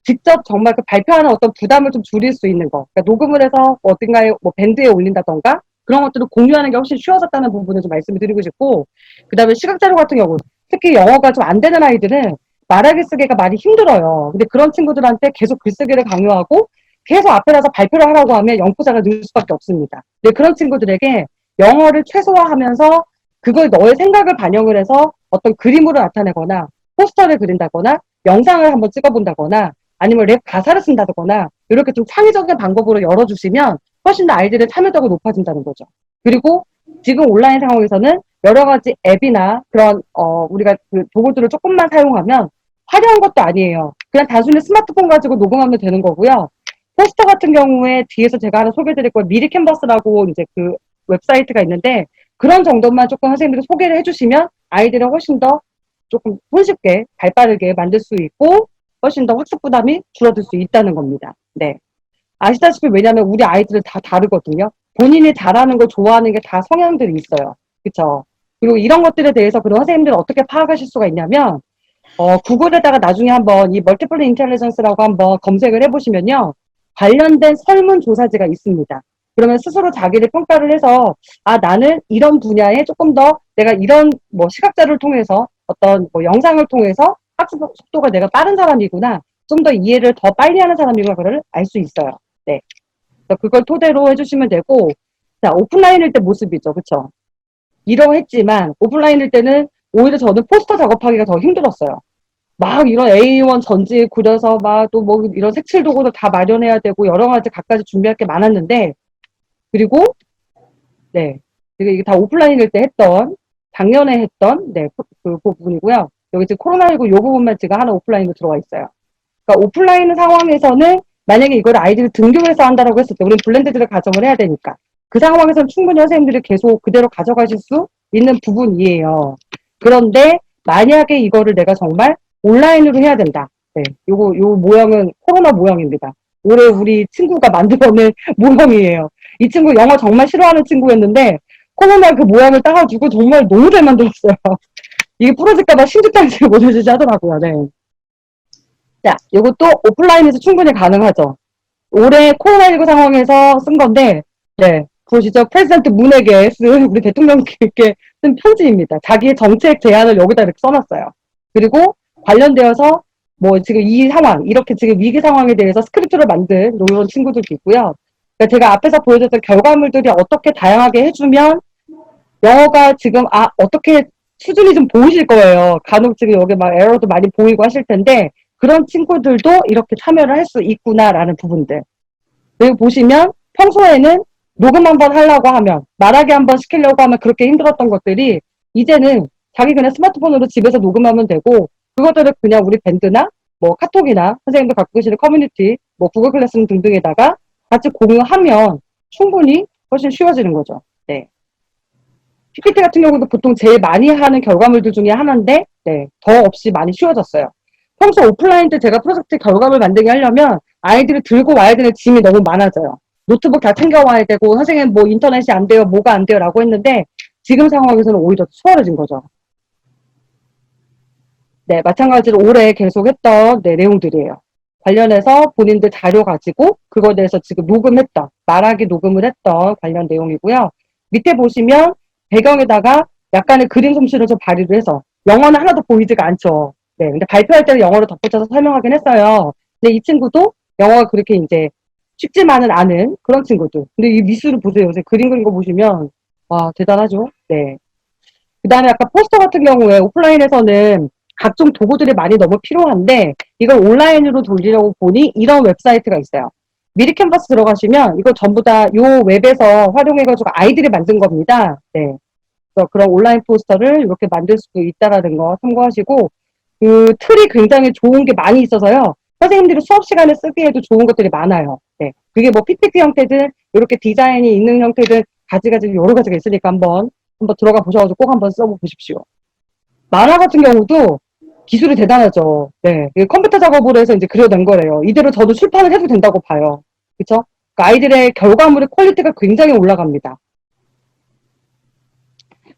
직접 정말 그 발표하는 어떤 부담을 좀 줄일 수 있는 거. 그러니까 녹음을 해서 어딘가에 뭐 밴드에 올린다던가 그런 것들을 공유하는 게 훨씬 쉬워졌다는 부분을 좀 말씀을 드리고 싶고, 그 다음에 시각자료 같은 경우, 특히 영어가 좀 안 되는 아이들은 말하기 쓰기가 많이 힘들어요. 근데 그런 친구들한테 계속 글쓰기를 강요하고 계속 앞에 나서 발표를 하라고 하면 영포자가 늘 수밖에 없습니다. 근데 그런 친구들에게 영어를 최소화하면서 그걸 너의 생각을 반영을 해서 어떤 그림으로 나타내거나 포스터를 그린다거나 영상을 한번 찍어본다거나 아니면 랩 가사를 쓴다거나 이렇게 좀 창의적인 방법으로 열어주시면 훨씬 더 아이들의 참여도가 높아진다는 거죠. 그리고 지금 온라인 상황에서는 여러 가지 앱이나 그런 우리가 그 도구들을 조금만 사용하면 화려한 것도 아니에요. 그냥 단순히 스마트폰 가지고 녹음하면 되는 거고요. 포스터 같은 경우에 뒤에서 제가 하나 소개해드릴 거예요. 미리 캔버스라고 이제 그 웹사이트가 있는데 그런 정도만 조금 선생님들이 소개를 해주시면 아이들은 훨씬 더 조금 손쉽게 발빠르게 만들 수 있고 훨씬 더 학습 부담이 줄어들 수 있다는 겁니다. 네. 아시다시피 왜냐하면 우리 아이들은 다 다르거든요. 본인이 잘하는 걸 좋아하는 게 다 성향들이 있어요. 그렇죠? 그리고 이런 것들에 대해서 그런 선생님들은 어떻게 파악하실 수가 있냐면 구글에다가 나중에 한번 이 멀티플 인텔리전스라고 한번 검색을 해보시면요. 관련된 설문조사지가 있습니다. 그러면 스스로 자기를 평가를 해서 나는 이런 분야에 조금 더 내가 이런 뭐 시각자료를 통해서 어떤 뭐 영상을 통해서 학습 속도가 내가 빠른 사람이구나. 좀 더 이해를 더 빨리 하는 사람이구나. 그걸 알 수 있어요. 네. 그래서 그걸 토대로 해주시면 되고, 자, 오프라인일 때 모습이죠. 그쵸? 이러했지만, 오프라인일 때는 오히려 저는 포스터 작업하기가 더 힘들었어요. 막 이런 A1 전지 그려서 막 또 뭐 이런 색칠 도구도 다 마련해야 되고 여러 가지 각가지 준비할 게 많았는데, 그리고, 네. 이게 다 오프라인일 때 했던, 작년에 했던, 네, 그 부분이고요. 여기 지금 코로나19 요 부분만 지금 하나 오프라인으로 들어와 있어요. 그러니까 오프라인 상황에서는 만약에 이걸 아이들이 등교해서 한다라고 했을 때 우리는 블렌드들을 가정을 해야 되니까 그 상황에서는 충분히 선생님들이 계속 그대로 가져가실 수 있는 부분이에요. 그런데 만약에 이거를 내가 정말 온라인으로 해야 된다. 네, 요 모형은 코로나 모형입니다. 올해 우리 친구가 만들어낸 모형이에요. 이 친구 영어 정말 싫어하는 친구였는데 코로나 그 모양을 따가지고 정말 너무 잘 만들었어요. 이게 부러질까봐 신주장치를 못 해주지 하더라고요. 네. 자, 이것도 오프라인에서 충분히 가능하죠. 올해 코로나19 상황에서 쓴 건데, 네, 보시죠. 프레지던트 문에게 쓴 우리 대통령께 쓴 편지입니다. 자기의 정책 제안을 여기다 이렇게 써놨어요. 그리고 관련되어서 뭐 지금 이 상황, 이렇게 지금 위기 상황에 대해서 스크립트를 만든 이런 친구들도 있고요. 그러니까 제가 앞에서 보여줬던 결과물들이 어떻게 다양하게 해주면 영어가 지금 어떻게 수준이 좀 보이실 거예요. 간혹 지금 여기 막 에러도 많이 보이고 하실 텐데 그런 친구들도 이렇게 참여를 할 수 있구나라는 부분들. 그리고 보시면 평소에는 녹음 한번 하려고 하면 말하기 한번 시키려고 하면 그렇게 힘들었던 것들이 이제는 자기 그냥 스마트폰으로 집에서 녹음하면 되고 그것들을 그냥 우리 밴드나 뭐 카톡이나 선생님들 갖고 계시는 커뮤니티 뭐 구글 클래스룸 등등에다가 같이 공유하면 충분히 훨씬 쉬워지는 거죠. 네. PPT 같은 경우도 보통 제일 많이 하는 결과물들 중에 하나인데 네, 더 없이 많이 쉬워졌어요. 평소 오프라인 때 제가 프로젝트 결과물 만들게 하려면 아이들이 들고 와야 되는 짐이 너무 많아져요. 노트북 다 챙겨와야 되고 선생님 뭐 인터넷이 안 돼요, 뭐가 안 돼요 라고 했는데 지금 상황에서는 오히려 수월해진 거죠. 네, 마찬가지로 올해 계속 했던 네, 내용들이에요. 관련해서 본인들 자료 가지고 그거에 대해서 지금 녹음했던, 말하기 녹음을 했던 관련 내용이고요. 밑에 보시면 배경에다가 약간의 그림 솜씨를 좀 발휘를 해서 영어는 하나도 보이지가 않죠. 네, 근데 발표할 때는 영어로 덧붙여서 설명하긴 했어요. 근데 이 친구도 영어가 그렇게 이제 쉽지만은 않은 그런 친구들. 근데 이 미술을 보세요. 요새 그림 그린 거 보시면 와, 대단하죠? 네. 그 다음에 아까 포스터 같은 경우에 오프라인에서는 각종 도구들이 많이 너무 필요한데 이걸 온라인으로 돌리려고 보니 이런 웹사이트가 있어요. 미리 캔버스 들어가시면 이거 전부 다 요 웹에서 활용해가지고 아이들이 만든 겁니다. 네. 그래서 그런 온라인 포스터를 이렇게 만들 수도 있다라는 거 참고하시고 그 틀이 굉장히 좋은 게 많이 있어서요. 선생님들이 수업 시간에 쓰기에도 좋은 것들이 많아요. 네. 그게 뭐 PPT 형태든 이렇게 디자인이 있는 형태든 가지가지 여러 가지가 있으니까 한번 들어가 보셔가지고 꼭 한번 써보십시오. 만화 같은 경우도 기술이 대단하죠. 네. 컴퓨터 작업으로 해서 이제 그려낸 거래요. 이대로 저도 출판을 해도 된다고 봐요. 그쵸? 그러니까 아이들의 결과물의 퀄리티가 굉장히 올라갑니다.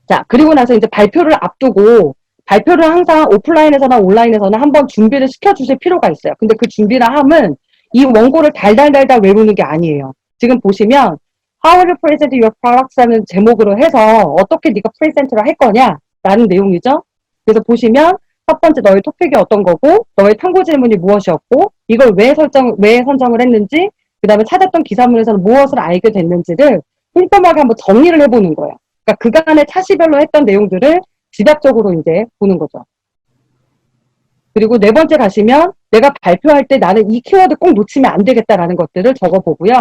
자, 그리고 나서 이제 발표를 앞두고 발표를 항상 오프라인에서나 온라인에서나 한번 준비를 시켜주실 필요가 있어요. 근데 그 준비를 함은 이 원고를 달달달달 외우는 게 아니에요. 지금 보시면 How will you present your products라는 제목으로 해서 어떻게 네가 프레젠트를 할 거냐라는 내용이죠. 그래서 보시면 첫 번째 너의 토픽이 어떤 거고 너의 탐구 질문이 무엇이었고 이걸 왜 선정을 했는지 그 다음에 찾았던 기사문에서는 무엇을 알게 됐는지를 꼼꼼하게 한번 정리를 해보는 거예요. 그러니까 그간의 차시별로 했던 내용들을 집약적으로 이제 보는 거죠. 그리고 네 번째 가시면 내가 발표할 때 나는 이 키워드 꼭 놓치면 안 되겠다라는 것들을 적어보고요.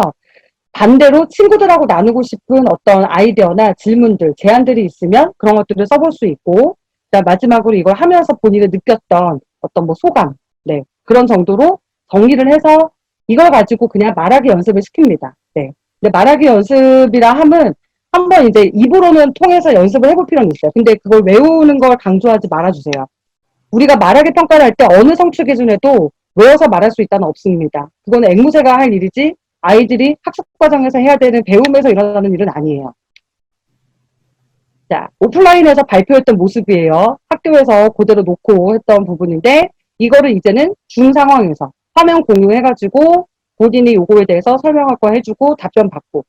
반대로 친구들하고 나누고 싶은 어떤 아이디어나 질문들, 제안들이 있으면 그런 것들을 써볼 수 있고 그다음 마지막으로 이걸 하면서 본인이 느꼈던 어떤 뭐 소감, 네, 그런 정도로 정리를 해서 이걸 가지고 그냥 말하기 연습을 시킵니다. 네. 근데 말하기 연습이라 함은 한번 이제 입으로는 통해서 연습을 해볼 필요는 있어요. 근데 그걸 외우는 걸 강조하지 말아주세요. 우리가 말하기 평가를 할 때 어느 성취 기준에도 외워서 말할 수 있다는 없습니다. 그거는 앵무새가 할 일이지 아이들이 학습 과정에서 해야 되는 배움에서 일어나는 일은 아니에요. 자, 오프라인에서 발표했던 모습이에요. 학교에서 그대로 놓고 했던 부분인데 이거를 이제는 준 상황에서 화면 공유해가지고 본인이 요거에 대해서 설명할 거 해주고 답변 받고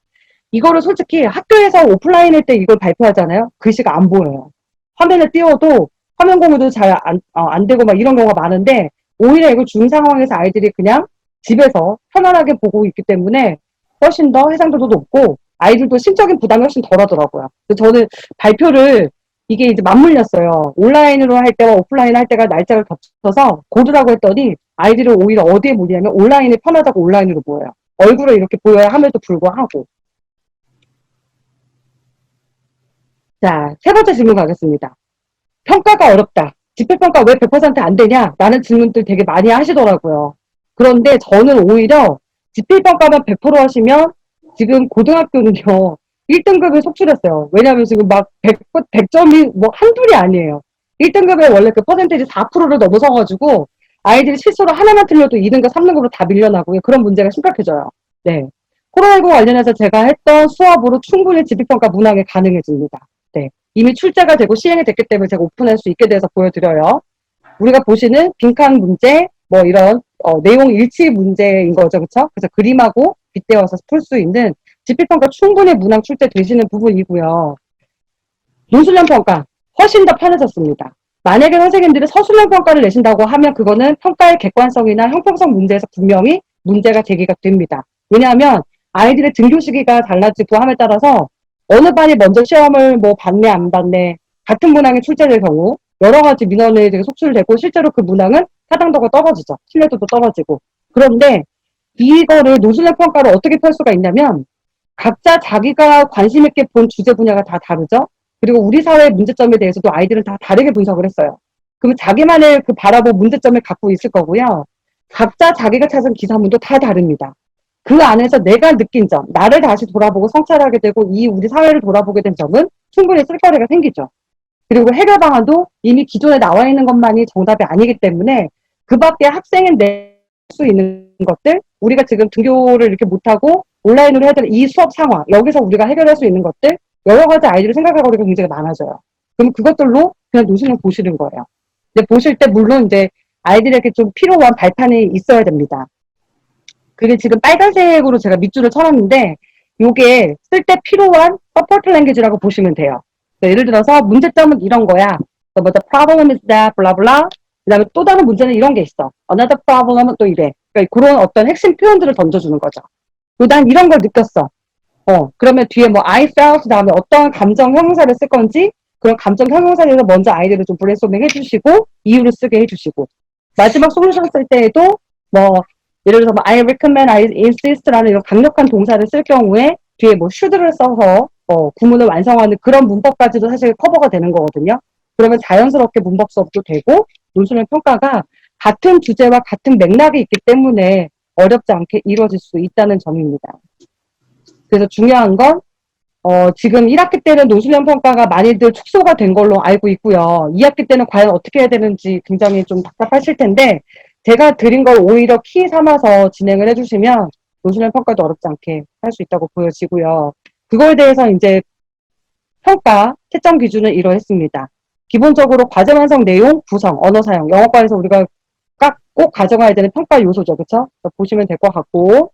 이거를 솔직히 학교에서 오프라인일 때 이걸 발표하잖아요. 글씨가 안 보여요. 화면에 띄워도 화면 공유도 잘 안 되고 막 이런 경우가 많은데 오히려 이걸 준 상황에서 아이들이 그냥 집에서 편안하게 보고 있기 때문에 훨씬 더 해상도도 높고 아이들도 심적인 부담이 훨씬 덜 하더라고요. 그래서 저는 발표를 이게 이제 맞물렸어요. 온라인으로 할 때와 오프라인 할 때가 날짜를 겹쳐서 고르라고 했더니 아이들이 오히려 어디에 모이냐면 온라인이 편하다고 온라인으로 보여요. 얼굴을 이렇게 보여야 함에도 불구하고. 자, 세 번째 질문 가겠습니다. 평가가 어렵다. 집필평가 왜 100%안 되냐? 라는 질문들 되게 많이 하시더라고요. 그런데 저는 오히려 집필평가만 100% 하시면 지금 고등학교는요, 1등급을 속출했어요. 왜냐하면 지금 막 100점이 뭐 한둘이 아니에요. 1등급에 원래 그 퍼센테이지 4%를 넘어서가지고 아이들이 실수로 하나만 틀려도 2등급, 3등급으로 다 밀려나고 그런 문제가 심각해져요. 네. 코로나19 관련해서 제가 했던 수업으로 충분히 집필평가 문항이 가능해집니다. 네. 이미 출제가 되고 시행이 됐기 때문에 제가 오픈할 수 있게 돼서 보여드려요. 우리가 보시는 빈칸 문제, 뭐 이런 내용 일치 문제인 거죠, 그렇죠? 그래서 그림하고 빗대어서 풀 수 있는 집필평가 충분히 문항 출제되시는 부분이고요. 논술형 평가 훨씬 더 편해졌습니다. 만약에 선생님들이 서술형 평가를 내신다고 하면 그거는 평가의 객관성이나 형평성 문제에서 분명히 문제가 제기가 됩니다. 왜냐하면 아이들의 등교 시기가 달라지고 함에 따라서 어느 반이 먼저 시험을 뭐 받네 안 받네 같은 문항이 출제될 경우 여러 가지 민원이 되게 속출되고 실제로 그 문항은 타당도가 떨어지죠. 신뢰도도 떨어지고. 그런데 이거를 노출력 평가를 어떻게 펼 수가 있냐면 각자 자기가 관심 있게 본 주제 분야가 다 다르죠. 그리고 우리 사회의 문제점에 대해서도 아이들은 다 다르게 분석을 했어요. 그러면 자기만의 그 바라본 문제점을 갖고 있을 거고요. 각자 자기가 찾은 기사문도 다 다릅니다. 그 안에서 내가 느낀 점, 나를 다시 돌아보고 성찰하게 되고 이 우리 사회를 돌아보게 된 점은 충분히 쓸거리가 생기죠. 그리고 해결 방안도 이미 기존에 나와 있는 것만이 정답이 아니기 때문에 그 밖에 학생이 낼 수 있는 것들, 우리가 지금 등교를 이렇게 못하고 온라인으로 해야 되는 이 수업 상황, 여기서 우리가 해결할 수 있는 것들, 여러 가지 아이들이 생각할 거리가 굉장히 많아져요. 그럼 그것들로 그냥 노신을 보시는 거예요. 근데 보실 때 물론 이제 아이들에게 좀 필요한 발판이 있어야 됩니다. 그게 지금 빨간색으로 제가 밑줄을 쳐놨는데 요게 쓸 때 필요한 서포트 랭귀지라고 보시면 돼요. 예를 들어서 문제점은 이런 거야. 뭐 the problem is that 블라블라. 그다음에 또 다른 문제는 이런 게 있어. another problem은 또 이래. 그러니까 그런 어떤 핵심 표현들을 던져주는 거죠. 난 이런 걸 느꼈어. 그러면 뒤에 뭐 I felt 다음에 어떤 감정 형용사를 쓸 건지 그런 감정 형용사에서 먼저 아이들을 좀 브레인스토밍 해주시고 이유를 쓰게 해주시고 마지막 솔루션 쓸 때에도 뭐 예를 들어서 뭐 I recommend, I insist라는 이런 강력한 동사를 쓸 경우에 뒤에 뭐 should를 써서 구문을 완성하는 그런 문법까지도 사실 커버가 되는 거거든요. 그러면 자연스럽게 문법 수업도 되고 논술형 평가가 같은 주제와 같은 맥락이 있기 때문에 어렵지 않게 이루어질 수 있다는 점입니다. 그래서 중요한 건 지금 1학기 때는 논술형 평가가 많이들 축소가 된 걸로 알고 있고요. 2학기 때는 과연 어떻게 해야 되는지 굉장히 좀 답답하실 텐데 제가 드린 걸 오히려 키 삼아서 진행을 해주시면 논술형 평가도 어렵지 않게 할 수 있다고 보여지고요. 그거에 대해서 이제 평가 채점 기준은 이러했습니다. 기본적으로 과제 완성 내용, 구성, 언어 사용, 영어과에서 우리가 꼭 가져가야 되는 평가 요소죠. 그렇죠? 보시면 될 것 같고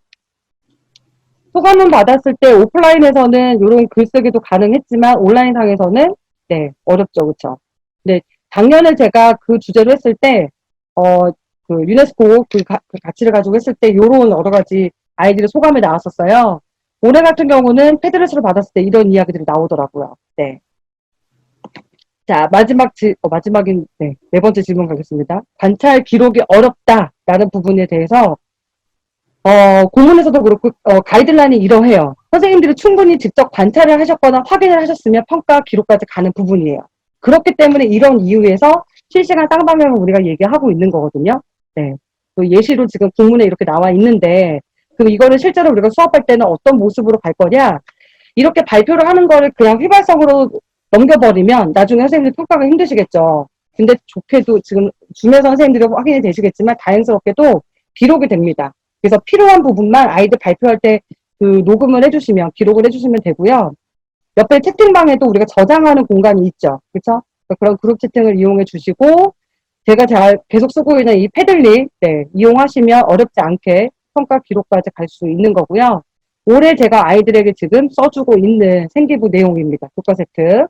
소감문 받았을 때 오프라인에서는 이런 글쓰기도 가능했지만 온라인상에서는 네, 어렵죠. 그렇죠? 근데 작년에 제가 그 주제로 했을 때 그 유네스코 그 가치를 가지고 했을 때 이런 여러 가지 아이들의 소감이 나왔었어요. 올해 같은 경우는 패드레스를 받았을 때 이런 이야기들이 나오더라고요. 네. 자, 마지막인, 네 번째 질문 가겠습니다. 관찰 기록이 어렵다라는 부분에 대해서, 공문에서도 그렇고, 가이드라인이 이러해요. 선생님들이 충분히 직접 관찰을 하셨거나 확인을 하셨으면 평가 기록까지 가는 부분이에요. 그렇기 때문에 이런 이유에서 실시간 쌍방향을 우리가 얘기하고 있는 거거든요. 네. 또 예시로 지금 공문에 이렇게 나와 있는데, 그럼 이거를 실제로 우리가 수업할 때는 어떤 모습으로 갈 거냐? 이렇게 발표를 하는 거를 그냥 휘발성으로 넘겨버리면 나중에 선생님들 평가가 힘드시겠죠. 근데 좋게도 지금 줌에서 선생님들이 확인이 되시겠지만 다행스럽게도 기록이 됩니다. 그래서 필요한 부분만 아이들 발표할 때 그 녹음을 해주시면 기록을 해주시면 되고요. 옆에 채팅방에도 우리가 저장하는 공간이 있죠. 그렇죠? 그런 그룹 채팅을 이용해 주시고 제가 계속 쓰고 있는 이 패들릿 이용하시면 어렵지 않게 평가 기록까지 갈 수 있는 거고요. 올해 제가 아이들에게 지금 써주고 있는 생기부 내용입니다. 교과 세트.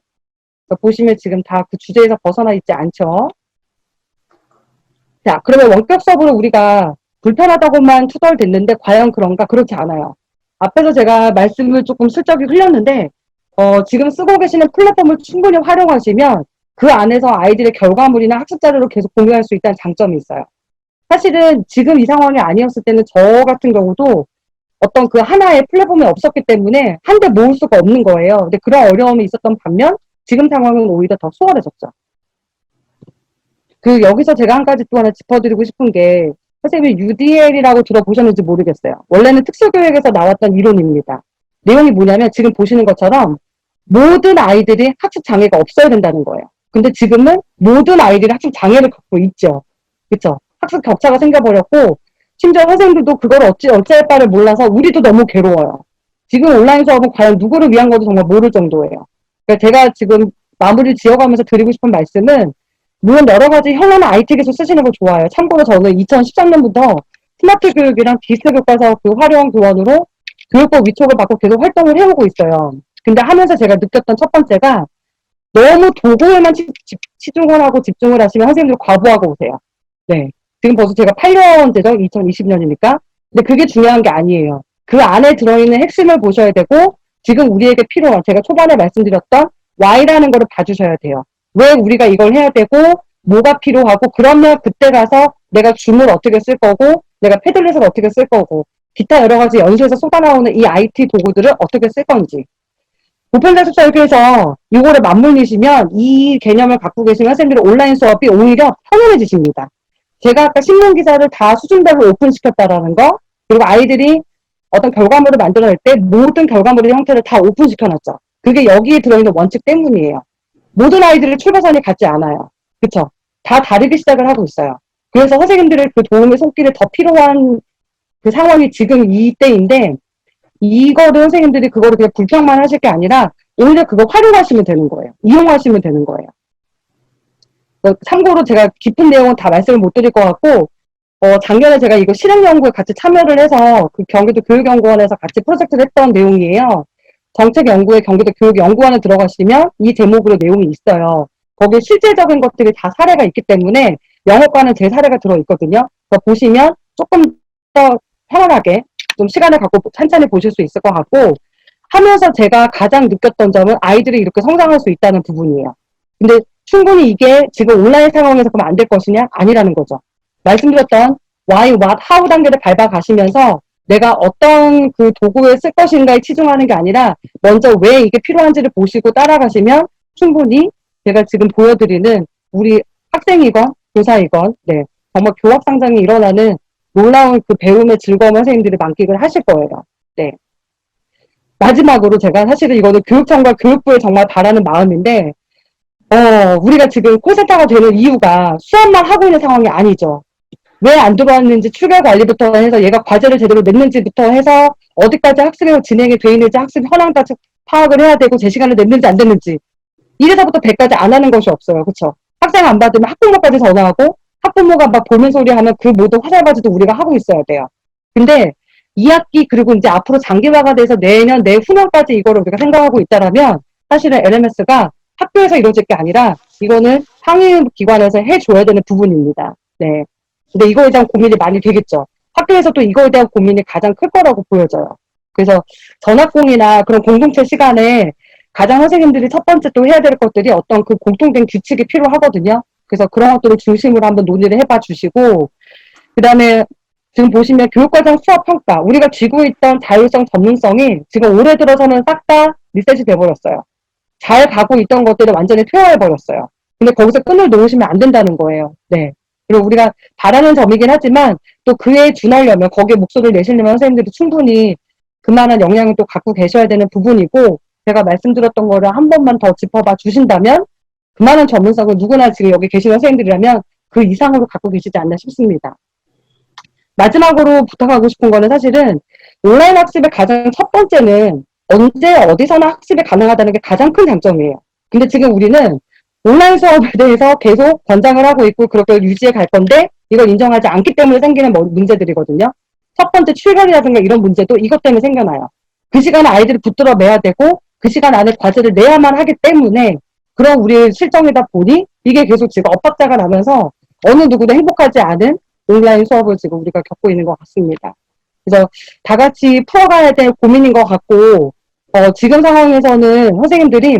보시면 지금 다 그 주제에서 벗어나 있지 않죠. 자, 그러면 원격 수업으로 우리가 불편하다고만 투덜댔는데 과연 그런가? 그렇지 않아요. 앞에서 제가 말씀을 조금 슬쩍이 흘렸는데 지금 쓰고 계시는 플랫폼을 충분히 활용하시면 그 안에서 아이들의 결과물이나 학습 자료를 계속 공유할 수 있다는 장점이 있어요. 사실은 지금 이 상황이 아니었을 때는 저 같은 경우도 어떤 그 하나의 플랫폼이 없었기 때문에 한데 모을 수가 없는 거예요. 근데 그런 어려움이 있었던 반면 지금 상황은 오히려 더 수월해졌죠. 여기서 제가 한 가지 또 하나 짚어드리고 싶은 게 선생님이 UDL이라고 들어보셨는지 모르겠어요. 원래는 특수교육에서 나왔던 이론입니다. 내용이 뭐냐면 지금 보시는 것처럼 모든 아이들이 학습 장애가 없어야 된다는 거예요. 근데 지금은 모든 아이들이 학습 장애를 갖고 있죠. 그렇죠? 학습 격차가 생겨버렸고 심지어 선생님들도 그걸 어찌할 바를 몰라서 우리도 너무 괴로워요. 지금 온라인 수업은 과연 누구를 위한 건지 정말 모를 정도예요. 그러니까 제가 지금 마무리를 지어가면서 드리고 싶은 말씀은 물론 여러 가지 현안한 IT 기술 쓰시는 거 좋아요. 참고로 저는 2013년부터 스마트 교육이랑 디지털 교과서 그 활용 교원으로 교육법 위촉을 받고 계속 활동을 해오고 있어요. 근데 하면서 제가 느꼈던 첫 번째가 너무 도구에만 치중을 하고 집중을 하시면 선생님들 과부하고 오세요. 네. 지금 벌써 제가 8년째죠? 2020년이니까. 근데 그게 중요한 게 아니에요. 그 안에 들어있는 핵심을 보셔야 되고, 지금 우리에게 필요한, 제가 초반에 말씀드렸던 Y라는 거를 봐주셔야 돼요. 왜 우리가 이걸 해야 되고, 뭐가 필요하고, 그러면 그때 가서 내가 줌을 어떻게 쓸 거고, 내가 패들렛을 어떻게 쓸 거고, 기타 여러 가지 연수에서 쏟아나오는 이 IT 도구들을 어떻게 쓸 건지. 보편자습설계에서 이거를 맞물리시면 이 개념을 갖고 계신 선생님들의 온라인 수업이 오히려 편안해지십니다. 제가 아까 신문 기사를 다 수준별로 오픈시켰다라는 거, 그리고 아이들이 어떤 결과물을 만들어낼 때 모든 결과물의 형태를 다 오픈시켜놨죠. 그게 여기에 들어있는 원칙 때문이에요. 모든 아이들의 출발선이 같지 않아요. 그쵸? 다 다르게 시작을 하고 있어요. 그래서 선생님들의 그 도움의 손길이 더 필요한 그 상황이 지금 이때인데, 이거를 선생님들이 그거를 그냥 불평만 하실 게 아니라 오히려 그거 활용하시면 되는 거예요. 이용하시면 되는 거예요. 참고로 제가 깊은 내용은 다 말씀을 못 드릴 것 같고, 작년에 제가 이거 실행연구에 같이 참여를 해서 그 경기도 교육연구원에서 같이 프로젝트를 했던 내용이에요. 정책연구에 경기도 교육연구원에 들어가시면 이 제목으로 내용이 있어요. 거기에 실제적인 것들이 다 사례가 있기 때문에 영어과는 제 사례가 들어있거든요. 그래서 보시면 조금 더 편안하게 좀 시간을 갖고 천천히 보실 수 있을 것 같고, 하면서 제가 가장 느꼈던 점은 아이들이 이렇게 성장할 수 있다는 부분이에요. 근데 충분히 이게 지금 온라인 상황에서 그러면 안 될 것이냐? 아니라는 거죠. 말씀드렸던 why, what, how 단계를 밟아가시면서 내가 어떤 그 도구에 쓸 것인가에 치중하는 게 아니라 먼저 왜 이게 필요한지를 보시고 따라가시면 충분히 제가 지금 보여드리는 우리 학생이건 교사이건 네, 정말 교합 상장이 일어나는 놀라운 그 배움의 즐거움 선생님들이 만끽을 하실 거예요. 네. 마지막으로 제가 사실은 이거는 교육청과 교육부에 정말 바라는 마음인데, 우리가 지금 콜센터가 되는 이유가 수업만 하고 있는 상황이 아니죠. 왜 안 들어왔는지 출결 관리부터 해서 얘가 과제를 제대로 냈는지부터 해서 어디까지 학습이 진행이 돼 있는지 학습 현황까지 파악을 해야 되고 제 시간을 냈는지 안 됐는지 1에서부터 100까지 안 하는 것이 없어요. 그쵸? 학생 안 받으면 학부모까지 전화하고 학부모가 막 보면 소리 하면 그 모든 화살바지도 우리가 하고 있어야 돼요. 근데 2학기 그리고 이제 앞으로 장기화가 돼서 내년, 내후년까지 이거를 우리가 생각하고 있다라면 사실은 LMS가 학교에서 이루어질 게 아니라 이거는 상위 기관에서 해줘야 되는 부분입니다. 네. 근데 이거에 대한 고민이 많이 되겠죠. 학교에서 또 이거에 대한 고민이 가장 클 거라고 보여져요. 그래서 전학공이나 그런 공동체 시간에 가장 선생님들이 첫 번째 또 해야 될 것들이 어떤 그 공통된 규칙이 필요하거든요. 그래서 그런 것들을 중심으로 한번 논의를 해봐 주시고, 그 다음에 지금 보시면 교육과정 수업 평가, 우리가 쥐고 있던 자율성, 전문성이 지금 올해 들어서는 싹 다 리셋이 돼버렸어요. 잘 가고 있던 것들을 완전히 퇴화해버렸어요. 근데 거기서 끈을 놓으시면 안 된다는 거예요. 네. 그리고 우리가 바라는 점이긴 하지만 또 그에 준하려면 거기에 목소리를 내시려면 선생님들이 충분히 그만한 역량을 또 갖고 계셔야 되는 부분이고, 제가 말씀드렸던 거를 한 번만 더 짚어봐 주신다면 그만한 전문성을 누구나 지금 여기 계시는 선생님들이라면 그 이상으로 갖고 계시지 않나 싶습니다. 마지막으로 부탁하고 싶은 거는 사실은 온라인 학습의 가장 첫 번째는 언제 어디서나 학습이 가능하다는 게 가장 큰 장점이에요. 근데 지금 우리는 온라인 수업에 대해서 계속 권장을 하고 있고 그렇게 유지해 갈 건데 이걸 인정하지 않기 때문에 생기는 문제들이거든요. 첫 번째 출결이라든가 이런 문제도 이것 때문에 생겨나요. 그 시간에 아이들이 붙들어 매야 되고 그 시간 안에 과제를 내야만 하기 때문에 그런 우리의 실정이다 보니 이게 계속 지금 엇박자가 나면서 어느 누구도 행복하지 않은 온라인 수업을 지금 우리가 겪고 있는 것 같습니다. 그래서 다 같이 풀어가야 될 고민인 것 같고, 지금 상황에서는 선생님들이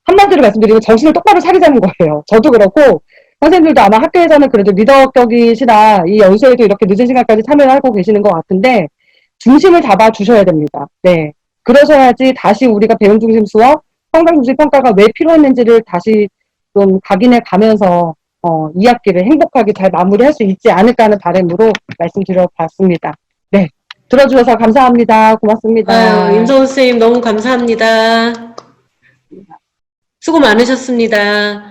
한마디로 말씀드리면 정신을 똑바로 차리자는 거예요. 저도 그렇고, 선생님들도 아마 학교에서는 그래도 리더격이시라 이 연수에도 이렇게 늦은 시간까지 참여를 하고 계시는 것 같은데, 중심을 잡아 주셔야 됩니다. 네. 그러셔야지 다시 우리가 배움 중심 수업, 성장 중심 평가가 왜 필요했는지를 다시 좀 각인해 가면서 2학기를 행복하게 잘 마무리할 수 있지 않을까 하는 바람으로 말씀드려봤습니다. 네. 들어주셔서 감사합니다. 고맙습니다. 아유, 임성훈 선생님 너무 감사합니다. 수고 많으셨습니다.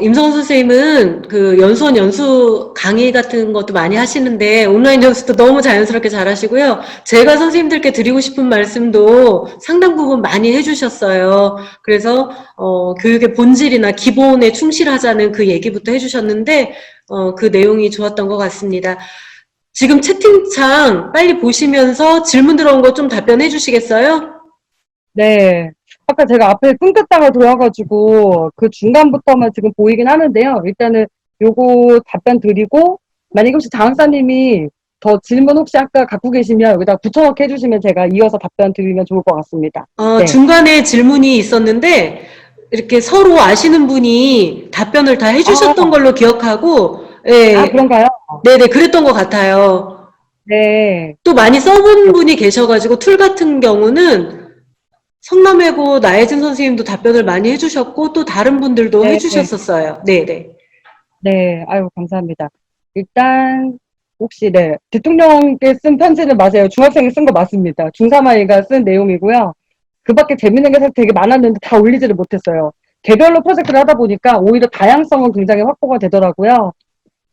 임성훈 선생님은 그 연수원 연수 강의 같은 것도 많이 하시는데 온라인 연수도 너무 자연스럽게 잘 하시고요. 제가 선생님들께 드리고 싶은 말씀도 상당 부분 많이 해주셨어요. 그래서 교육의 본질이나 기본에 충실하자는 그 얘기부터 해주셨는데 그 내용이 좋았던 것 같습니다. 지금 채팅창 빨리 보시면서 질문 들어온 거 좀 답변해 주시겠어요? 네. 아까 제가 앞에 끊겼다가 들어와가지고 그 중간부터만 지금 보이긴 하는데요. 일단은 요거 답변 드리고, 만약에 혹시 장학사님이 더 질문 혹시 아까 갖고 계시면 여기다 붙여넣기 해주시면 제가 이어서 답변 드리면 좋을 것 같습니다. 네. 중간에 질문이 있었는데, 이렇게 서로 아시는 분이 답변을 다 해주셨던 걸로 기억하고, 예, 그런가요? 네네, 그랬던 것 같아요. 네. 또 많이 써본 분이 계셔가지고, 툴 같은 경우는 성남외고 나혜진 선생님도 답변을 많이 해주셨고, 또 다른 분들도 네. 해주셨었어요. 네네. 네. 아유, 감사합니다. 일단, 혹시, 네. 대통령께 쓴 편지는 맞아요. 중학생이 쓴 거 맞습니다. 중3 아이가 쓴 내용이고요. 그 밖에 재밌는 게 사실 되게 많았는데 다 올리지를 못했어요. 개별로 프로젝트를 하다 보니까 오히려 다양성은 굉장히 확보가 되더라고요.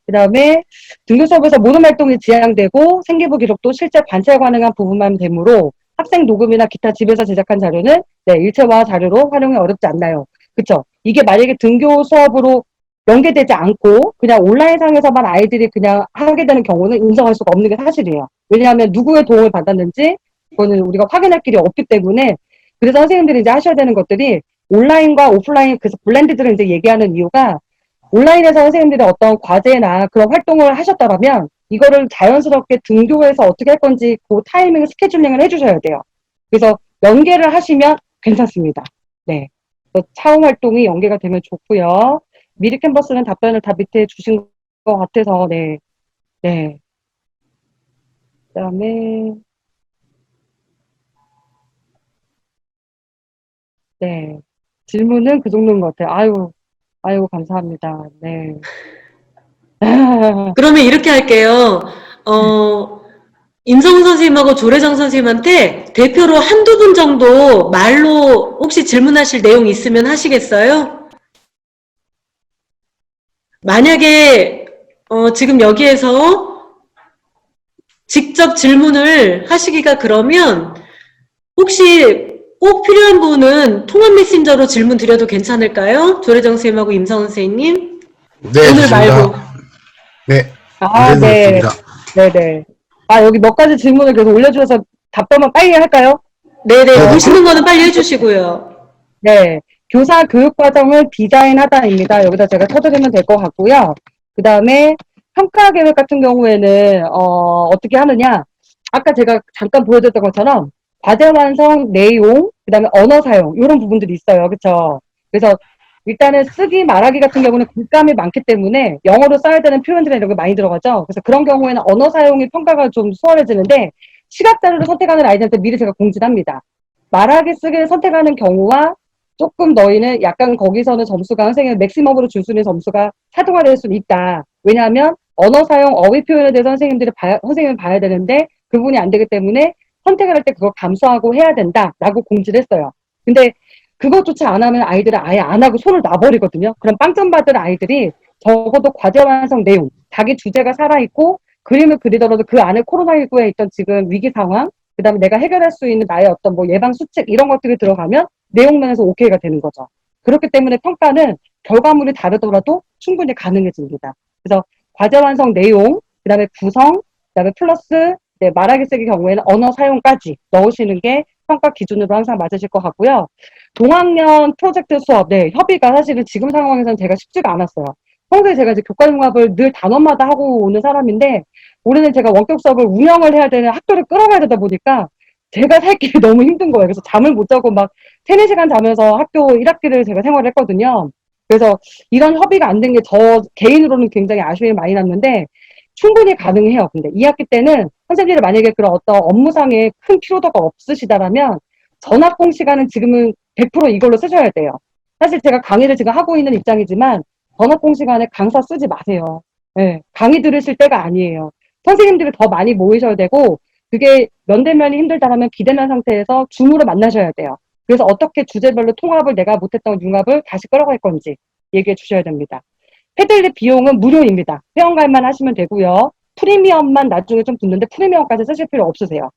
그 다음에 등교 수업에서 모든 활동이 지향되고 생기부 기록도 실제 관찰 가능한 부분만 되므로 학생 녹음이나 기타 집에서 제작한 자료는 네, 일체화 자료로 활용이 어렵지 않나요? 그쵸? 이게 만약에 등교 수업으로 연계되지 않고 그냥 온라인상에서만 아이들이 그냥 하게 되는 경우는 인정할 수가 없는 게 사실이에요. 왜냐하면 누구의 도움을 받았는지 그거는 우리가 확인할 길이 없기 때문에 그래서 선생님들이 이제 하셔야 되는 것들이 온라인과 오프라인 그래서 블렌드들을 이제 얘기하는 이유가 온라인에서 선생님들이 어떤 과제나 그런 활동을 하셨다면 이거를 자연스럽게 등교해서 어떻게 할 건지 그 타이밍 스케줄링을 해주셔야 돼요. 그래서 연계를 하시면 괜찮습니다. 네. 차후 활동이 연계가 되면 좋고요. 미리 캔버스는 답변을 다 밑에 주신 것 같아서 네. 네. 그다음에 네. 질문은 그 정도인 것 같아요. 아유 감사합니다. 네. 그러면 이렇게 할게요. 임성훈 선생님하고 조래정 선생님한테 대표로 한두 분 정도 말로 혹시 질문하실 내용 있으면 하시겠어요? 만약에 지금 여기에서 직접 질문을 하시기가 그러면 혹시 꼭 필요한 분은 통합 메신저로 질문 드려도 괜찮을까요? 조래정 선생님하고 임성훈 선생님? 네, 오늘 좋습니다. 말고. 네, 네. 언제든 좋습니다. 네네. 여기 몇 가지 질문을 계속 올려주셔서 답변만 빨리 할까요? 네네, 보시는 거는 빨리 해주시고요. 네. 교사 교육 과정을 디자인하다입니다. 여기다 제가 쳐드리면 될 것 같고요. 그 다음에 평가 계획 같은 경우에는, 어떻게 하느냐. 아까 제가 잠깐 보여드렸던 것처럼 과제 완성, 내용, 그 다음에 언어 사용, 이런 부분들이 있어요. 그쵸? 그래서 일단은 쓰기, 말하기 같은 경우는 글감이 많기 때문에 영어로 써야 되는 표현들이 이런 게 많이 들어가죠. 그래서 그런 경우에는 언어 사용이 평가가 좀 수월해지는데 시각 자료를 선택하는 아이들한테 미리 제가 공지를 합니다. 말하기, 쓰기를 선택하는 경우와 조금 너희는 약간 거기서는 점수가 선생님 맥시멈으로 줄 수 있는 점수가 차등화될 수는 있다. 왜냐하면 언어 사용, 어휘 표현에 대해서 선생님은 봐야 되는데 그 부분이 안 되기 때문에 선택을 할 때 그거 감수하고 해야 된다라고 공지를 했어요. 근데 그것조차 안 하면 아이들은 아예 안 하고 손을 놔버리거든요. 그럼 빵점 받을 아이들이 적어도 과제 완성 내용, 자기 주제가 살아있고 그림을 그리더라도 그 안에 코로나19에 있던 지금 위기 상황, 그 다음에 내가 해결할 수 있는 나의 어떤 뭐 예방 수칙 이런 것들이 들어가면 내용면에서 오케이가 되는 거죠. 그렇기 때문에 평가는 결과물이 다르더라도 충분히 가능해집니다. 그래서 과제 완성 내용, 그 다음에 구성, 그 다음에 플러스 네, 말하기 쓰기 경우에는 언어 사용까지 넣으시는 게 평가 기준으로 항상 맞으실 것 같고요. 동학년 프로젝트 수업, 네, 협의가 사실은 지금 상황에서는 제가 쉽지가 않았어요. 평소에 제가 이제 교과융합을 늘 단원마다 하고 오는 사람인데, 올해는 제가 원격 수업을 운영을 해야 되는 학교를 끌어가야 되다 보니까 제가 살 길이 너무 힘든 거예요. 그래서 잠을 못 자고 막 3-4시간 자면서 학교 1학기를 제가 생활을 했거든요. 그래서 이런 협의가 안 된 게 저 개인으로는 굉장히 아쉬움이 많이 남는데 충분히 가능해요. 근데 2학기 때는 선생님들이 만약에 그런 어떤 업무상에 큰 피로도가 없으시다라면 전학공 시간은 지금은 100% 이걸로 쓰셔야 돼요. 사실 제가 강의를 지금 하고 있는 입장이지만 전학공 시간에 강사 쓰지 마세요. 네, 강의 들으실 때가 아니에요. 선생님들이 더 많이 모이셔야 되고 그게 면대면이 힘들다라면 비대면 상태에서 줌으로 만나셔야 돼요. 그래서 어떻게 주제별로 통합을 내가 못했던 융합을 다시 끌어갈 건지 얘기해 주셔야 됩니다. 패들릿 비용은 무료입니다. 회원가입만 하시면 되고요. 프리미엄만 나중에 좀 붙는데 프리미엄까지 쓰실 필요 없으세요.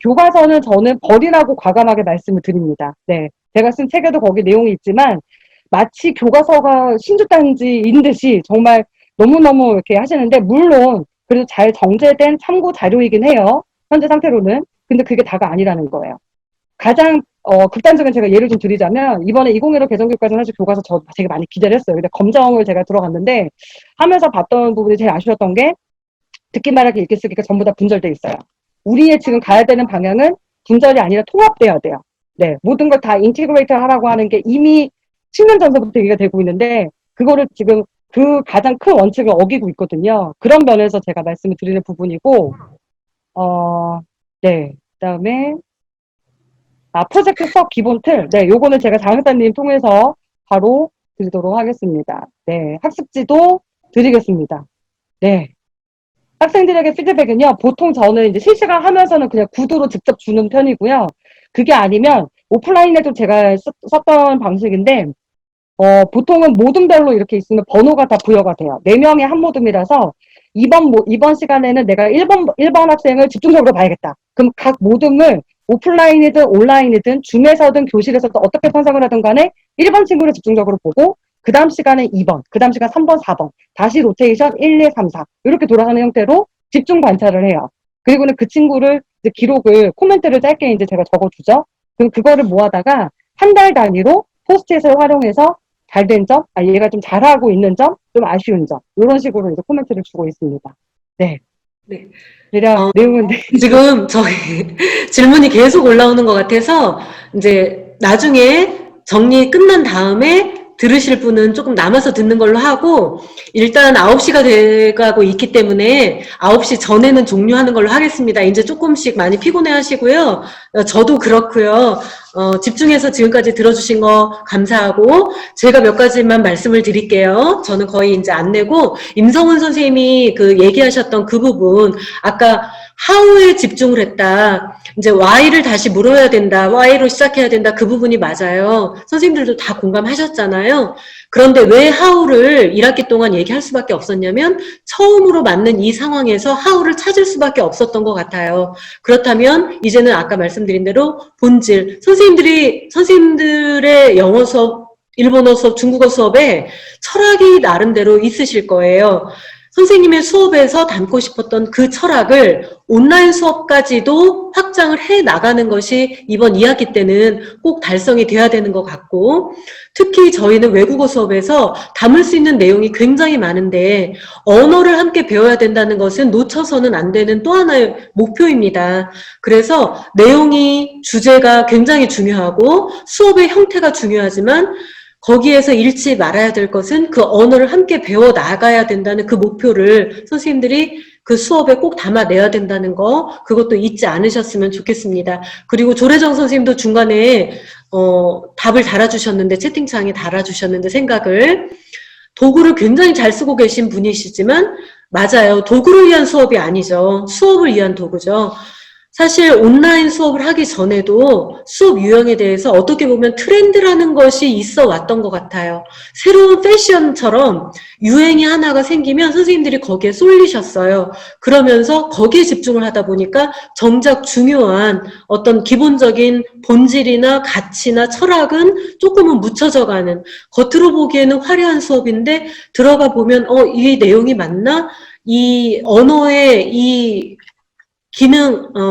교과서는 저는 버리라고 과감하게 말씀을 드립니다. 네. 제가 쓴 책에도 거기 내용이 있지만 마치 교과서가 신주단지인 듯이 정말 너무너무 이렇게 하시는데 물론 그래도 잘 정제된 참고 자료이긴 해요. 현재 상태로는. 근데 그게 다가 아니라는 거예요. 가장 극단적인 제가 예를 좀 드리자면 이번에 2015 개정교과서 사실 교과서 저 되게 많이 기대를 했어요. 근데 검정을 제가 들어갔는데 하면서 봤던 부분이 제일 아쉬웠던 게 듣기만 하기 읽기 쓰기가 전부 다 분절돼 있어요. 우리의 지금 가야 되는 방향은 분절이 아니라 통합돼야 돼요. 네, 모든 걸 다 인티그레이트 하라고 하는 게 이미 10년 전부터 얘기가 되고 있는데 그거를 지금 그 가장 큰 원칙을 어기고 있거든요. 그런 면에서 제가 말씀을 드리는 부분이고 네, 그다음에 프로젝트 수업 기본 틀. 네, 요거는 제가 장학사님 통해서 바로 드리도록 하겠습니다. 네, 학습지도 드리겠습니다. 네. 학생들에게 피드백은요, 보통 저는 이제 실시간 하면서는 그냥 구두로 직접 주는 편이고요. 그게 아니면 오프라인에도 제가 썼던 방식인데, 보통은 모둠별로 이렇게 있으면 번호가 다 부여가 돼요. 4명의 한 모둠이라서 이번 시간에는 내가 1번 학생을 집중적으로 봐야겠다. 그럼 각 모둠을 오프라인이든 온라인이든 줌에서든 교실에서든 어떻게 편성을 하든 간에 1번 친구를 집중적으로 보고 그 다음 시간에 2번, 그 다음 시간 3번, 4번 다시 로테이션 1, 2, 3, 4 이렇게 돌아가는 형태로 집중 관찰을 해요. 그리고는 그 친구를 이제 기록을 코멘트를 짧게 이제 제가 적어주죠. 그럼 그거를 모아다가 한 달 단위로 포스트잇을 활용해서 잘된 점, 얘가 좀 잘하고 있는 점, 좀 아쉬운 점 이런 식으로 이제 코멘트를 주고 있습니다. 네. 네. 대략 내용은 지금 저희 질문이 계속 올라오는 것 같아서 이제 나중에 정리 끝난 다음에 들으실 분은 조금 남아서 듣는 걸로 하고 일단 9시가 돼가고 있기 때문에 9시 전에는 종료하는 걸로 하겠습니다. 이제 조금씩 많이 피곤해 하시고요. 저도 그렇고요. 집중해서 지금까지 들어주신 거 감사하고 제가 몇 가지만 말씀을 드릴게요. 저는 거의 이제 안 내고 임성훈 선생님이 그 얘기하셨던 그 부분 아까 how에 집중을 했다. 이제 why를 다시 물어야 된다. why로 시작해야 된다. 그 부분이 맞아요. 선생님들도 다 공감하셨잖아요. 그런데 왜 how를 1학기 동안 얘기할 수밖에 없었냐면 처음으로 맞는 이 상황에서 how를 찾을 수밖에 없었던 것 같아요. 그렇다면 이제는 아까 말씀드린 대로 본질, 선생님들의 영어 수업, 일본어 수업, 중국어 수업에 철학이 나름대로 있으실 거예요. 선생님의 수업에서 담고 싶었던 그 철학을 온라인 수업까지도 확장을 해 나가는 것이 이번 2학기 때는 꼭 달성이 돼야 되는 것 같고 특히 저희는 외국어 수업에서 담을 수 있는 내용이 굉장히 많은데 언어를 함께 배워야 된다는 것은 놓쳐서는 안 되는 또 하나의 목표입니다. 그래서 내용이 주제가 굉장히 중요하고 수업의 형태가 중요하지만 거기에서 잃지 말아야 될 것은 그 언어를 함께 배워 나가야 된다는 그 목표를 선생님들이 그 수업에 꼭 담아내야 된다는 거 그것도 잊지 않으셨으면 좋겠습니다. 그리고 조래정 선생님도 중간에 답을 달아주셨는데 채팅창에 달아주셨는데 생각을 도구를 굉장히 잘 쓰고 계신 분이시지만 맞아요. 도구를 위한 수업이 아니죠. 수업을 위한 도구죠. 사실 온라인 수업을 하기 전에도 수업 유형에 대해서 어떻게 보면 트렌드라는 것이 있어 왔던 것 같아요. 새로운 패션처럼 유행이 하나가 생기면 선생님들이 거기에 쏠리셨어요. 그러면서 거기에 집중을 하다 보니까 정작 중요한 어떤 기본적인 본질이나 가치나 철학은 조금은 묻혀져 가는 겉으로 보기에는 화려한 수업인데 들어가 보면 이 내용이 맞나? 이 언어의 이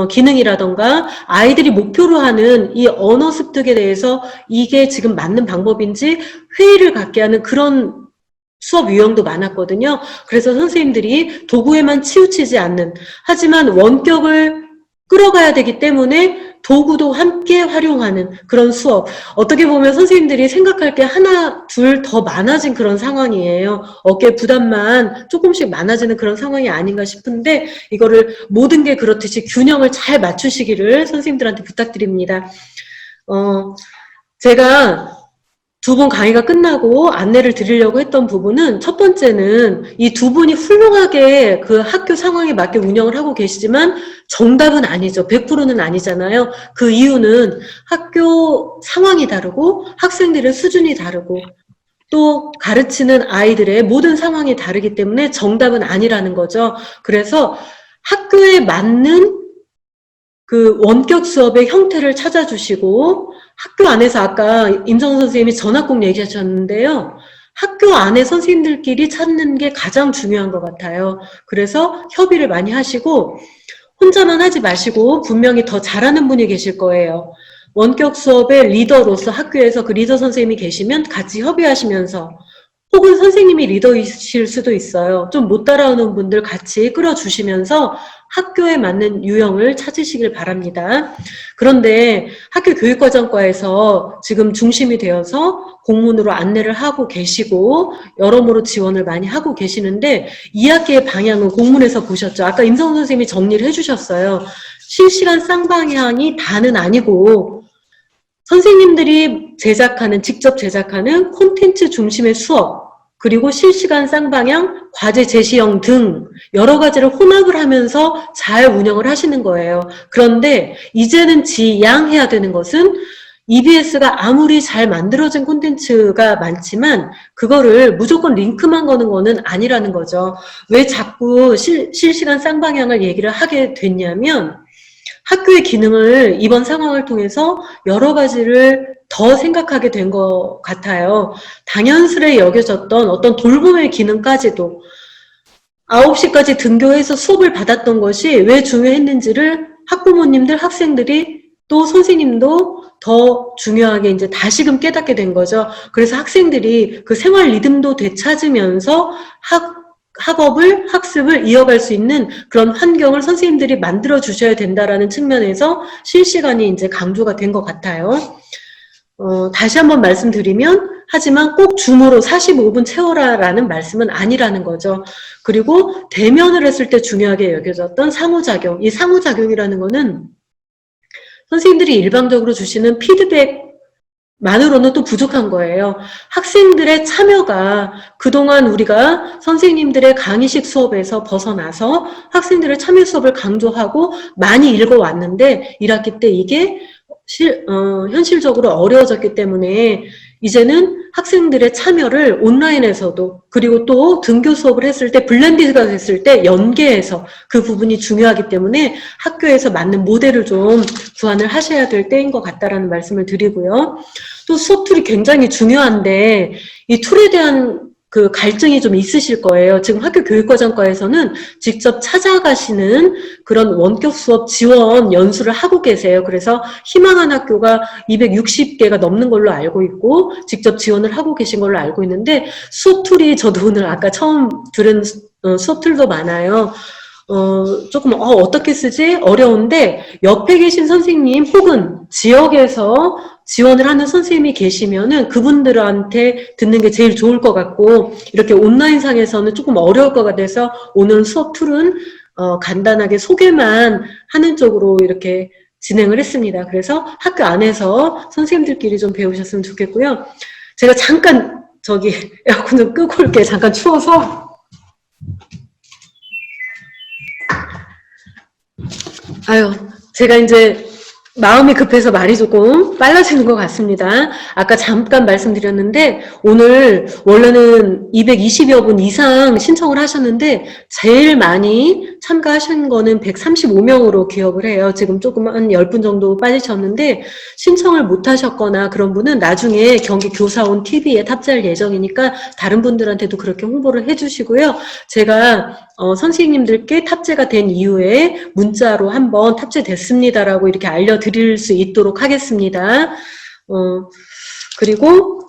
기능이라던가 아이들이 목표로 하는 이 언어 습득에 대해서 이게 지금 맞는 방법인지 회의를 갖게 하는 그런 수업 유형도 많았거든요. 그래서 선생님들이 도구에만 치우치지 않는 하지만 원격을 끌어가야 되기 때문에 도구도 함께 활용하는 그런 수업. 어떻게 보면 선생님들이 생각할 게 하나, 둘 더 많아진 그런 상황이에요. 어깨 부담만 조금씩 많아지는 그런 상황이 아닌가 싶은데 이거를 모든 게 그렇듯이 균형을 잘 맞추시기를 선생님들한테 부탁드립니다. 제가 두 분 강의가 끝나고 안내를 드리려고 했던 부분은 첫 번째는 이 두 분이 훌륭하게 그 학교 상황에 맞게 운영을 하고 계시지만 정답은 아니죠. 100%는 아니잖아요. 그 이유는 학교 상황이 다르고 학생들의 수준이 다르고 또 가르치는 아이들의 모든 상황이 다르기 때문에 정답은 아니라는 거죠. 그래서 학교에 맞는 그 원격 수업의 형태를 찾아주시고 학교 안에서 아까 임성훈 선생님이 전학국 얘기하셨는데요. 학교 안에 선생님들끼리 찾는 게 가장 중요한 것 같아요. 그래서 협의를 많이 하시고 혼자만 하지 마시고 분명히 더 잘하는 분이 계실 거예요. 원격 수업의 리더로서 학교에서 그 리더 선생님이 계시면 같이 협의하시면서 혹은 선생님이 리더이실 수도 있어요. 좀 못 따라오는 분들 같이 끌어주시면서 학교에 맞는 유형을 찾으시길 바랍니다. 그런데 학교 교육과정과에서 지금 중심이 되어서 공문으로 안내를 하고 계시고 여러모로 지원을 많이 하고 계시는데 2학기의 방향은 공문에서 보셨죠. 아까 임성훈 선생님이 정리를 해주셨어요. 실시간 쌍방향이 다는 아니고 선생님들이 직접 제작하는 콘텐츠 중심의 수업, 그리고 실시간 쌍방향, 과제 제시형 등 여러 가지를 혼합을 하면서 잘 운영을 하시는 거예요. 그런데 이제는 지양해야 되는 것은 EBS가 아무리 잘 만들어진 콘텐츠가 많지만 그거를 무조건 링크만 거는 거는 아니라는 거죠. 왜 자꾸 실시간 쌍방향을 얘기를 하게 됐냐면 학교의 기능을 이번 상황을 통해서 여러 가지를 더 생각하게 된 것 같아요. 당연스레 여겨졌던 어떤 돌봄의 기능까지도 9시까지 등교해서 수업을 받았던 것이 왜 중요했는지를 학부모님들, 학생들이 또 선생님도 더 중요하게 이제 다시금 깨닫게 된 거죠. 그래서 학생들이 그 생활 리듬도 되찾으면서 학습을 이어갈 수 있는 그런 환경을 선생님들이 만들어 주셔야 된다라는 측면에서 실시간이 이제 강조가 된 것 같아요. 다시 한번 말씀드리면, 하지만 꼭 줌으로 45분 채워라라는 말씀은 아니라는 거죠. 그리고 대면을 했을 때 중요하게 여겨졌던 상호작용. 이 상호작용이라는 거는 선생님들이 일방적으로 주시는 피드백만으로는 또 부족한 거예요. 학생들의 참여가 그동안 우리가 선생님들의 강의식 수업에서 벗어나서 학생들의 참여 수업을 강조하고 많이 읽어왔는데 1학기 때 이게 현실적으로 어려워졌기 때문에 이제는 학생들의 참여를 온라인에서도 그리고 또 등교 수업을 했을 때 블렌디드가 됐을 때 연계해서 그 부분이 중요하기 때문에 학교에서 맞는 모델을 좀 구안을 하셔야 될 때인 것 같다라는 말씀을 드리고요. 또 수업 툴이 굉장히 중요한데 이 툴에 대한 그 갈증이 좀 있으실 거예요. 지금 학교 교육과정과에서는 직접 찾아가시는 그런 원격 수업 지원 연수를 하고 계세요. 그래서 희망한 학교가 260개가 넘는 걸로 알고 있고 직접 지원을 하고 계신 걸로 알고 있는데 수업 툴이 저도 오늘 아까 처음 들은 수업 툴도 많아요. 조금 어떻게 쓰지? 어려운데 옆에 계신 선생님 혹은 지역에서 지원을 하는 선생님이 계시면은 그분들한테 듣는 게 제일 좋을 것 같고 이렇게 온라인상에서는 조금 어려울 것 같아서 오늘 수업 툴은 간단하게 소개만 하는 쪽으로 이렇게 진행을 했습니다. 그래서 학교 안에서 선생님들끼리 좀 배우셨으면 좋겠고요. 제가 잠깐 저기 에어컨 좀 끄고 올게요. 잠깐 추워서. 아유, 제가 이제 마음이 급해서 말이 조금 빨라지는 것 같습니다. 아까 잠깐 말씀드렸는데 오늘 원래는 220여 분 이상 신청을 하셨는데 제일 많이 참가하신 거는 135명으로 기억을 해요. 지금 조금 한 10분 정도 빠지셨는데 신청을 못 하셨거나 그런 분은 나중에 경기 교사온 TV에 탑재할 예정이니까 다른 분들한테도 그렇게 홍보를 해주시고요. 제가 선생님들께 탑재가 된 이후에 문자로 한번 탑재됐습니다라고 이렇게 알려드릴 수 있도록 하겠습니다. 그리고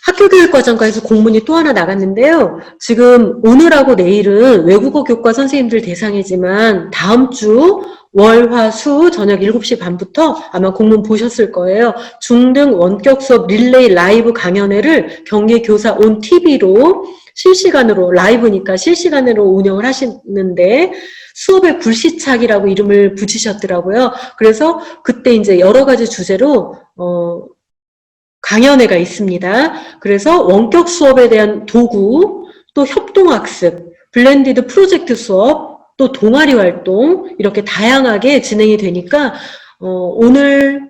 학교교육과정과에서 공문이 또 하나 나갔는데요. 지금 오늘하고 내일은 외국어 교과 선생님들 대상이지만 다음 주 월, 화, 수 저녁 7시 반부터 아마 공문 보셨을 거예요. 중등 원격 수업 릴레이 라이브 강연회를 경기교사 온 TV로 실시간으로 라이브니까 실시간으로 운영을 하시는데 수업의 불시착이라고 이름을 붙이셨더라고요. 그래서 그때 이제 여러 가지 주제로 강연회가 있습니다. 그래서 원격 수업에 대한 도구, 또 협동학습, 블렌디드 프로젝트 수업, 또 동아리 활동 이렇게 다양하게 진행이 되니까 오늘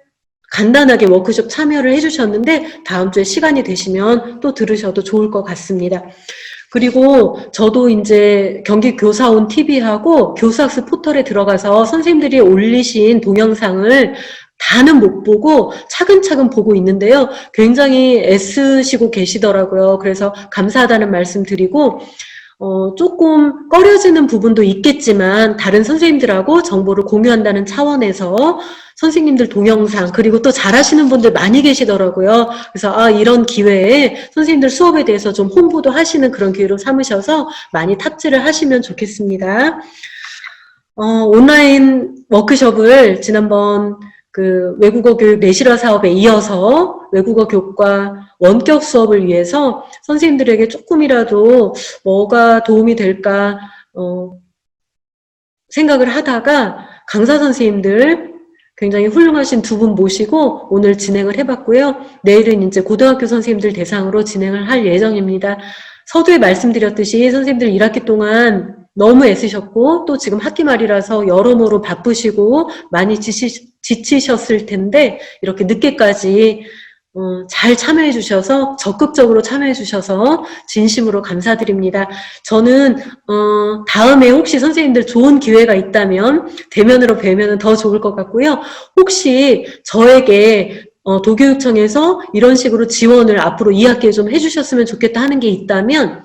간단하게 워크숍 참여를 해주셨는데 다음 주에 시간이 되시면 또 들으셔도 좋을 것 같습니다. 그리고 저도 이제 경기교사온 TV하고 교사학습 포털에 들어가서 선생님들이 올리신 동영상을 다는 못 보고 차근차근 보고 있는데요. 굉장히 애쓰시고 계시더라고요. 그래서 감사하다는 말씀 드리고 조금 꺼려지는 부분도 있겠지만 다른 선생님들하고 정보를 공유한다는 차원에서 선생님들 동영상 그리고 또 잘하시는 분들 많이 계시더라고요. 그래서 이런 기회에 선생님들 수업에 대해서 좀 홍보도 하시는 그런 기회로 삼으셔서 많이 탑재를 하시면 좋겠습니다. 온라인 워크숍을 지난번 그 외국어 교육 내실화 사업에 이어서 외국어 교과 원격 수업을 위해서 선생님들에게 조금이라도 뭐가 도움이 될까 생각을 하다가 강사 선생님들 굉장히 훌륭하신 두 분 모시고 오늘 진행을 해봤고요. 내일은 이제 고등학교 선생님들 대상으로 진행을 할 예정입니다. 서두에 말씀드렸듯이 선생님들 1학기 동안 너무 애쓰셨고 또 지금 학기 말이라서 여러모로 바쁘시고 많이 지치셨을 텐데 이렇게 늦게까지 잘 참여해 주셔서 적극적으로 참여해 주셔서 진심으로 감사드립니다. 저는 다음에 혹시 선생님들 좋은 기회가 있다면 대면으로 뵈면 더 좋을 것 같고요. 혹시 저에게 도교육청에서 이런 식으로 지원을 앞으로 2학기에 좀 해주셨으면 좋겠다 하는 게 있다면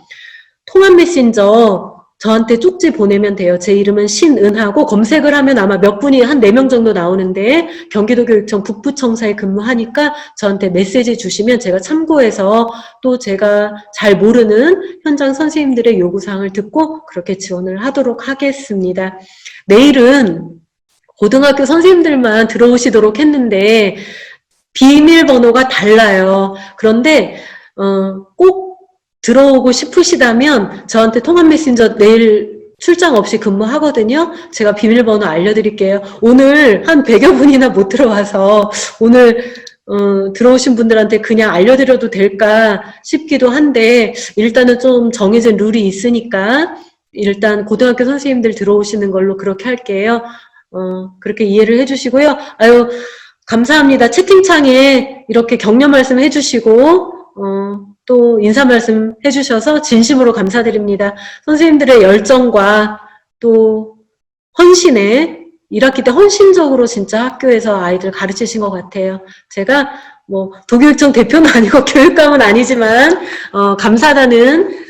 통합 메신저 저한테 쪽지 보내면 돼요. 제 이름은 신은하고 검색을 하면 아마 몇 분이 한 4명 정도 나오는데 경기도교육청 북부청사에 근무하니까 저한테 메시지 주시면 제가 참고해서 또 제가 잘 모르는 현장 선생님들의 요구사항을 듣고 그렇게 지원을 하도록 하겠습니다. 내일은 고등학교 선생님들만 들어오시도록 했는데 비밀번호가 달라요. 그런데 꼭 들어오고 싶으시다면 저한테 통합 메신저 내일 출장 없이 근무하거든요. 제가 비밀번호 알려드릴게요. 오늘 한 100여 분이나 못 들어와서 오늘 들어오신 분들한테 그냥 알려드려도 될까 싶기도 한데 일단은 좀 정해진 룰이 있으니까 일단 고등학교 선생님들 들어오시는 걸로 그렇게 할게요. 그렇게 이해를 해주시고요. 아유 감사합니다. 채팅창에 이렇게 격려 말씀 해주시고 또 인사 말씀 해주셔서 진심으로 감사드립니다. 선생님들의 열정과 또 헌신에 1학기 때 헌신적으로 진짜 학교에서 아이들 가르치신 것 같아요. 제가 뭐 도교육청 대표는 아니고 교육감은 아니지만 감사하다는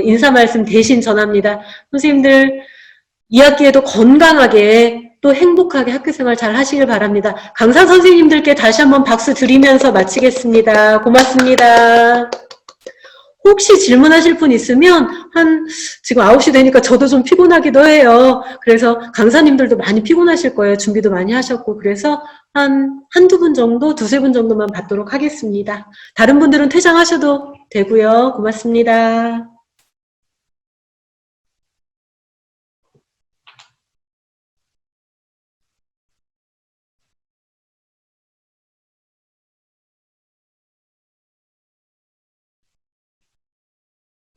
인사 말씀 대신 전합니다. 선생님들 2학기에도 건강하게 또 행복하게 학교생활 잘 하시길 바랍니다. 강사 선생님들께 다시 한번 박수 드리면서 마치겠습니다. 고맙습니다. 혹시 질문하실 분 있으면 지금 9시 되니까 저도 좀 피곤하기도 해요. 그래서 강사님들도 많이 피곤하실 거예요. 준비도 많이 하셨고. 그래서 한두 분 정도, 두세 분 정도만 받도록 하겠습니다. 다른 분들은 퇴장하셔도 되고요. 고맙습니다.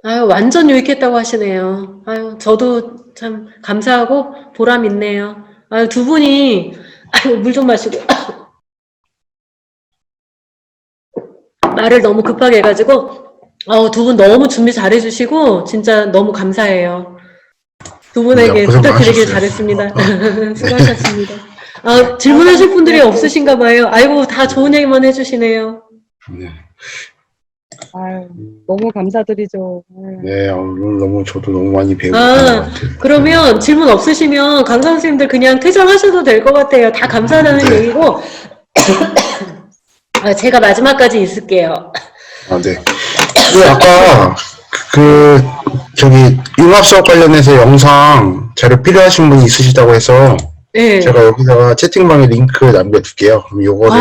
아유, 완전 유익했다고 하시네요. 아유, 저도 참 감사하고 보람 있네요. 아유, 두 분이, 아유, 물 좀 마시고. 말을 너무 급하게 해가지고, 두 분 너무 준비 잘해주시고, 진짜 너무 감사해요. 두 분에게 고생 부탁드리길 많으셨어요. 잘했습니다. 수고하셨습니다. 질문하실 분들이 없으신가 봐요. 아이고, 다 좋은 얘기만 해주시네요. 네. 아유, 너무 감사드리죠. 네, 오늘 저도 너무 많이 배우고 것 같아요. 그러면 질문 없으시면 강사 선생님들 그냥 퇴장하셔도 될 것 같아요. 다 감사하다는 얘기고 제가 마지막까지 있을게요. 네. 아까 저기 융합 수업 관련해서 영상 자료 필요하신 분이 있으시다고 해서 네. 제가 여기다가 채팅방에 링크 남겨둘게요. 그럼 요거를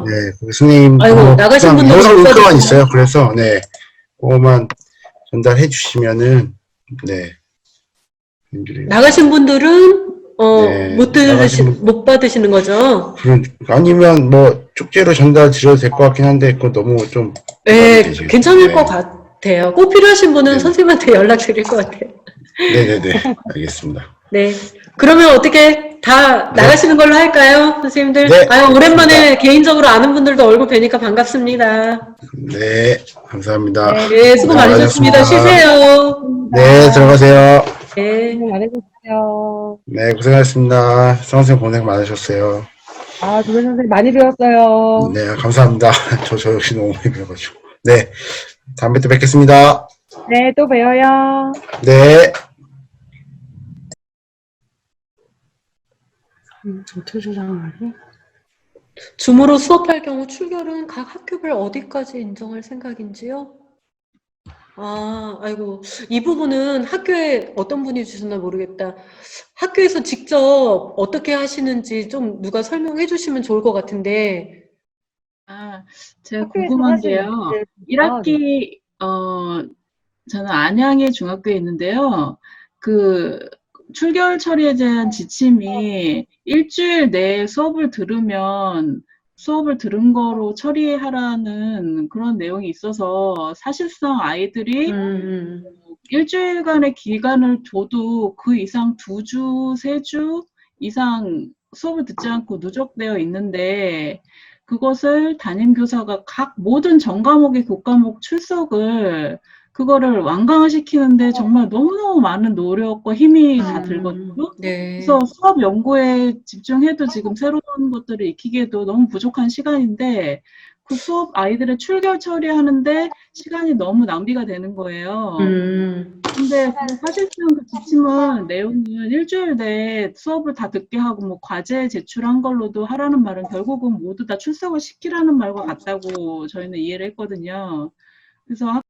네, 선생님 아이고, 나가신 분들 영상 링크만 있어도 있어요. 그래서 네, 그거만 전달해 주시면은 네. 나가신 분들은 네, 못 받으시는 거죠? 아니면 뭐 쪽지로 전달 드려도 될 것 같긴 한데 그거 너무 좀 네, 되죠. 괜찮을 네. 것 같아요. 꼭 필요하신 분은 네. 선생님한테 연락드릴 것 같아요. 네네네, 알겠습니다. 네. 그러면 어떻게 다 나가시는 걸로 할까요, 선생님들? 네, 오랜만에 알겠습니다. 개인적으로 아는 분들도 얼굴 뵈니까 반갑습니다. 네, 감사합니다. 네, 수고 많으셨습니다. 쉬세요. 네, 들어가세요. 네. 고생 많으셨어요. 네, 고생하셨습니다. 선생님 고생 많으셨어요. 조배 선생님 많이 배웠어요. 네, 감사합니다. 저 역시 너무 많이 배워가지고. 네, 다음에 또 뵙겠습니다. 네, 또 봬요. 네. 어떻게 조정하지? 줌으로 수업할 경우 출결은 각 학교별 어디까지 인정할 생각인지요? 아이고. 이 부분은 학교에 어떤 분이 주셨나 모르겠다. 학교에서 직접 어떻게 하시는지 좀 누가 설명해 주시면 좋을 것 같은데. 제가 학교에서 궁금한 사실 게요. 네. 1학기, 저는 안양의 중학교에 있는데요. 그, 출결 처리에 대한 지침이 일주일 내에 수업을 들으면 수업을 들은 거로 처리하라는 그런 내용이 있어서 사실상 아이들이 일주일간의 기간을 둬도 그 이상 2주, 3주 이상 수업을 듣지 않고 누적되어 있는데 그것을 담임교사가 각 모든 전 과목의 교과목 출석을 그거를 완강화시키는데 정말 너무너무 많은 노력과 힘이 다 들거든요. 네. 그래서 수업 연구에 집중해도 지금 새로운 것들을 익히기에도 너무 부족한 시간인데 그 수업 아이들의 출결 처리하는데 시간이 너무 낭비가 되는 거예요. 근데 사실상 그 지침은 내용은 일주일 내에 수업을 다 듣게 하고 뭐 과제 제출한 걸로도 하라는 말은 결국은 모두 다 출석을 시키라는 말과 같다고 저희는 이해를 했거든요. 그래서